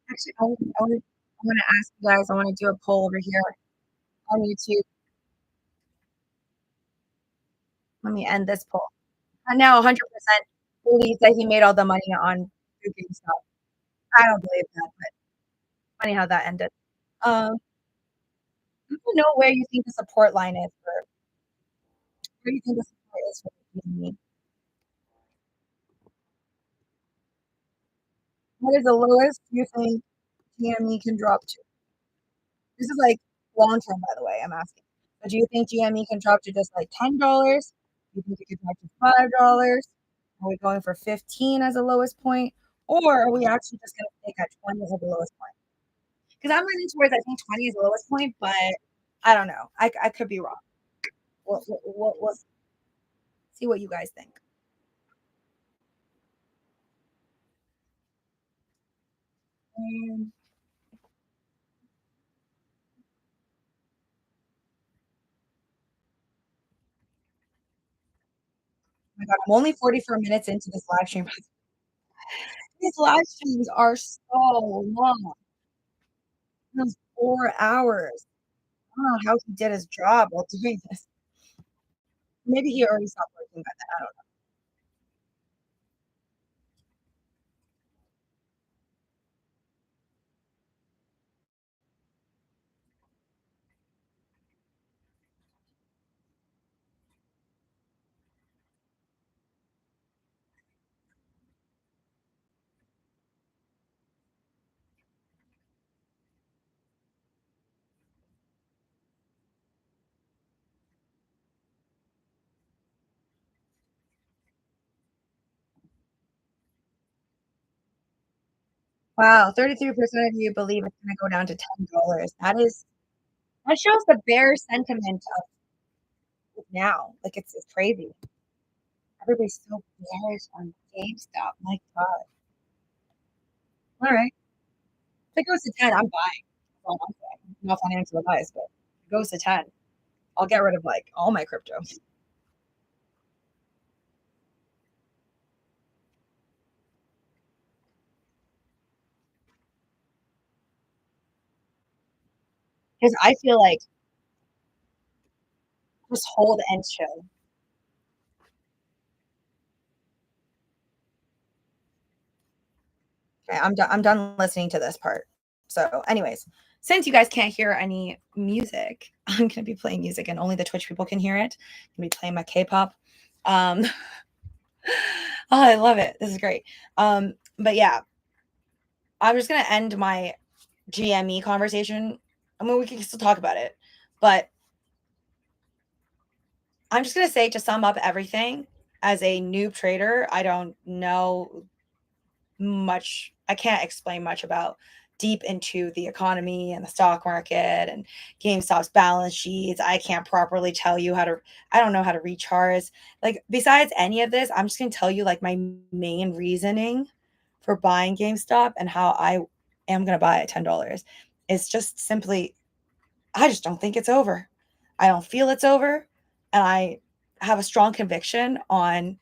Actually, I want to ask you guys, I want to do a poll over here on YouTube. Let me end this poll. I now 100% believes that he made all the money on GameStop. I don't believe that, but funny how that ended. Um, I don't know where you think the support line is for where you think the support is for GME. What is the lowest you think GME can drop to? This is like long term, by the way, I'm asking. But do you think GME can drop to just like $10? Do you think it could drop to $5? Are we going for 15 as the lowest point? Or are we actually just going to take at 20 as the lowest point? Because I'm leaning towards I think 20 is the lowest point, but I don't know. I could be wrong. We'll see what you guys think. Um, oh my God, I'm only 44 minutes into this live stream. These live streams are so long. Those 4 hours. I don't know how he did his job while doing this. Maybe he already stopped working by then. I don't know. Wow, 33% of you believe it's gonna go down to $10. That shows the bear sentiment of now. Like it's crazy. Everybody's so bearish on GameStop. My God. All right. If it goes to 10, I'm buying. That's all I'm saying. Not financial advice, but if it goes to 10, I'll get rid of like all my crypto. Because I feel like just hold and chill. Okay, I'm done listening to this part. So, anyways, since you guys can't hear any music, I'm going to be playing music and only the Twitch people can hear it. I'm going to be playing my K-pop. Oh, I love it. This is great. But yeah, I'm just going to end my GME conversation. I mean, we can still talk about it, but I'm just going to say, to sum up everything, as a noob trader, I don't know much. I can't explain much about deep into the economy and the stock market and GameStop's balance sheets. I can't properly tell you how to, I don't know how to read charts. Like, besides any of this, I'm just going to tell you like my main reasoning for buying GameStop and how I am going to buy at $10. It's just simply, I just don't think it's over. I don't feel it's over. And I have a strong conviction on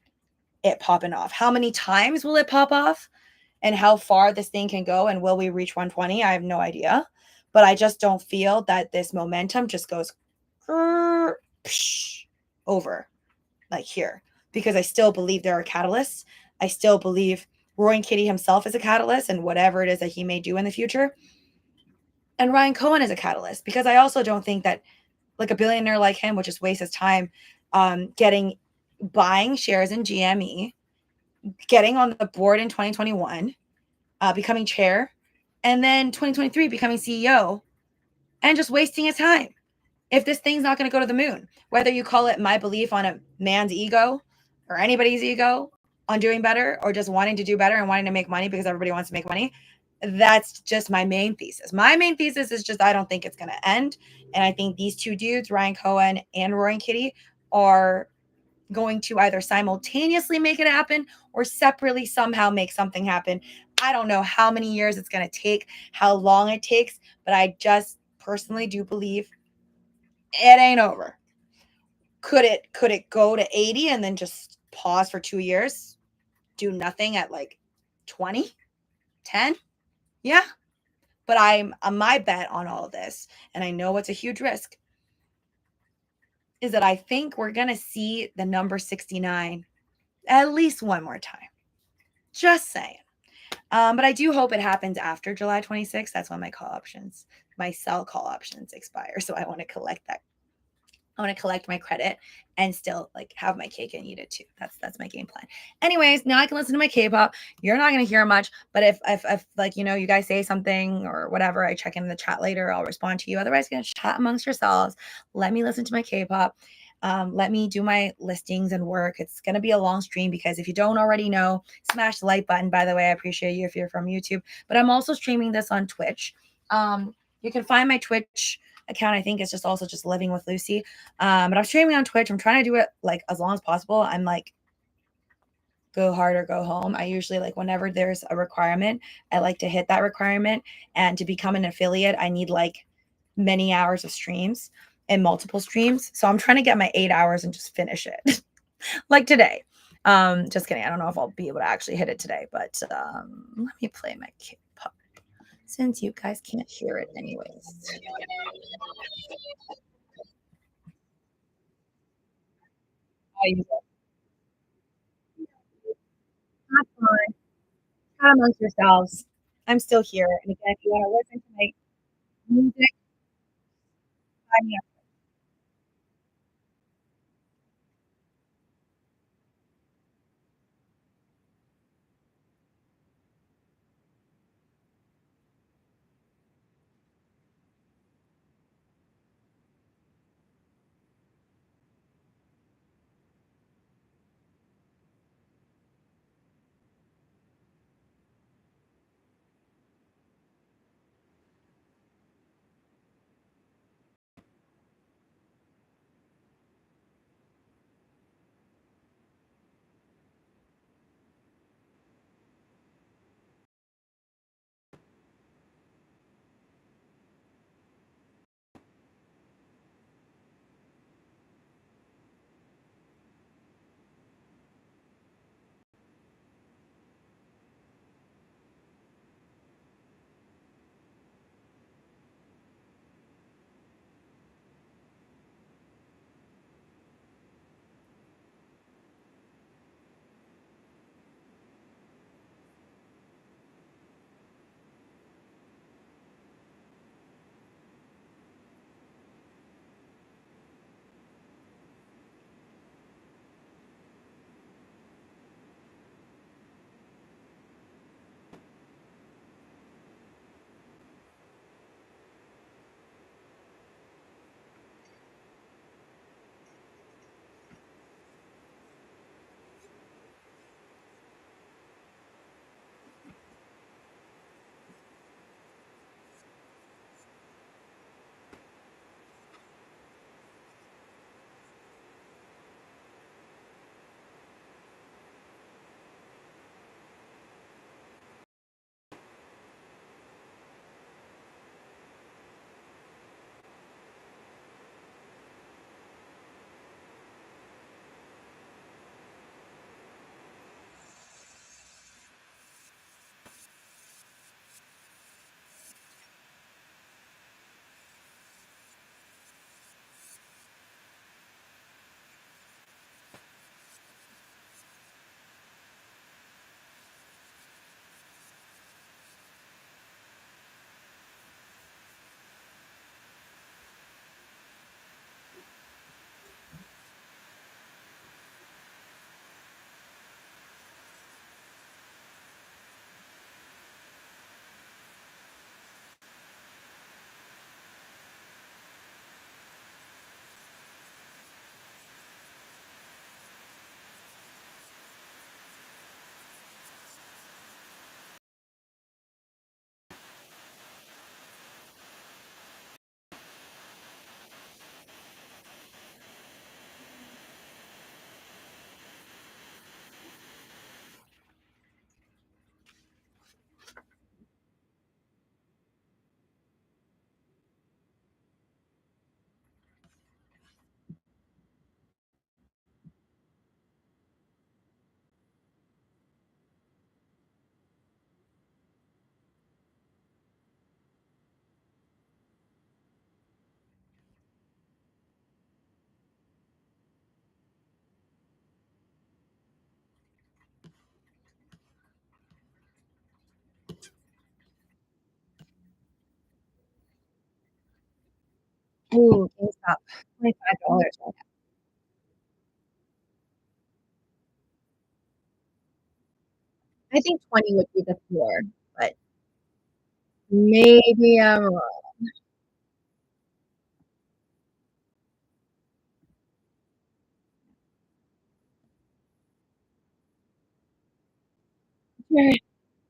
it popping off. How many times will it pop off? And how far this thing can go, and will we reach 120? I have no idea. But I just don't feel that this momentum just goes over like here, because I still believe there are catalysts. I still believe Roy and Kitty himself is a catalyst, and whatever it is that he may do in the future. And Ryan Cohen is a catalyst, because I also don't think that like a billionaire like him would just waste his time buying shares in GME, getting on the board in 2021, becoming chair, and then 2023 becoming CEO, and just wasting his time. If this thing's not going to go to the moon, whether you call it my belief on a man's ego or anybody's ego on doing better, or just wanting to do better and wanting to make money because everybody wants to make money, that's just my main thesis. My main thesis is just I don't think it's going to end. And I think these two dudes, Ryan Cohen and Roy and Kitty, are going to either simultaneously make it happen or separately somehow make something happen. I don't know how many years it's going to take, how long it takes, but I just personally do believe it ain't over. Could it go to 80 and then just pause for 2 years, do nothing at like 20, 10? Yeah. But I'm my bet on all of this, and I know it's a huge risk, is that I think we're going to see the number 69 at least one more time. Just saying. But I do hope it happens after July 26th. That's when my sell call options expire. So I want to collect that. I want to collect my credit and still like have my cake and eat it too. That's my game plan. Anyways, now I can listen to my K-pop. You're not gonna hear much, but if like you guys say something or whatever, I check in the chat later. I'll respond to you. Otherwise, gonna chat amongst yourselves. Let me listen to my K-pop. Let me do my listings and work. It's going to be a long stream, because if you don't already know, smash the like button. By the way, I appreciate you if you're from YouTube, but I'm also streaming this on Twitch. You can find my Twitch account. I think it's just also just Living with Lucy. But I'm streaming on Twitch. I'm trying to do it like as long as possible. I'm like, go hard or go home. I usually like whenever there's a requirement, I like to hit that requirement. And to become an affiliate, I need like many hours of streams and multiple streams. So I'm trying to get my 8 hours and just finish it like today. Just kidding. I don't know if I'll be able to actually hit it today, but let me play my K-pop since you guys can't hear it anyways. That's fine. Chat amongst yourselves. I'm still here. And again, if you want to listen to my music, find me. Ooh, GameStop, $25. I think 20 would be the floor, but maybe I'm wrong.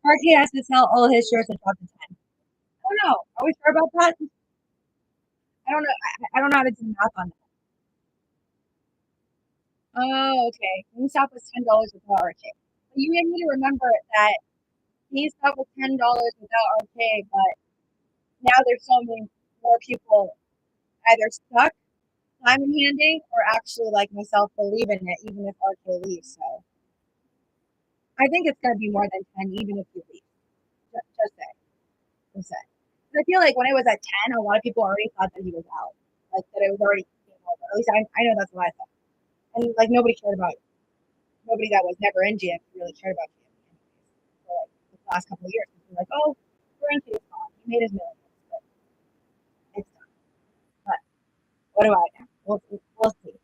RK has to sell all his shares and drop to 10. I don't know. Are we sure about that? I don't know. I don't know how to do math on that. Oh, okay. GameStop was $10 without RK. You need to remember that GameStop was $10 without RK, but now there's so many more people either stuck, diamond handing, or actually like myself believe in it, even if RK leaves. So I think it's gonna be more than 10, even if you leave. Just say, just say. I feel like when it was at 10, a lot of people already thought that he was out, like that it was already game over. At least I know that's what I thought. And like nobody cared about it. Nobody that was never in GM really cared about GM for like the last couple of years. People were like, oh, we're in Kitty's spot. He made his millions, but it's done. But what do I know? We'll see.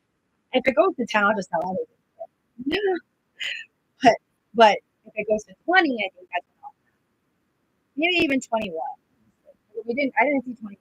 If it goes to 10, I'll just sell everything. but but if it goes to 20, I think that's enough. Maybe even 21. I didn't see 21.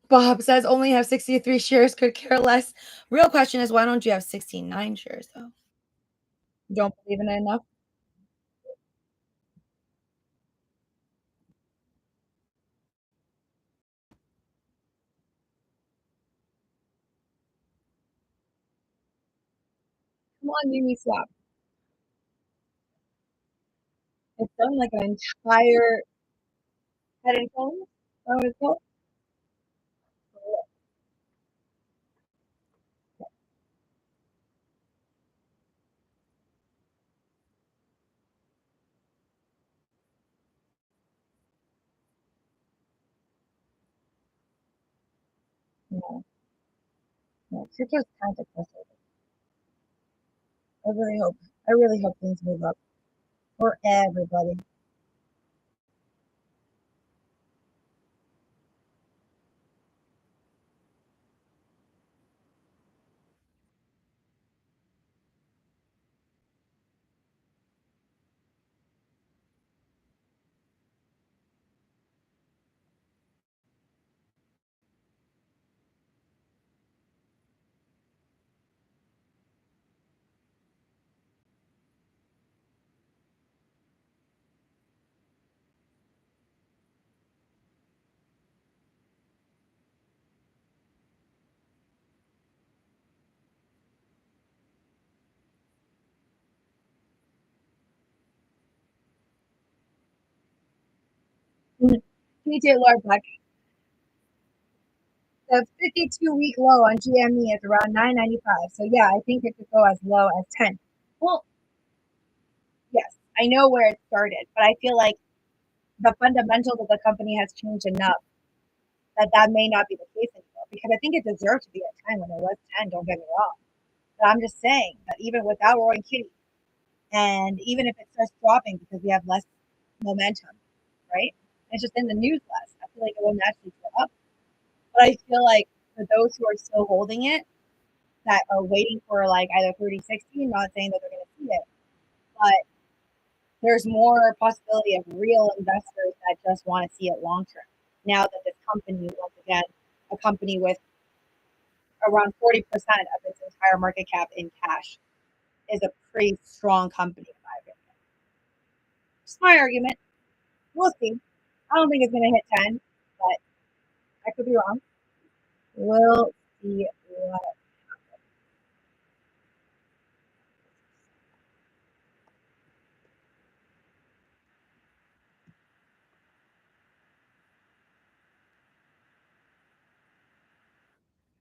Bob says only have 63 shares, could care less. Real question is why don't you have 69 shares though? You don't believe in it enough? Come on, Uni Swap. It's done like an entire head and shoulders. Oh, it's called? No, no. Crypto's kind of expensive. I really hope things move up for everybody. PJ Lord, the 52-week low on GME is around 9.95. So yeah, I think it could go as low as 10. Well, yes, I know where it started, but I feel like the fundamentals of the company has changed enough that that may not be the case anymore. Because I think it deserved to be at 10 when it was 10. Don't get me wrong, but I'm just saying that even without Roaring Kitty, and even if it starts dropping because we have less momentum, right? It's just in the news less. I feel like it will naturally go up. But I feel like for those who are still holding it, that are waiting for like either 30, 60, not saying that they're going to see it, but there's more possibility of real investors that just want to see it long term. Now that this company, once again, a company with around 40% of its entire market cap in cash, is a pretty strong company, in my opinion. Just my argument. We'll see. I don't think it's going to hit 10, but I could be wrong. We'll see what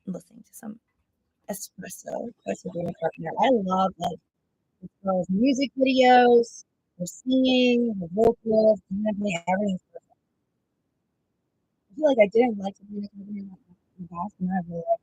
I'm listening to some espresso doing partner. I love like as far as music videos, her singing, her vocals, everything's perfect. I feel like I didn't like Sabrina Carpenter in the past, and I really like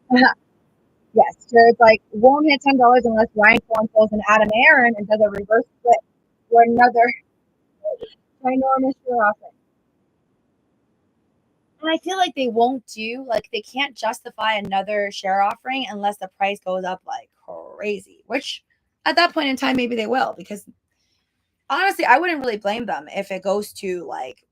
her. Yes, sure. It's like won't hit $10 unless Ryan Cohen pulls an Adam Aaron and does a reverse split or another ginormous share offering. And I feel like they won't do like they can't justify another share offering unless the price goes up like crazy. Which at that point in time, maybe they will because honestly, I wouldn't really blame them if it goes to like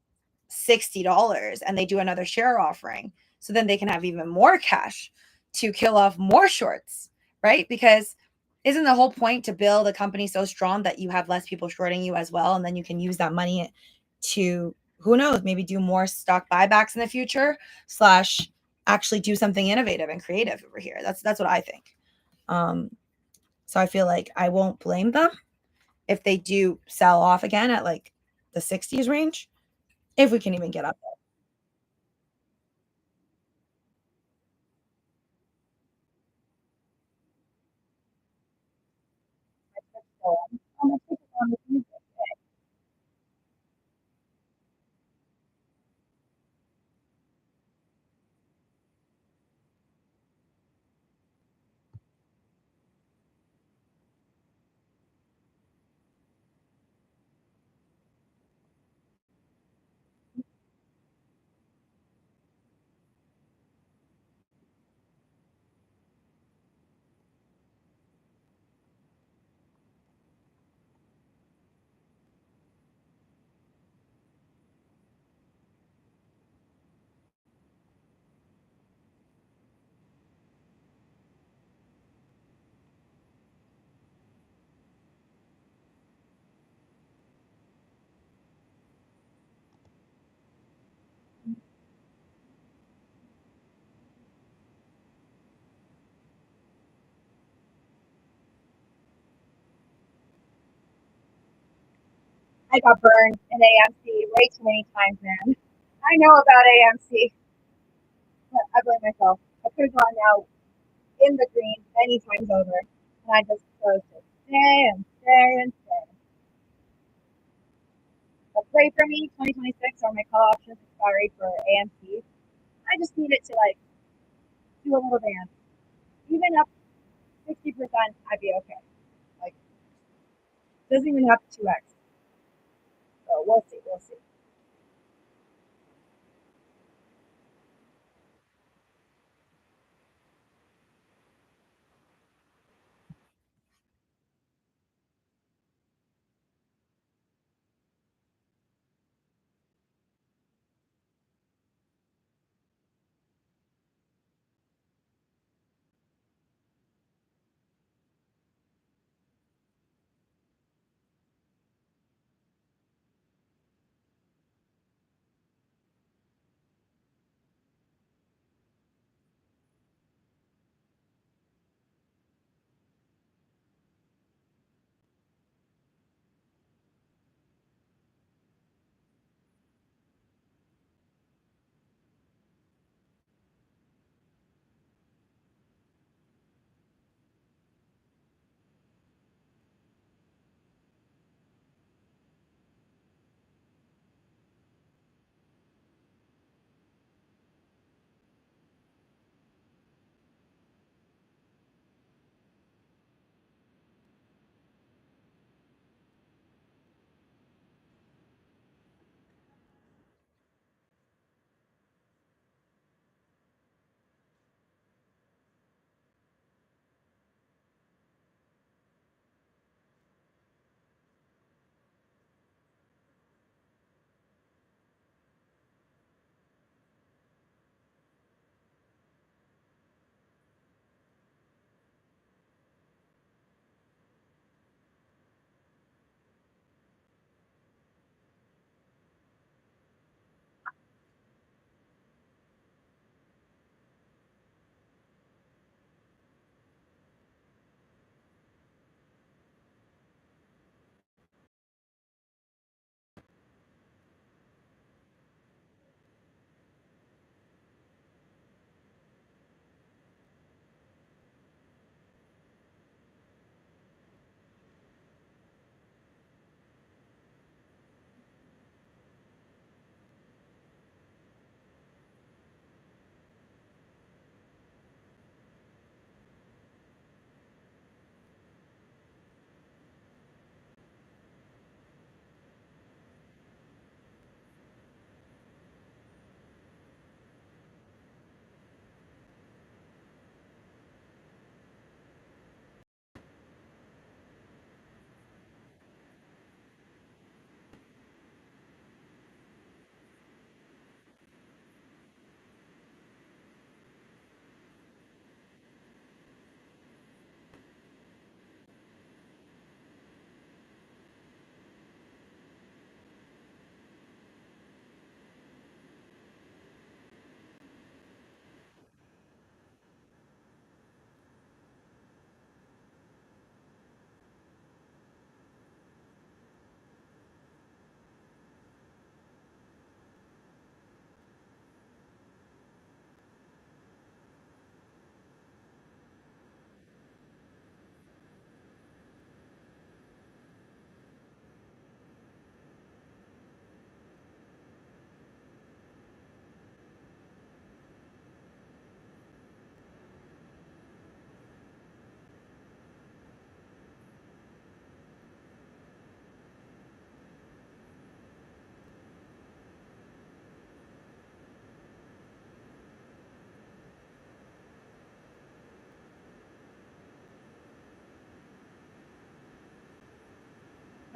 $60 and they do another share offering. So then they can have even more cash to kill off more shorts, right? Because isn't the whole point to build a company so strong that you have less people shorting you as well? And then you can use that money to, who knows, maybe do more stock buybacks in the future, slash actually do something innovative and creative over here. That's what I think. Um, so I feel like I won't blame them if they do sell off again at like the 60s range, if we can even get up there. So, I'm gonna take it on with you. I got burned in AMC way too many times, man. I know about AMC, but I blame myself. I could have gone out in the green many times over, and I just chose to stay and stay and stay. But pray for me, 2026 are my call options expiry for AMC. I just need it to like do a little dance. Even up 60%, I'd be okay. Like, doesn't even have to 2x. So we'll see. We'll see.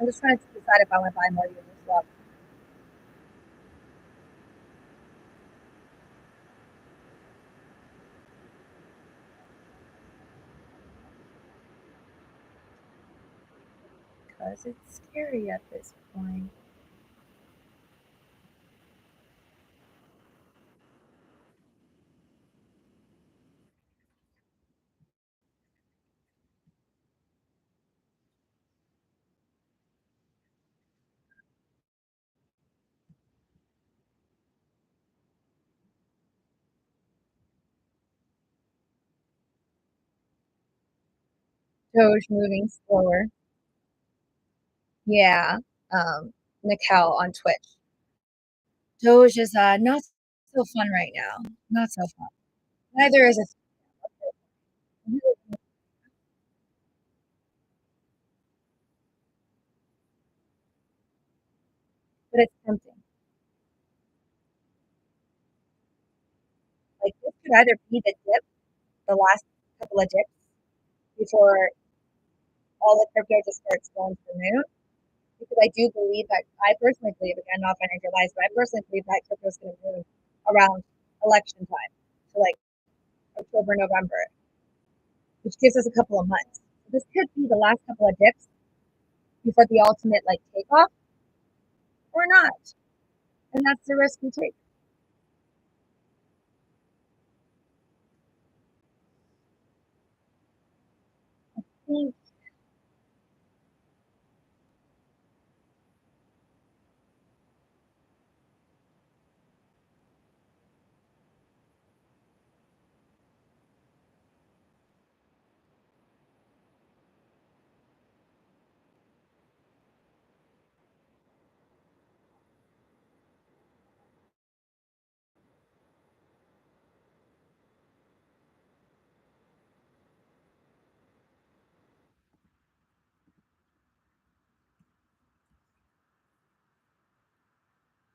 I'm just trying to decide if I want to buy more units. Well, because it's scary at this point. Doge moving slower. Yeah. Nickel on Twitch. Doge is not so fun right now. Not so fun. Neither is it, but it's tempting. Like this could either be the dip, the last couple of dips before all the crypto just starts going to the moon. Because I do believe that I personally believe, again, not financial advice, but I personally believe that crypto is going to move around election time, so like October, November, which gives us a couple of months. So this could be the last couple of dips before the ultimate like takeoff, or not, and that's the risk we take. I think,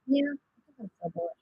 yeah, I think I'm so bullish.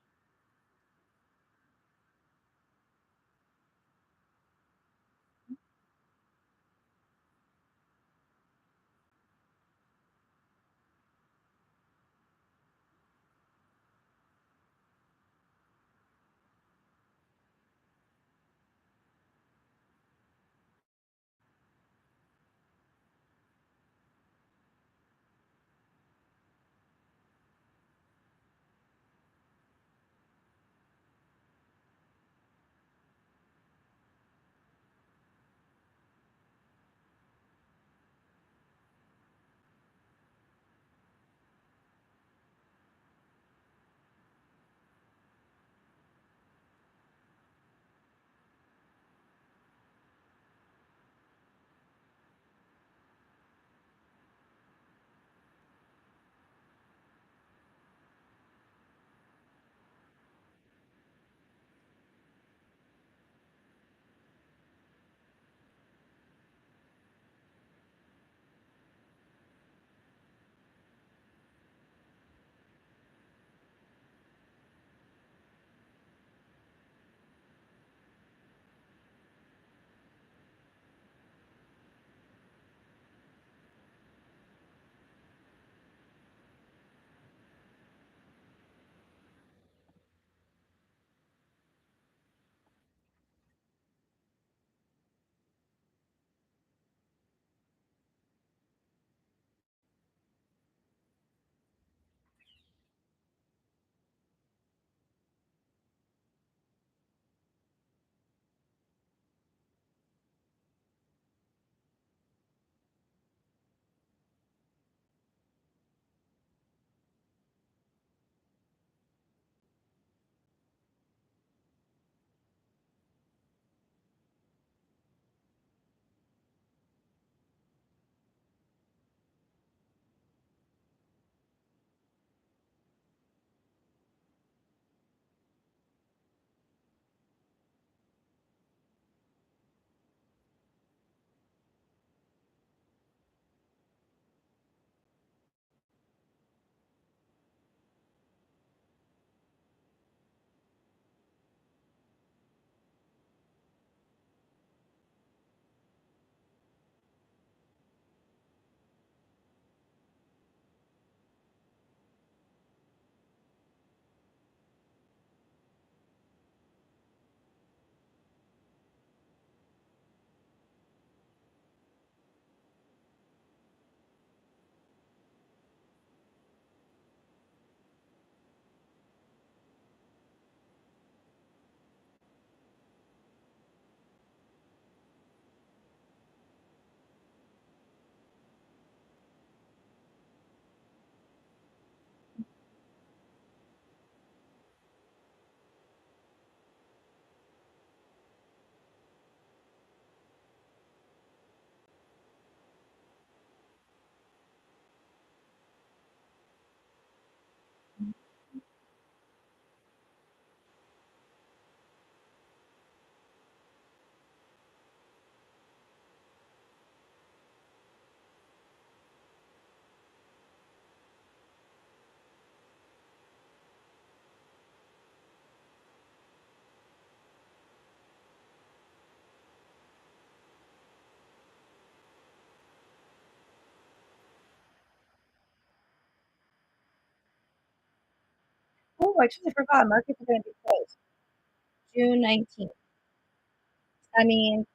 I totally forgot. Markets are going to be closed June 19th. I mean,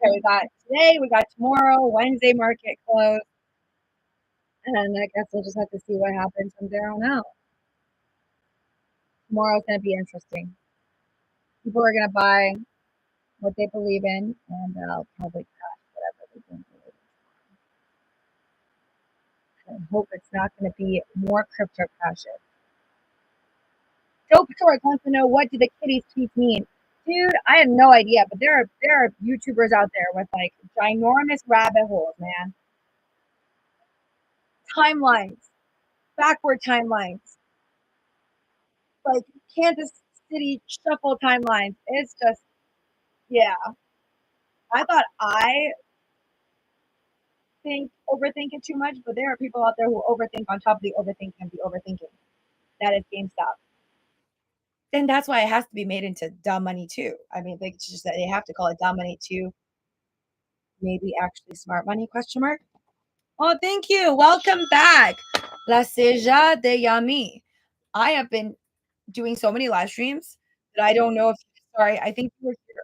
okay, we got today, we got tomorrow, Wednesday market close, and I guess we'll just have to see what happens from there on out. Tomorrow's going to be interesting. People are going to buy what they believe in, and I'll probably crash whatever they don't believe in. I hope it's not going to be more crypto crashes. Dope Short wants to know, what do the kitties tweets mean? Dude, I have no idea, but there are YouTubers out there with like ginormous rabbit holes, man. Timelines, backward timelines, like Kansas City shuffle timelines. It's just, yeah. I thought I overthink it too much, but there are people out there who overthink on top of the overthink and the overthinking. That is GameStop. And that's why it has to be made into dumb money too. I mean, it's just that they have to call it dumb money too. Maybe actually smart money, question mark. Oh, thank you. Welcome back. La Seja de Yami. I have been doing so many live streams that I don't know if, sorry, I think you were here.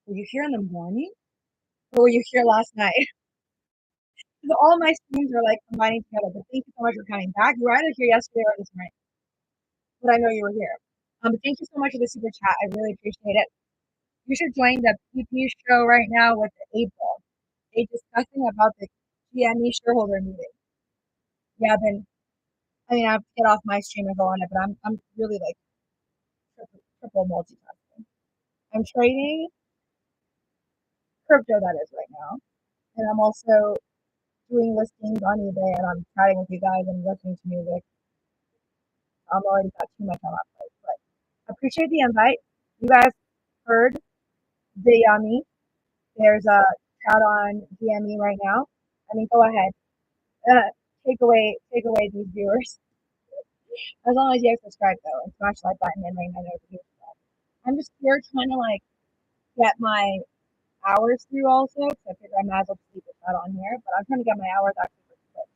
Were you here in the morning? Or were you here last night? All my streams are like combining together. But thank you so much for coming back. You were either here yesterday or this morning, but I know you were here. But thank you so much for the super chat. I really appreciate it. You should join the PP show right now with April. They're discussing about the GME shareholder meeting. Yeah, I have to get off my stream and go on it, but I'm really like triple multitasking. I'm trading crypto, that is, right now, and I'm also doing listings on eBay, and I'm chatting with you guys and listening to music. I'm already got too much on my plate, but I appreciate the invite. You guys heard the Yummy. There's a chat on GME right now. I mean, go ahead. Take away these viewers. As long as you guys subscribe though, and smash the like button and ring the notification bell. I'm just here trying to like get my hours through also, because I figure I might as well keep it on here. But I'm trying to get my hours actually for Twitch.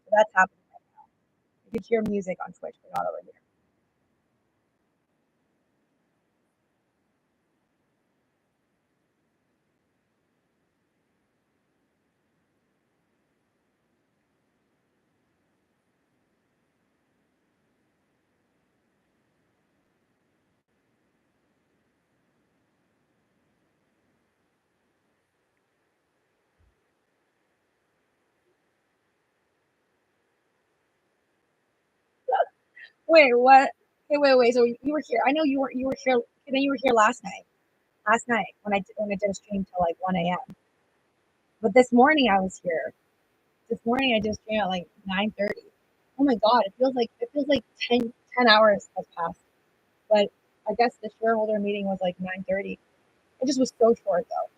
So that's happening right now. You can hear music on Twitch, but not over here. Wait, what? Hey, wait. So you were here. I know you were here. Then you were here last night. Last night when I did a stream till like 1 a.m. But this morning I was here. This morning I did a stream at like 9:30. Oh my god, it feels like 10 hours has passed. But I guess the shareholder meeting was like 9:30. It just was so short though.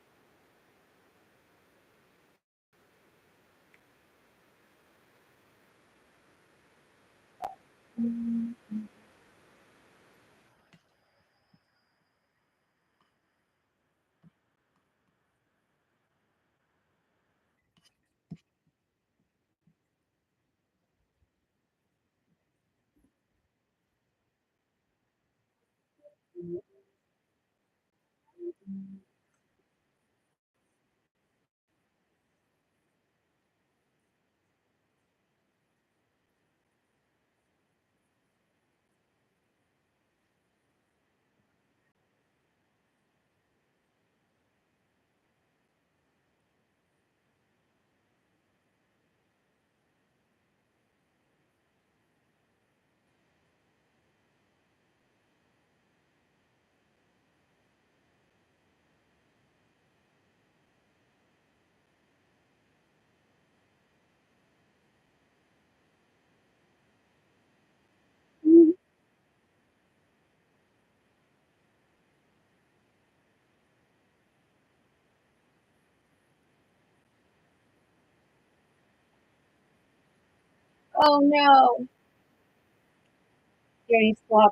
Oh no. Uniswap.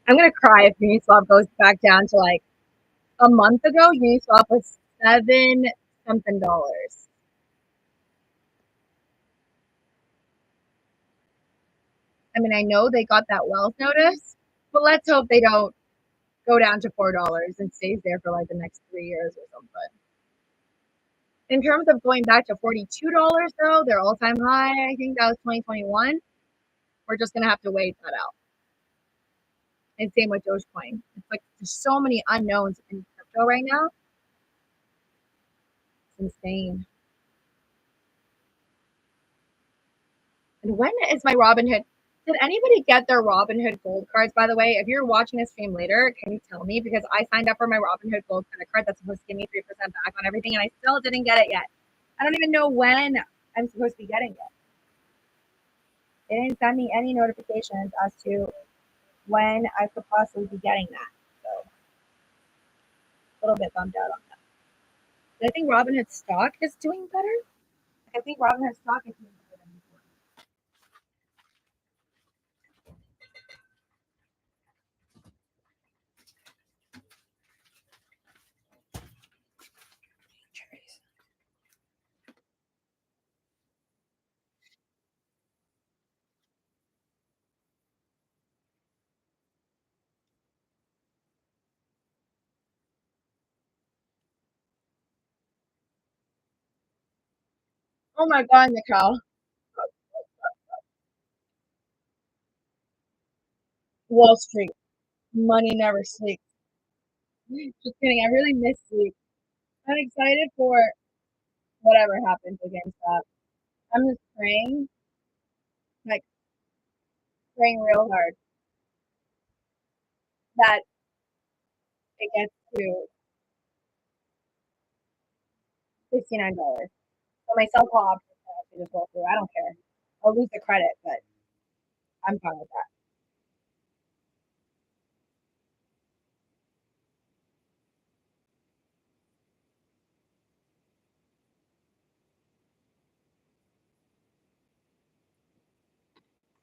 I'm gonna cry if Uniswap goes back down to like a month ago. Uniswap was $7 something. I mean, I know they got that wealth notice, but let's hope they don't go down to $4 and stays there for like the next 3 years or something. In terms of going back to $42 though, their all-time high, I think that was 2021. We're just gonna have to wait that out. And same with Dogecoin. It's like there's so many unknowns in crypto right now. It's insane. And when is my Robinhood? Did anybody get their Robinhood Gold cards, by the way? If you're watching this stream later, can you tell me? Because I signed up for my Robinhood Gold credit card that's supposed to give me 3% back on everything, and I still didn't get it yet. I don't even know when I'm supposed to be getting it. They didn't send me any notifications as to when I could possibly be getting that. So, a little bit bummed out on that. But I think Robinhood stock is doing better. I think Robinhood stock is doing better than before. Oh my God, Nicole. Wall Street. Money never sleeps. Just kidding. I really miss sleep. I'm excited for whatever happens with GameStop. I'm just praying, like praying real hard that it gets to $69. So my sell call option can just go through. I don't care. I'll lose the credit, but I'm fine with that.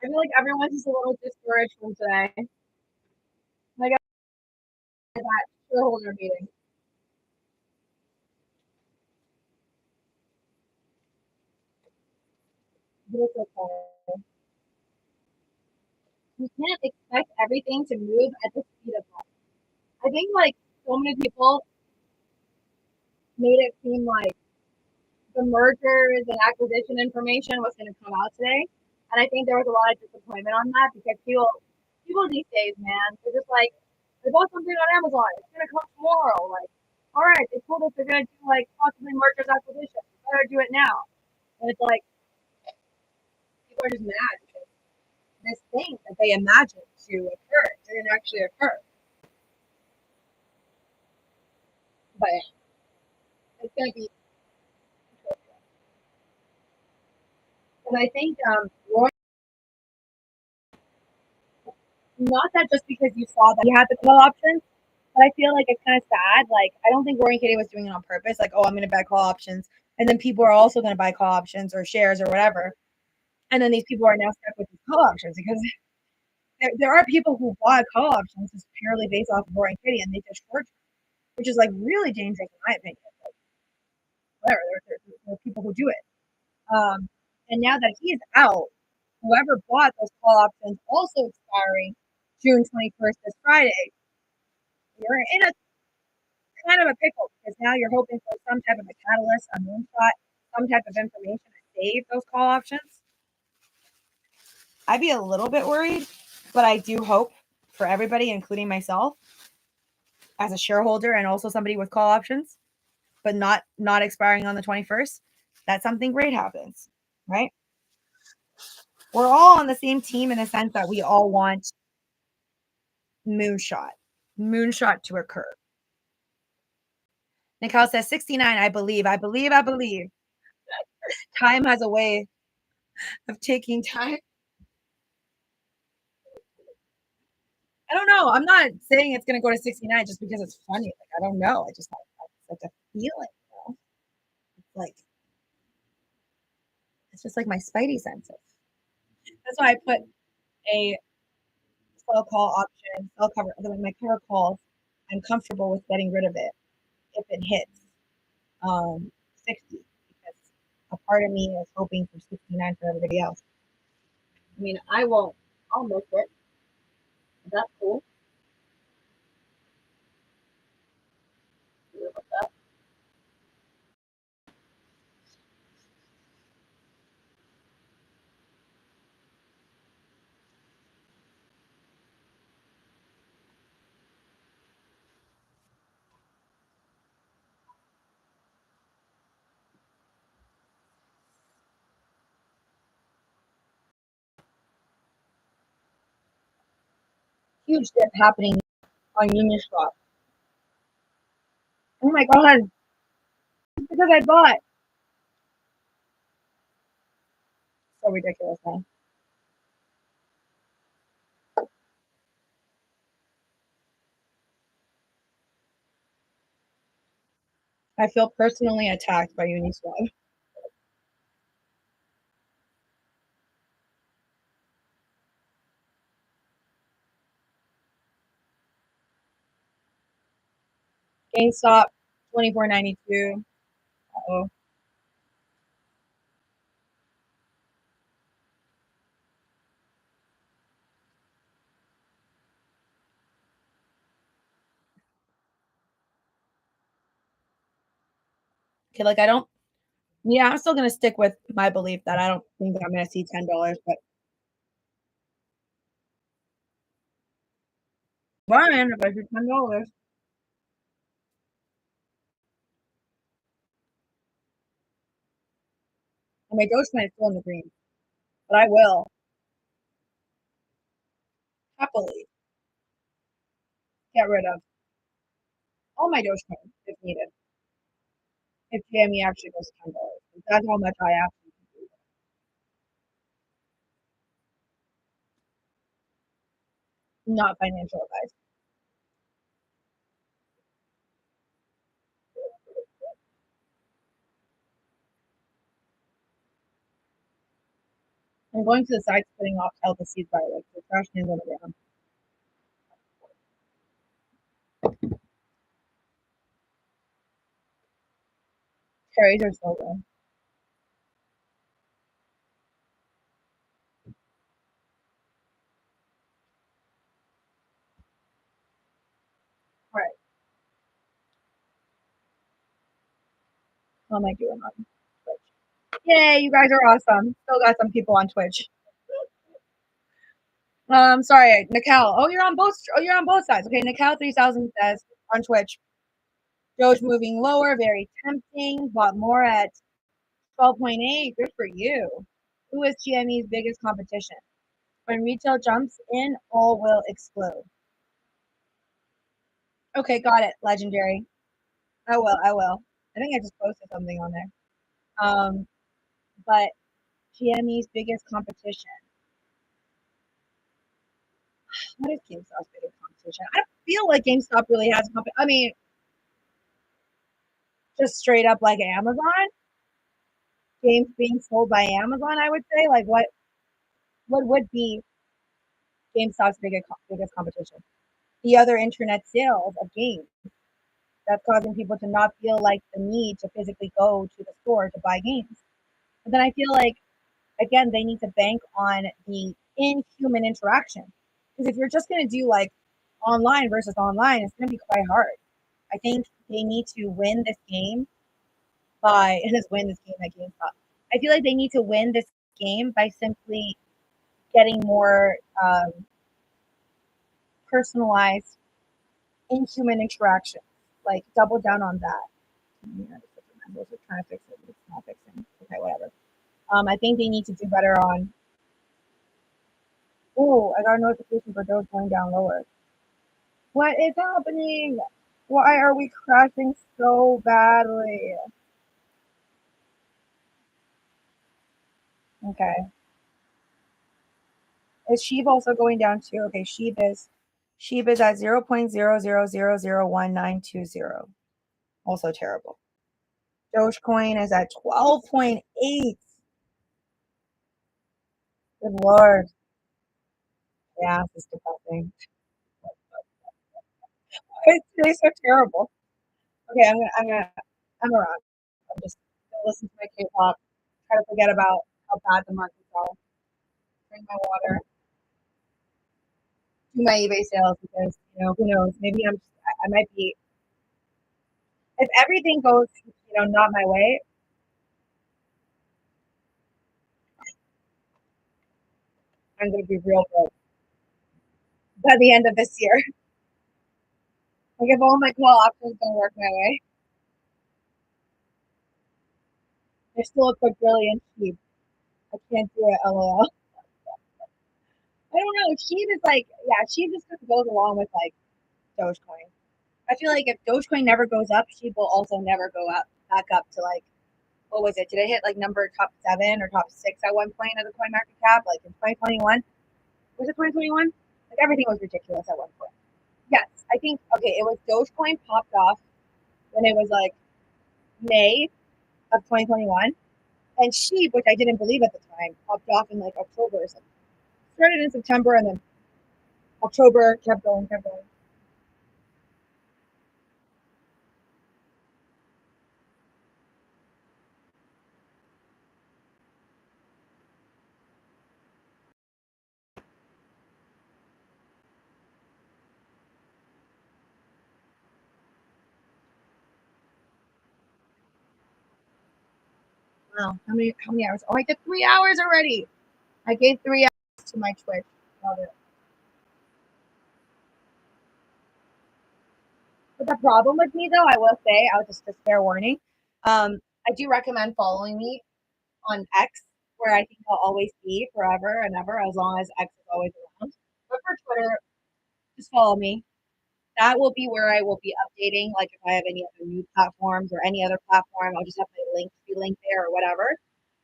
I feel like everyone's just a little discouraged from today. Like that shareholder meeting. But it's okay. You can't expect everything to move at the speed of light. I think like so many people made it seem like the mergers and acquisition information was going to come out today, and I think there was a lot of disappointment on that because people these days, man, they're just like, they bought something on Amazon, it's going to come tomorrow. Like, all right, they told us they're going to do like possibly mergers acquisition, better do it now. And it's like people are just mad because this thing that they imagined to occur didn't actually occur. But it's going to be. And I think not that just because you saw that he had the call options, but I feel like it's kind of sad. Like I don't think Roaring Kitty was doing it on purpose. Like, oh, I'm going to buy call options, and then people are also going to buy call options or shares or whatever, and then these people are now stuck with these call options because there are people who bought call options just purely based off of Roaring Kitty, and they just short, which is like really dangerous in my opinion. Like, whatever, there are people who do it. And now that he's out, whoever bought those call options also expiring June 21st, this Friday, you're in a kind of a pickle because now you're hoping for some type of a catalyst, a moonshot, some type of information to save those call options. I'd be a little bit worried, but I do hope for everybody, including myself, as a shareholder and also somebody with call options, but not expiring on the 21st, that something great happens, right? We're all on the same team in the sense that we all want moonshot to occur. Nicole says 69. I believe. Time has a way of taking time. I don't know. I'm not saying it's going to go to 69 just because it's funny. Like, I don't know. I just have such a feeling. You know? It's like, it's just like my spidey senses. That's why I put a sell call option, sell cover, my cover calls. I'm comfortable with getting rid of it if it hits 60 because a part of me is hoping for 69 for everybody else. I mean, I won't I'll miss it. That's cool. Huge dip happening on Uniswap. Oh my god. It's because I bought. So ridiculous, man. I feel personally attacked by Uniswap. GameStop, $24.92. Uh-oh. Okay, like I don't. Yeah, I'm still gonna stick with my belief that I don't think I'm gonna see $10, but fine if I see $10. And my Dogecoin is still in the green, but I will happily get rid of all my Dogecoin if needed. If GME actually goes to $10, that's how much I actually do. Not financial advice. I'm going to the side splitting off LUCI'S by like the trash cans on the ground. Cherries are so good. All right, what am I doing on Twitch? Yay, you guys are awesome. Still got some people on Twitch. Sorry, Nikhil. Oh, you're on both. Oh, you're on both sides. Okay, Nikhil 3000 says on Twitch. Doge moving lower, very tempting. Bought more at 12.8. Good for you. Who is GME's biggest competition? When retail jumps in, all will explode. Okay, got it. Legendary. I will. I will. I think I just posted something on there. But GME's biggest competition. What is GameStop's biggest competition? I don't feel like GameStop really has competition. I mean, just straight up like Amazon. Games being sold by Amazon, I would say. Like what would be GameStop's biggest competition? The other internet sales of games that's causing people to not feel like the need to physically go to the store to buy games. But then I feel like again they need to bank on the inhuman interaction. Because if you're just gonna do like online versus online, it's gonna be quite hard. I think they need to win this game by just win this game at GameStop. I feel like they need to win this game by simply getting more personalized, inhuman interaction. Like double down on that. Those are trying to fix it, but it's not fixing. Okay, whatever. I think they need to do better on. Oh, I got a notification for Doge going down lower. What is happening? Why are we crashing so badly? Okay. Is Sheeb also going down too? Okay, Sheeb is at 0.00001920. Also terrible. Dogecoin is at 12.8. Good lord. Yeah, this is depressing. Why is today so terrible? Okay, I'm around. I'm just gonna listen to my K-pop, try to forget about how bad the markets are. Drink my water. do my eBay sales because, who knows? Maybe I might be, if everything goes, not my way, I'm going to be real broke by the end of this year. Like if all my call options don't work my way, there's still a quadrillion sheep. I can't do it, lol. I don't know. Sheep is like, yeah, sheep just goes along with like Dogecoin. I feel like if Dogecoin never goes up, sheep will also never go up back up to like, what was it? Did it hit like number top 7 or top 6 at one point of the coin market cap? Like in 2021? Was it 2021? Like everything was ridiculous at one point. Yes, I think, okay, it was Dogecoin popped off when it was like May of 2021. And sheep, which I didn't believe at the time, popped off in like October or something. Started in September and then October kept going, kept going. Wow, how many hours? Oh, I did 3 hours already. I gave 3 hours to my Twitch. Love it. But the problem with me though, I will say, I'll just fair warning. I do recommend following me on X, where I think I'll always be forever and ever, as long as X is always around. But for Twitter, just follow me. That will be where I will be updating. Like if I have any other new platforms or any other platform, I'll just have my link be linked there or whatever.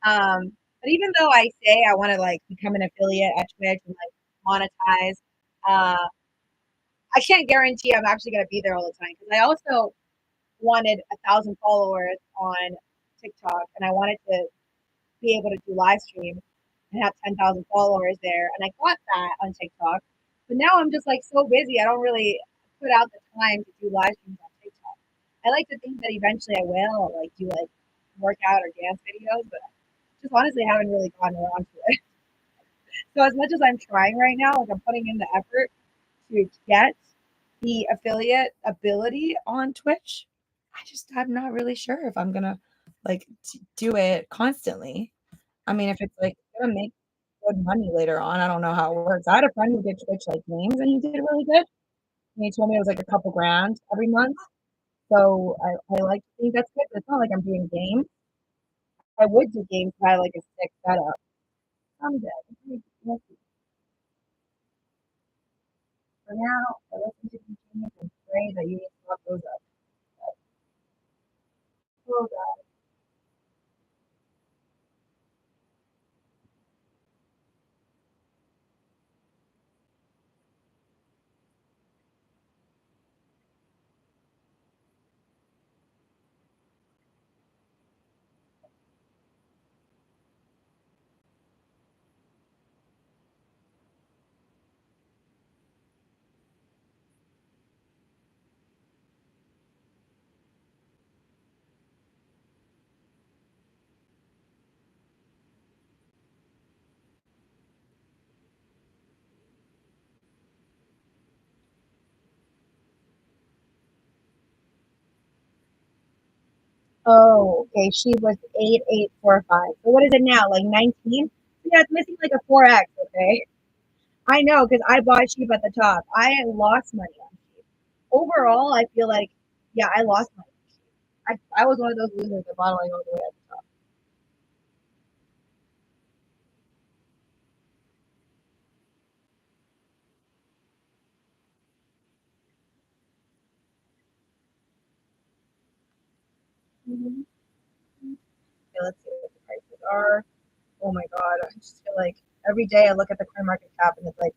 But even though I say I want to like become an affiliate at Twitch and like monetize, uh, I can't guarantee I'm actually going to be there all the time because I also wanted 1,000 followers on TikTok and I wanted to be able to do live stream and have 10,000 followers there. And I got that on TikTok. But now I'm just like so busy. I don't really put out the time to do live streams on TikTok. I like to think that eventually I will like do like workout or dance videos, but just honestly haven't really gotten around to it. So as much as I'm trying right now, like I'm putting in the effort to get the affiliate ability on Twitch, I'm not really sure if I'm gonna like do it constantly. I mean, if it's like gonna make good money later on, I don't know how it works. I had a friend who did Twitch like games and he did really good. And he told me it was like a couple grand every month. So I like to think that's good. But it's not like I'm doing games. I would do games if I had like a sick setup. Someday. For now, I listen to continues and pray that you stop those up. Oh, Oh, okay. She was 8845. So what is it now? Like 19? Yeah, it's missing like a 4x, okay? I know because I bought sheep at the top. I lost money on sheep. Overall, I feel like, yeah, I lost money. I was one of those losers that bought like all the way at the top. Mm-hmm. Okay, let's see what the prices are. Oh my god, I just feel like every day I look at the coin market cap and it's like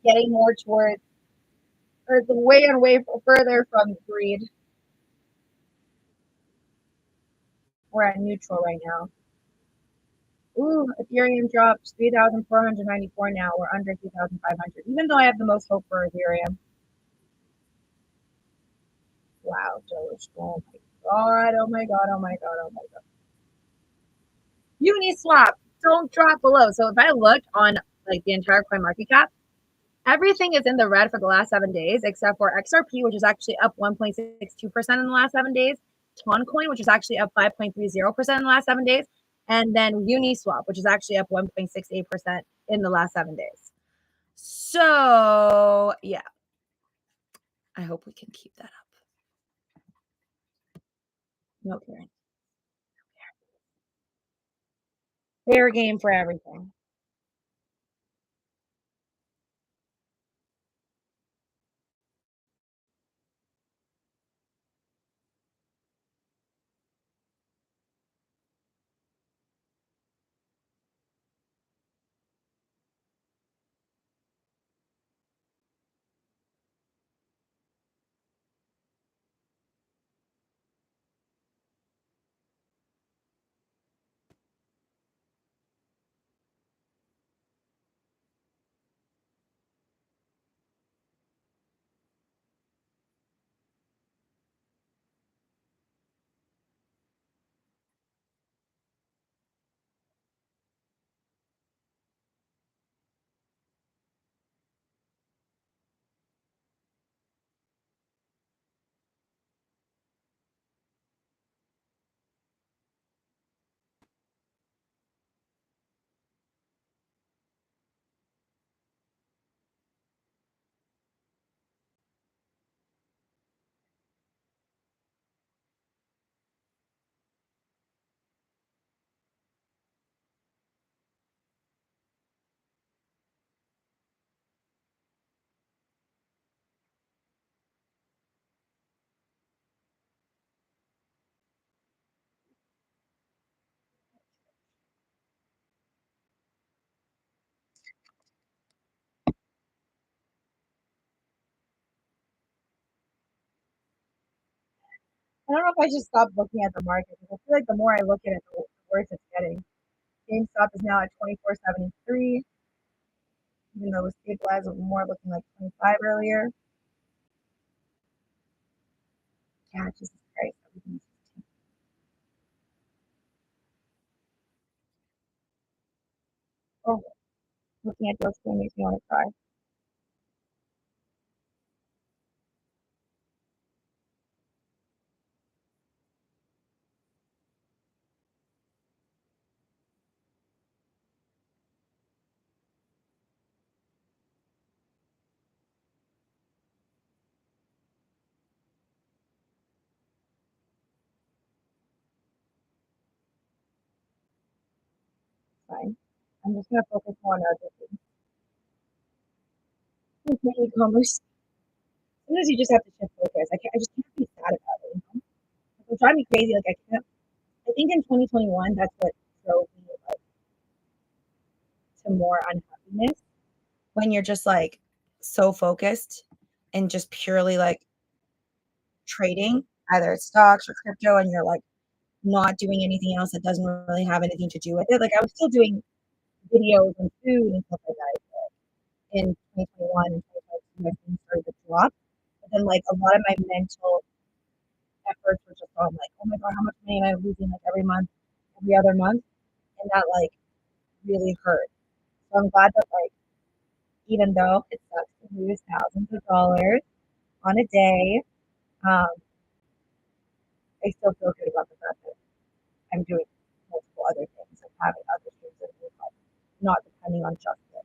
getting more towards, or it's way and way further from greed. We're at neutral right now. Ooh, Ethereum dropped 3,494 now. We're under 3,500. Even though I have the most hope for Ethereum. Wow, Doge. Oh my god, oh my god, oh my god, oh my god. Uniswap, don't drop below. So if I look on like the entire coin market cap, Everything is in the red for the last 7 days except for XRP, which is actually up 1.62% in the last 7 days, Toncoin, which is actually up 5.30% in the last 7 days, and then Uniswap, which is actually up 1.68% in the last 7 days. So, yeah. I hope we can keep that up. No, Karen. Fair game for everything. I don't know if I should stop looking at the market because I feel like the more I look at it, the worse it's getting. GameStop is now at 24.73, even though it was stabilized more looking like 25 earlier. Yeah, Jesus Christ. Oh, looking at those things makes me want to cry. Fine. I'm just gonna focus more on other things. E-commerce. Sometimes you just have to shift focus. I just can't be sad about it. It will drive me crazy. Like I can't. I think in 2021, that's what drove me like to more unhappiness. When you're just like so focused and just purely like trading, either it's stocks or crypto, and you're like not doing anything else that doesn't really have anything to do with it. Like I was still doing videos and food and stuff like that in 2021 and 2022 when things started to drop. But then like a lot of my mental efforts were just on like, oh my god, how much money am I losing like every month, every other month? And that like really hurt. So I'm glad that like even though it sucks to lose thousands of dollars on a day, um, I still feel good about the fact that I'm doing multiple other things and having other streams of income, not depending on just this.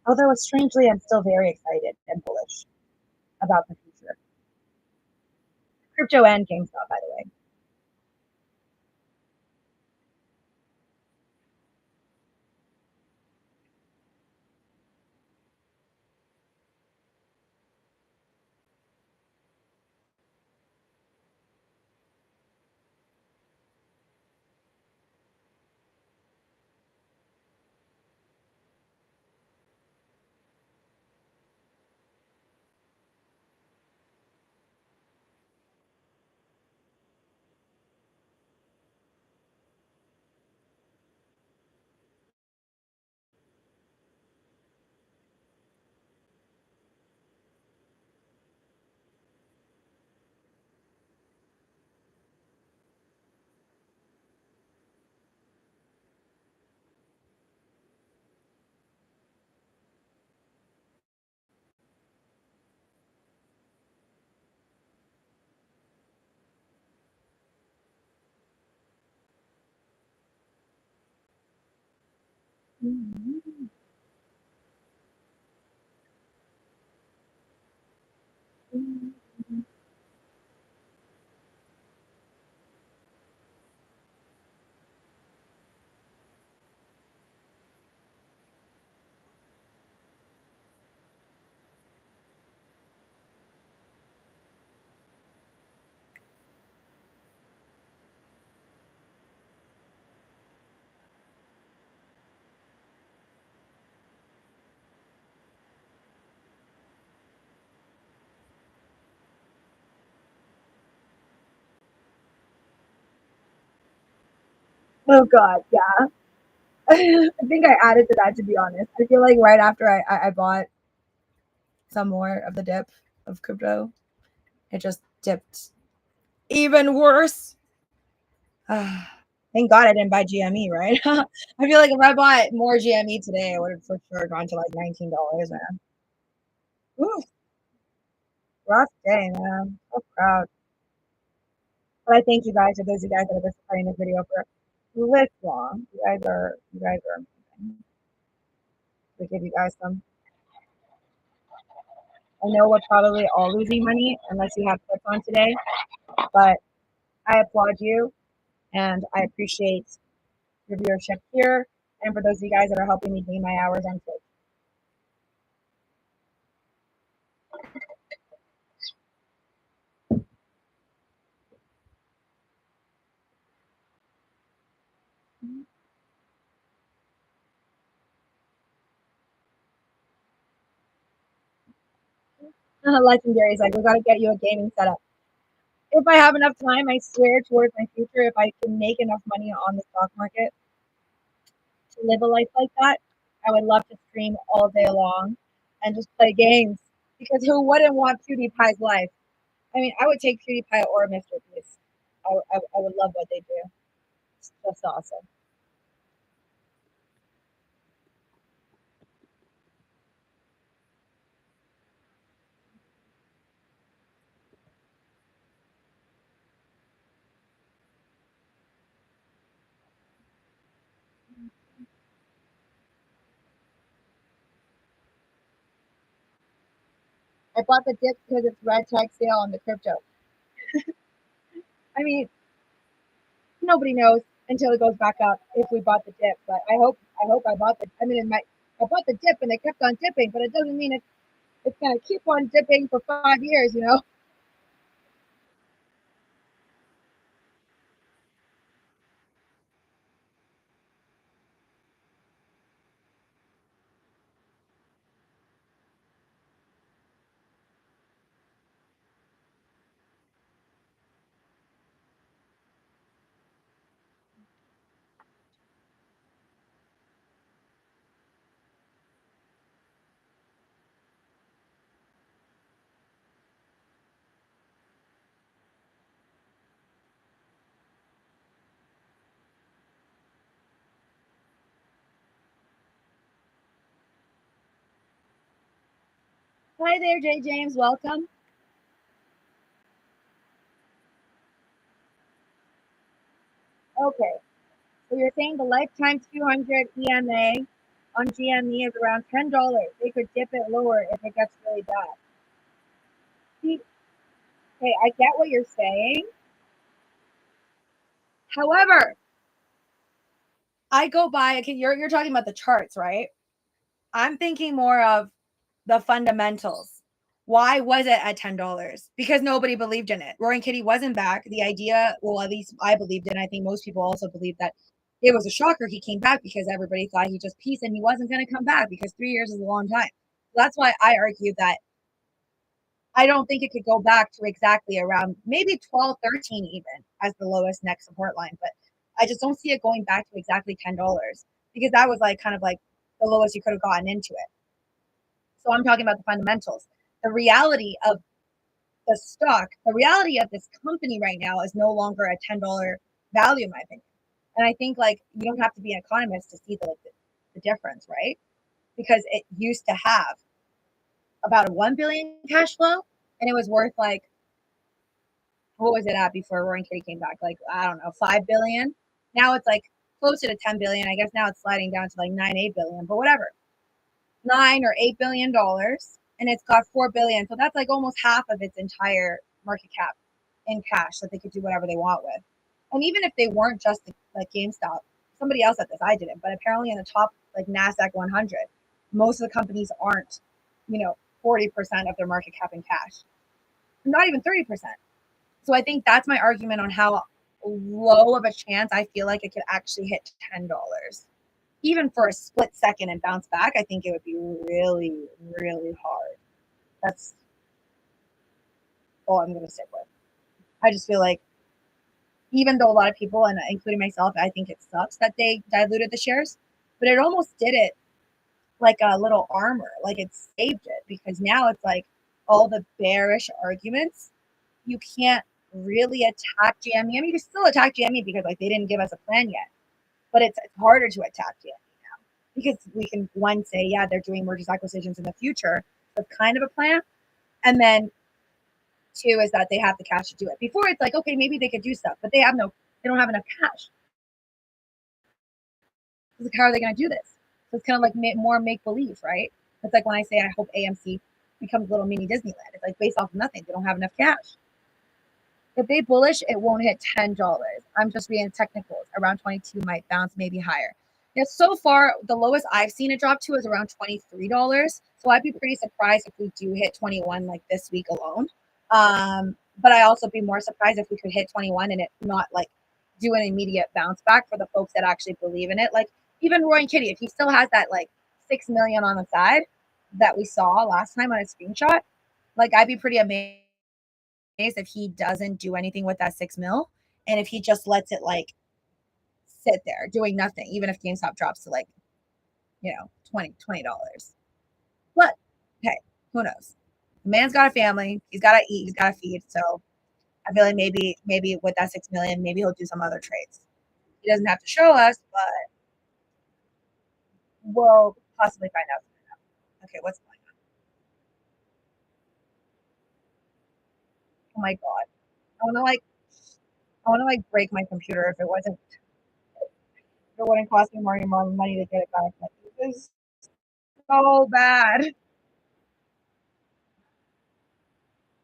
Although strangely, I'm still very excited and bullish about the future. Crypto and GameStop, by the way. Oh God, yeah. I think I added to that, to be honest. I feel like right after I bought some more of the dip of crypto, it just dipped even worse. Thank God I didn't buy GME, right? I feel like if I bought more GME today, I would have for sure gone to like $19, man. Ooh, rough day, man. So proud. But I thank you guys for those of you guys that have been supporting this video for this long. You guys are amazing. We give you guys some. I know we're probably all losing money unless you have clips on today, but I applaud you and I appreciate your viewership here. And for those of you guys that are helping me gain my hours on Twitch. Legendary is like, we got to get you a gaming setup. If I have enough time, I swear towards my future, if I can make enough money on the stock market to live a life like that, I would love to stream all day long and just play games. Because who wouldn't want PewDiePie's life? I mean, I would take PewDiePie or Mr. Beast. I would love what they do. It's just awesome. I bought the dip because it's red tag sale on the crypto. I mean, nobody knows until it goes back up if we bought the dip. But I hope I bought the. I mean, I bought the dip and it kept on dipping, but it doesn't mean it's gonna keep on dipping for 5 years, you know. Hi there, J James. Welcome. Okay, so you're saying the lifetime 200 EMA on GME is around $10. They could dip it lower if it gets really bad. See, okay, I get what you're saying. However, I go by. Okay, you're talking about the charts, right? I'm thinking more of the fundamentals. Why was it at $10? Because nobody believed in it. Roaring Kitty wasn't back. The idea, well, at least I believed in. I think most people also believed that it was a shocker he came back because everybody thought he just peaced and he wasn't going to come back because 3 years is a long time. That's why I argued that I don't think it could go back to exactly around maybe 12, 13 even as the lowest next support line. But I just don't see it going back to exactly $10 because that was like kind of like the lowest you could have gotten into it. So I'm talking about the fundamentals. The reality of the stock, the reality of this company right now is no longer a $10 value, in my opinion. And I think like you don't have to be an economist to see the difference, right? Because it used to have about a 1 billion cash flow and it was worth like, what was it at before Roaring Kitty came back? Like, I don't know, 5 billion. Now it's like closer to 10 billion. I guess now it's sliding down to like 9, 8 billion, but whatever. 9 or 8 billion dollars, and it's got 4 billion. So that's like almost half of its entire market cap in cash that they could do whatever they want with. And even if they weren't just like GameStop, somebody else said this, I didn't, but apparently in the top like NASDAQ 100, most of the companies aren't, 40% of their market cap in cash, not even 30%. So I think that's my argument on how low of a chance I feel like it could actually hit $10. Even for a split second and bounce back, I think it would be really, really hard. That's all I'm going to stick with. I just feel like even though a lot of people, and including myself, I think it sucks that they diluted the shares, but it almost did it like a little armor, like it saved it, because now it's like all the bearish arguments, you can't really attack GME. I mean, you can still attack GME because like they didn't give us a plan yet, but it's harder to attack GME now because we can one say, yeah, they're doing mergers acquisitions in the future, that's kind of a plan, and then two is that they have the cash to do it. Before it's like, okay, maybe they could do stuff, but they don't have enough cash. It's like, how are they going to do this? So it's kind of like more make believe, right? It's like when I say I hope AMC becomes a little mini Disneyland. It's like based off of nothing. They don't have enough cash. If they bullish, it won't hit $10. I'm just reading technicals. Around 22 might bounce, maybe higher. Yeah, so far the lowest I've seen it drop to is around $23. So I'd be pretty surprised if we do hit 21 like this week alone. But I also be more surprised if we could hit 21 and it not like do an immediate bounce back for the folks that actually believe in it. Like even Roy and Kitty, if he still has that like 6 million on the side that we saw last time on a screenshot, like I'd be pretty amazed if he doesn't do anything with that 6 mil, and if he just lets it like sit there doing nothing, even if GameStop drops to like, $20. But hey, who knows? The man's got a family, he's got to eat, he's got to feed. So I feel like maybe with that 6 million, maybe he'll do some other trades. He doesn't have to show us, but we'll possibly find out. Okay, what's going on? Oh my god. I wanna like break my computer if it wouldn't cost me more money to get it back. Like, this is so bad.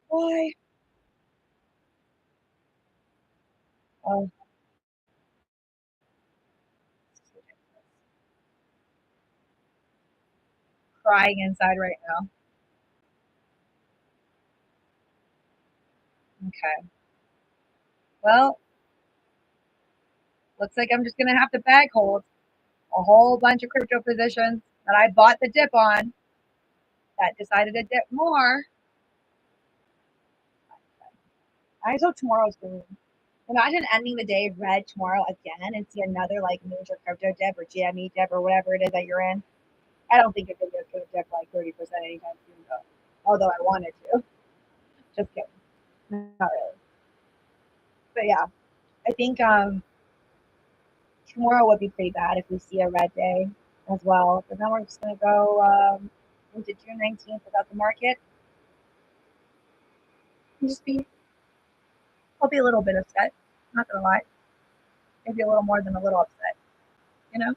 Why? Oh, crying inside right now. Okay. Well, looks like I'm just gonna have to bag hold a whole bunch of crypto positions that I bought the dip on that decided to dip more. I hope tomorrow's green. Imagine ending the day red tomorrow again and see another like major crypto dip or GME dip or whatever it is that you're in. I don't think it's going to dip like 30% anytime soon, though. Although I wanted to. Just kidding. Not really. But yeah, I think tomorrow would be pretty bad if we see a red day as well. But then we're just going to go into June 19th without the market. And just I'll be a little bit upset. Not going to lie. Maybe a little more than a little upset, you know?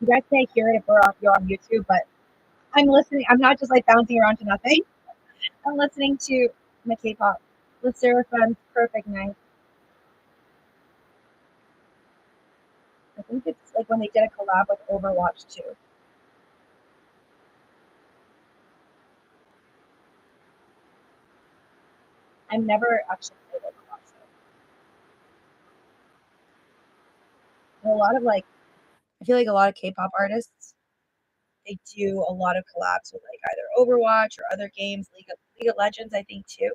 You guys can't hear it if you're on YouTube, but I'm listening. I'm not just like bouncing around to nothing. I'm listening to my K-pop. The Seraphim's Perfect Night. I think it's like when they did a collab with Overwatch too. I've never actually played Overwatch though. A lot of like, I feel like a lot of K-pop artists, they do a lot of collabs with like either Overwatch or other games, League of Legends, I think too.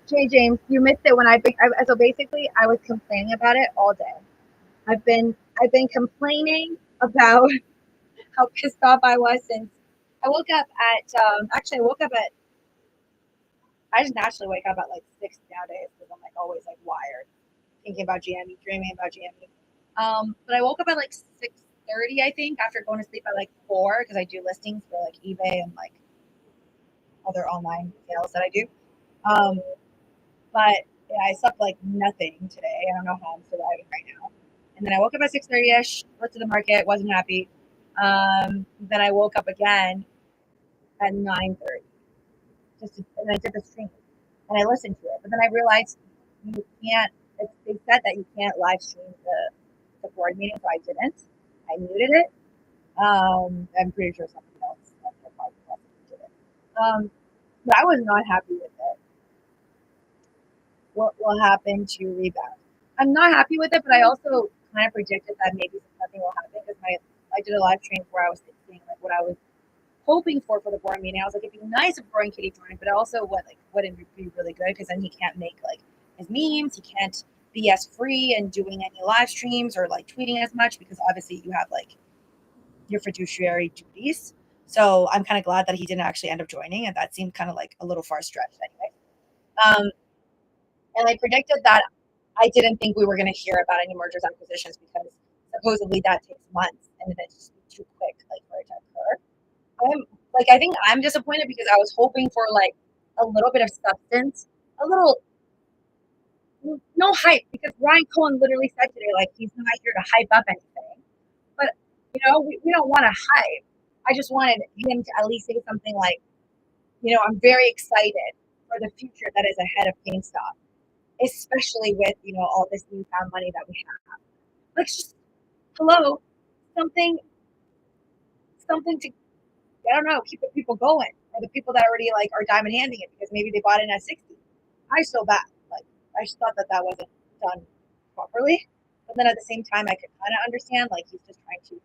Jay James, you missed it when so basically I was complaining about it all day. I've been complaining about how pissed off I was since I woke up at actually I woke up at I just naturally wake up at like 6 nowadays because I'm like always like wired, thinking about GME, dreaming about GME. But I woke up at like 6:30, I think, after going to sleep at like 4 because I do listings for like eBay and like other online sales that I do. But yeah, I slept like nothing today. I don't know how I'm surviving right now. And then I woke up at 6:30 ish, went to the market, wasn't happy. Then I woke up again at 9:30, and I did the stream and I listened to it. But then I realized you can't. They said that you can't live stream the board meeting, so I didn't. I muted it. I'm pretty sure somebody else probably did it. But I was not happy with it. What will happen to rebound? I'm not happy with it, but I also kind of predicted that maybe nothing will happen because I did a live stream where I was saying like what I was hoping for the board meeting. I was like, it'd be nice if Roaring Kitty joined, but also wouldn't be really good because then he can't make like his memes. He can't be as free and doing any live streams or like tweeting as much because obviously you have like your fiduciary duties. So I'm kind of glad that he didn't actually end up joining, and that seemed kind of like a little far stretched anyway. And I predicted that I didn't think we were going to hear about any mergers and acquisitions because supposedly that takes months and it's just too quick like for it to occur. I think I'm disappointed because I was hoping for like a little bit of substance, a little no hype because Ryan Cohen literally said today like he's not here to hype up anything. But we don't want to hype. I just wanted him to at least say something like, I'm very excited for the future that is ahead of GameStop, especially with all this newfound money that we have. Let's just hello something to I don't know keep the people going or the people that already like are diamond handing it because maybe they bought it at 60. I still that like I just thought that wasn't done properly, but then at the same time I could kind of understand like he's just trying to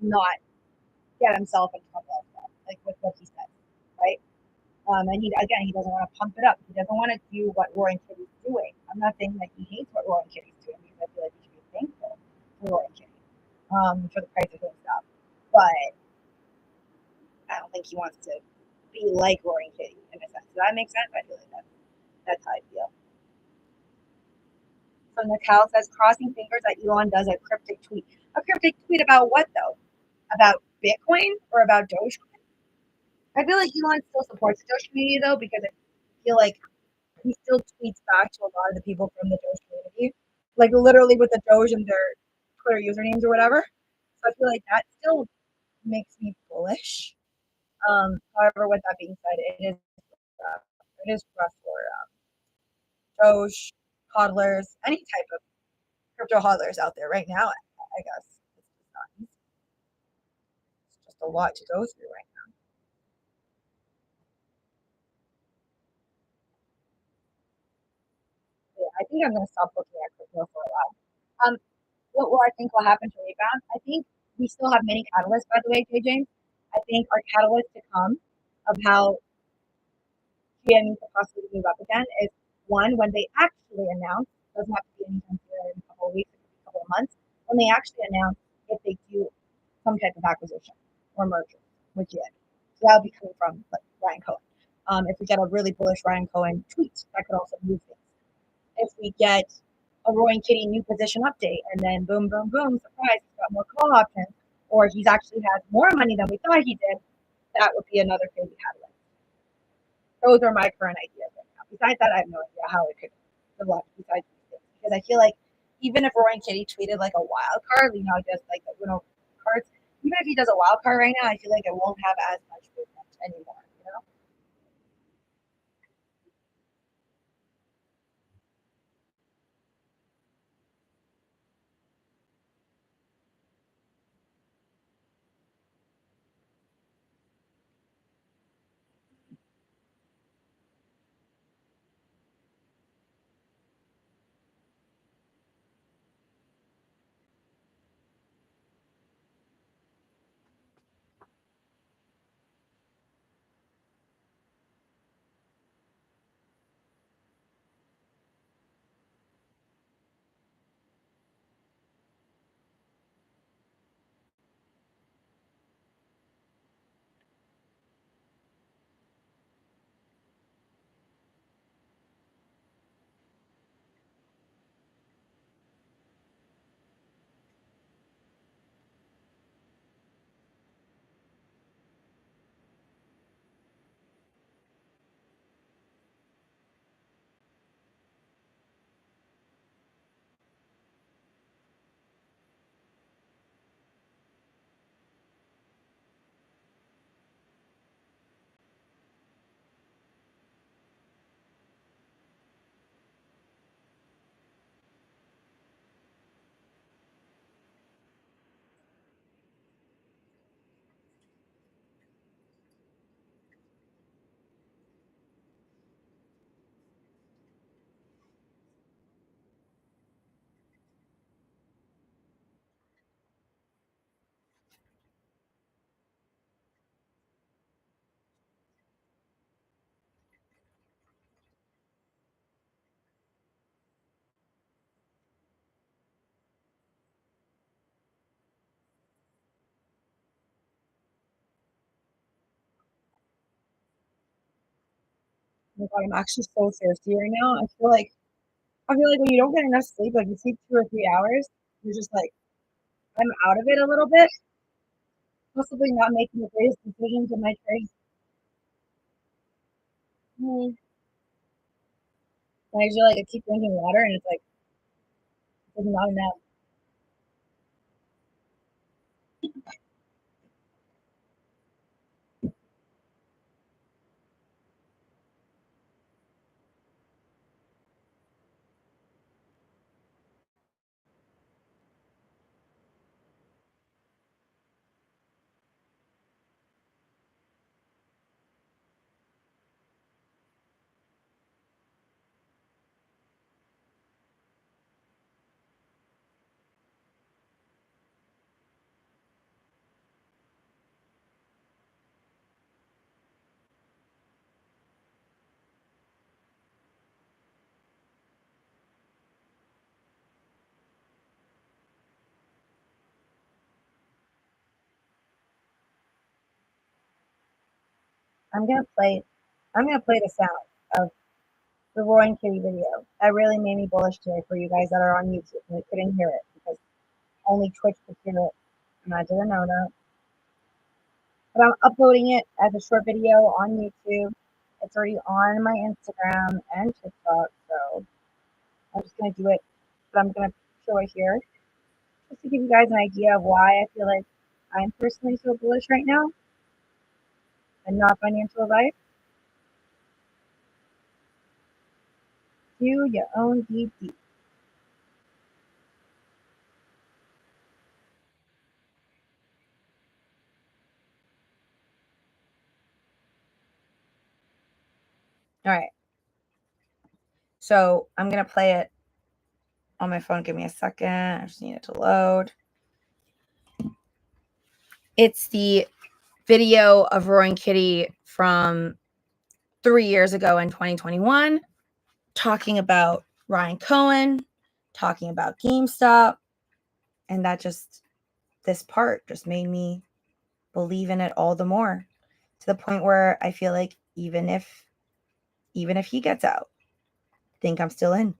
not get himself in trouble like with what he said, right? And he doesn't want to pump it up. He doesn't want to do what Roaring Kitty's doing. I'm not saying that he hates what Roaring Kitty's doing because I feel like he should be thankful for Roaring Kitty for the price of his stuff. But I don't think he wants to be like Roaring Kitty in a sense. Does that make sense? I feel like that's how I feel. So Nicole says, crossing fingers that Elon does a cryptic tweet. A cryptic tweet about what though? About Bitcoin or about Dogecoin? I feel like Elon still supports the Doge community though because I feel like he still tweets back to a lot of the people from the Doge community, like literally with the Doge and their Twitter usernames or whatever. So I feel like that still makes me bullish. However, with that being said, it is rough for Doge hodlers, any type of crypto hodlers out there right now. I guess it's just a lot to go through right now. Yeah, I think I'm going to stop looking at crypto for a while. Um, what will I think will happen to rebound? I think we still have many catalysts, by the way, J. James. I think our catalyst to come of how GME could possibly move up again is one, when they actually announce, doesn't have to be anytime soon, in a couple of weeks, it could be a couple of months, when they actually announce if they do some type of acquisition or merger with GME. So that would be coming from like Ryan Cohen. If we get a really bullish Ryan Cohen tweet, that could also move things. If we get a Roaring Kitty new position update, and then boom, boom, boom, surprise, he's got more call options, or he's actually has more money than we thought he did, that would be another crazy catalyst. Those are my current ideas right now. Besides that, I have no idea how it could develop besides these things. Because I feel like even if Roaring Kitty tweeted like a wild card, just like the cards, even if he does a wild card right now, I feel like it won't have as much movement anymore. my God, I'm actually so thirsty right now. I feel like when you don't get enough sleep, like you sleep 2 or 3 hours, you're just like, I'm out of it a little bit. Possibly not making the greatest decisions in my trade. And I usually like I keep drinking water, and it's like it's not enough. I'm gonna play. I'm gonna play the sound of the roaring kitty video. That really made me bullish today for you guys that are on YouTube and couldn't hear it because only Twitch could hear it. And I didn't know that. But I'm uploading it as a short video on YouTube. It's already on my Instagram and TikTok, so I'm just gonna do it. But I'm gonna show it here just to give you guys an idea of why I feel like I'm personally so bullish right now and not financial advice. Do your own deep. All right. So I'm going to play it on my phone. Give me a second. I just need it to load. It's the video of Roaring Kitty from 3 years ago in 2021, talking about Ryan Cohen, talking about GameStop. And this part just made me believe in it all the more, to the point where I feel like even if he gets out, I think I'm still in.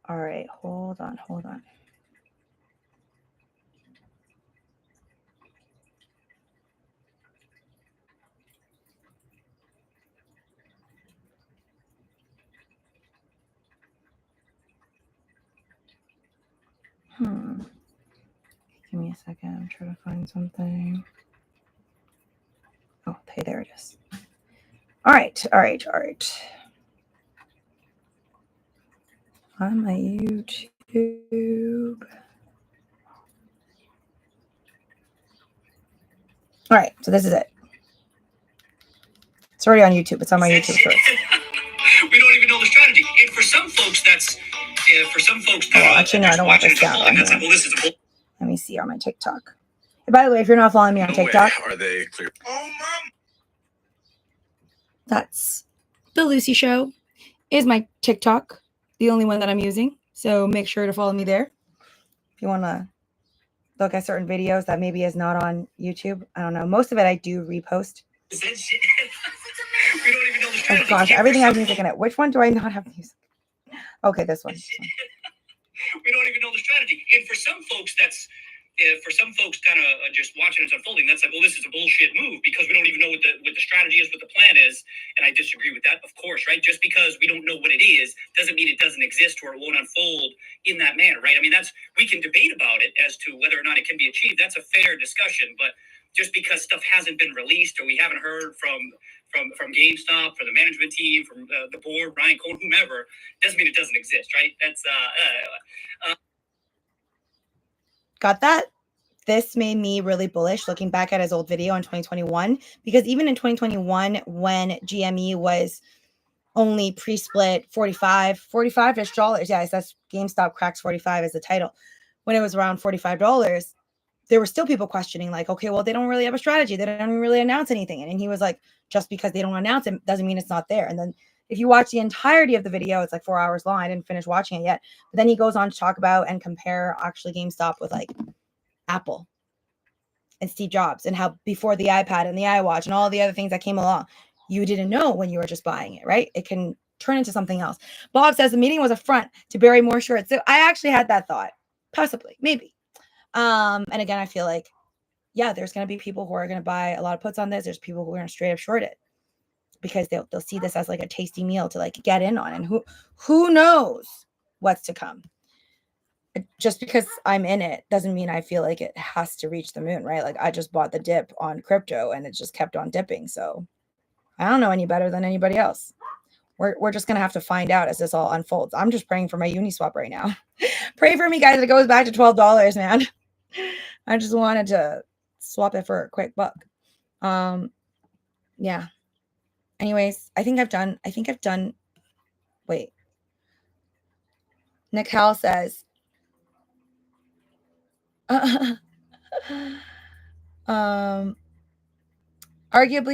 All right, hold on. Give me a second. I'm trying to find something. Oh, okay, there it is. All right. On my YouTube. All right, so this is it. It's already on YouTube. It's on my YouTube first. We don't even know the strategy. And for some folks, actually, no, I don't want this sound on here. Let me see on my TikTok. And by the way, if you're not following me on TikTok, are they clear? Oh, Mom. That's The Lucy Show is my TikTok, the only one that I'm using. So make sure to follow me there. If you want to look at certain videos that maybe is not on YouTube. I don't know. Most of it I do repost. We don't even know the strategy. Oh gosh, everything has music in it. Which one do I not have music? Okay, this one. We don't even know the strategy. And for some folks, for some folks kind of just watching this unfolding, that's like, well, this is a bullshit move because we don't even know what the strategy is, what the plan is. And I disagree with that, of course, right? Just because we don't know what it is doesn't mean it doesn't exist or it won't unfold in that manner, right? I mean, we can debate about it as to whether or not it can be achieved. That's a fair discussion, but just because stuff hasn't been released or we haven't heard from GameStop, from the management team, from the board, Ryan Cohen, whomever, doesn't mean it doesn't exist, right? That's got that? This made me really bullish looking back at his old video in 2021, because even in 2021, when GME was only pre-split 45-ish dollars. Yeah, that's GameStop cracks 45 as the title. When it was around $45, there were still people questioning, like, okay, well, they don't really have a strategy. They don't really announce anything. And he was like, just because they don't announce it doesn't mean it's not there. And then if you watch the entirety of the video, it's like 4 hours long. I didn't finish watching it yet. But then he goes on to talk about and compare actually GameStop with like Apple and Steve Jobs, and how before the iPad and the iWatch and all the other things that came along, you didn't know when you were just buying it, right? It can turn into something else. Bob says the meeting was a front to bury more shorts. So I actually had that thought, possibly, maybe. And again, I feel like, yeah, there's going to be people who are going to buy a lot of puts on this. There's people who are going to straight up short it because they'll see this as like a tasty meal to like get in on. And who knows what's to come. Just because I'm in it doesn't mean I feel like it has to reach the moon, right? Like I just bought the dip on crypto and it just kept on dipping. So I don't know any better than anybody else. We're just going to have to find out as this all unfolds. I'm just praying for my Uniswap right now. Pray for me, guys. It goes back to $12, man. I just wanted to swap it for a quick buck. Yeah. Anyways, I think I've done. Wait. Nick Howell says, arguably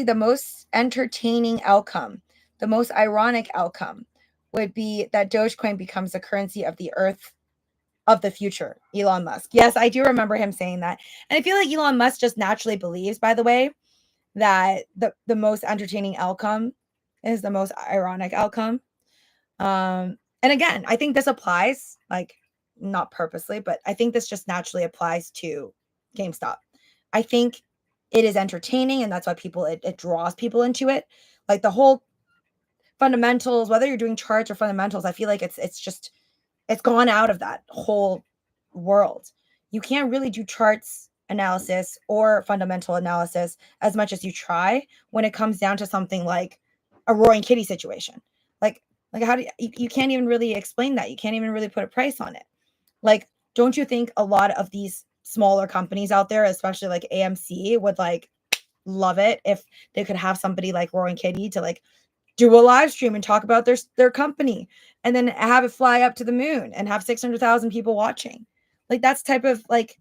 the most entertaining outcome, the most ironic outcome would be that Dogecoin becomes the currency of the earth of the future. Elon Musk. Yes, I do remember him saying that. And I feel like Elon Musk just naturally believes, by the way, that the most entertaining outcome is the most ironic outcome. And again, I think this applies, like not purposely, but I think this just naturally applies to GameStop. I think it is entertaining, and that's why it draws people into it. Like the whole fundamentals, whether you're doing charts or fundamentals, I feel like it's gone out of that whole world. You can't really do charts analysis or fundamental analysis as much as you try when it comes down to something like a roaring kitty situation. Like how do you can't even really explain that. You can't even really put a price on it. Like, don't you think a lot of these smaller companies out there, especially like AMC, would like love it if they could have somebody like Roaring Kitty to like do a live stream and talk about their company and then have it fly up to the moon and have 600,000 people watching? Like that's type of like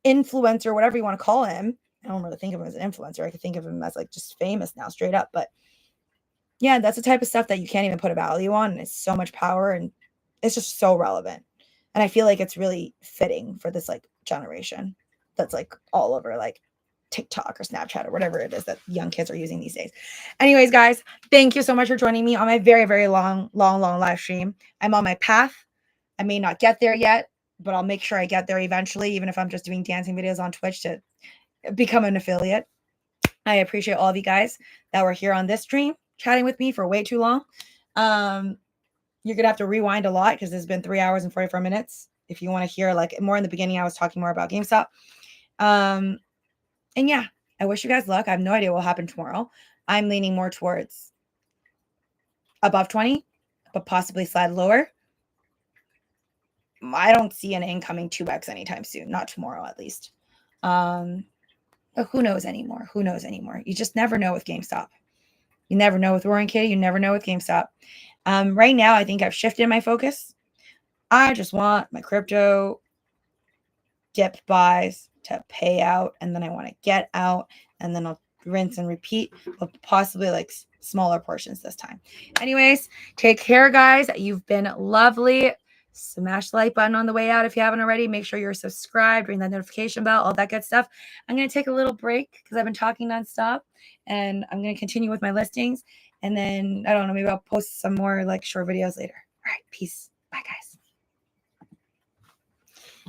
influencer, whatever you want to call him. I don't really think of him as an influencer. I could think of him as like just famous now, straight up. But yeah, that's the type of stuff that you can't even put a value on. And it's so much power and it's just so relevant. And I feel like it's really fitting for this like generation that's like all over like TikTok or Snapchat or whatever it is that young kids are using these days. Anyways, guys, thank you so much for joining me on my very, very long live stream. I'm on my path. I may not get there yet, but I'll make sure I get there eventually, even if I'm just doing dancing videos on Twitch to become an affiliate. I appreciate all of you guys that were here on this stream chatting with me for way too long. You're going to have to rewind a lot because it's been 3 hours and 44 minutes. If you want to hear like more in the beginning, I was talking more about GameStop. And yeah, I wish you guys luck. I have no idea what will happen tomorrow. I'm leaning more towards above 20, but possibly slide lower. I don't see an incoming 2x anytime soon. Not tomorrow, at least. But who knows anymore? Who knows anymore? You just never know with GameStop. You never know with Roaring Kitty. You never know with GameStop. Right now, I think I've shifted my focus. I just want my crypto dip buys to pay out, and then I want to get out, and then I'll rinse and repeat, but possibly like smaller portions this time. Anyways, take care, guys. You've been lovely. Smash the like button on the way out if you haven't already. Make sure you're subscribed, ring that notification bell, all that good stuff. I'm going to take a little break because I've been talking nonstop, and I'm going to continue with my listings. And then, I don't know, maybe I'll post some more like short videos later. All right, peace. Bye, guys.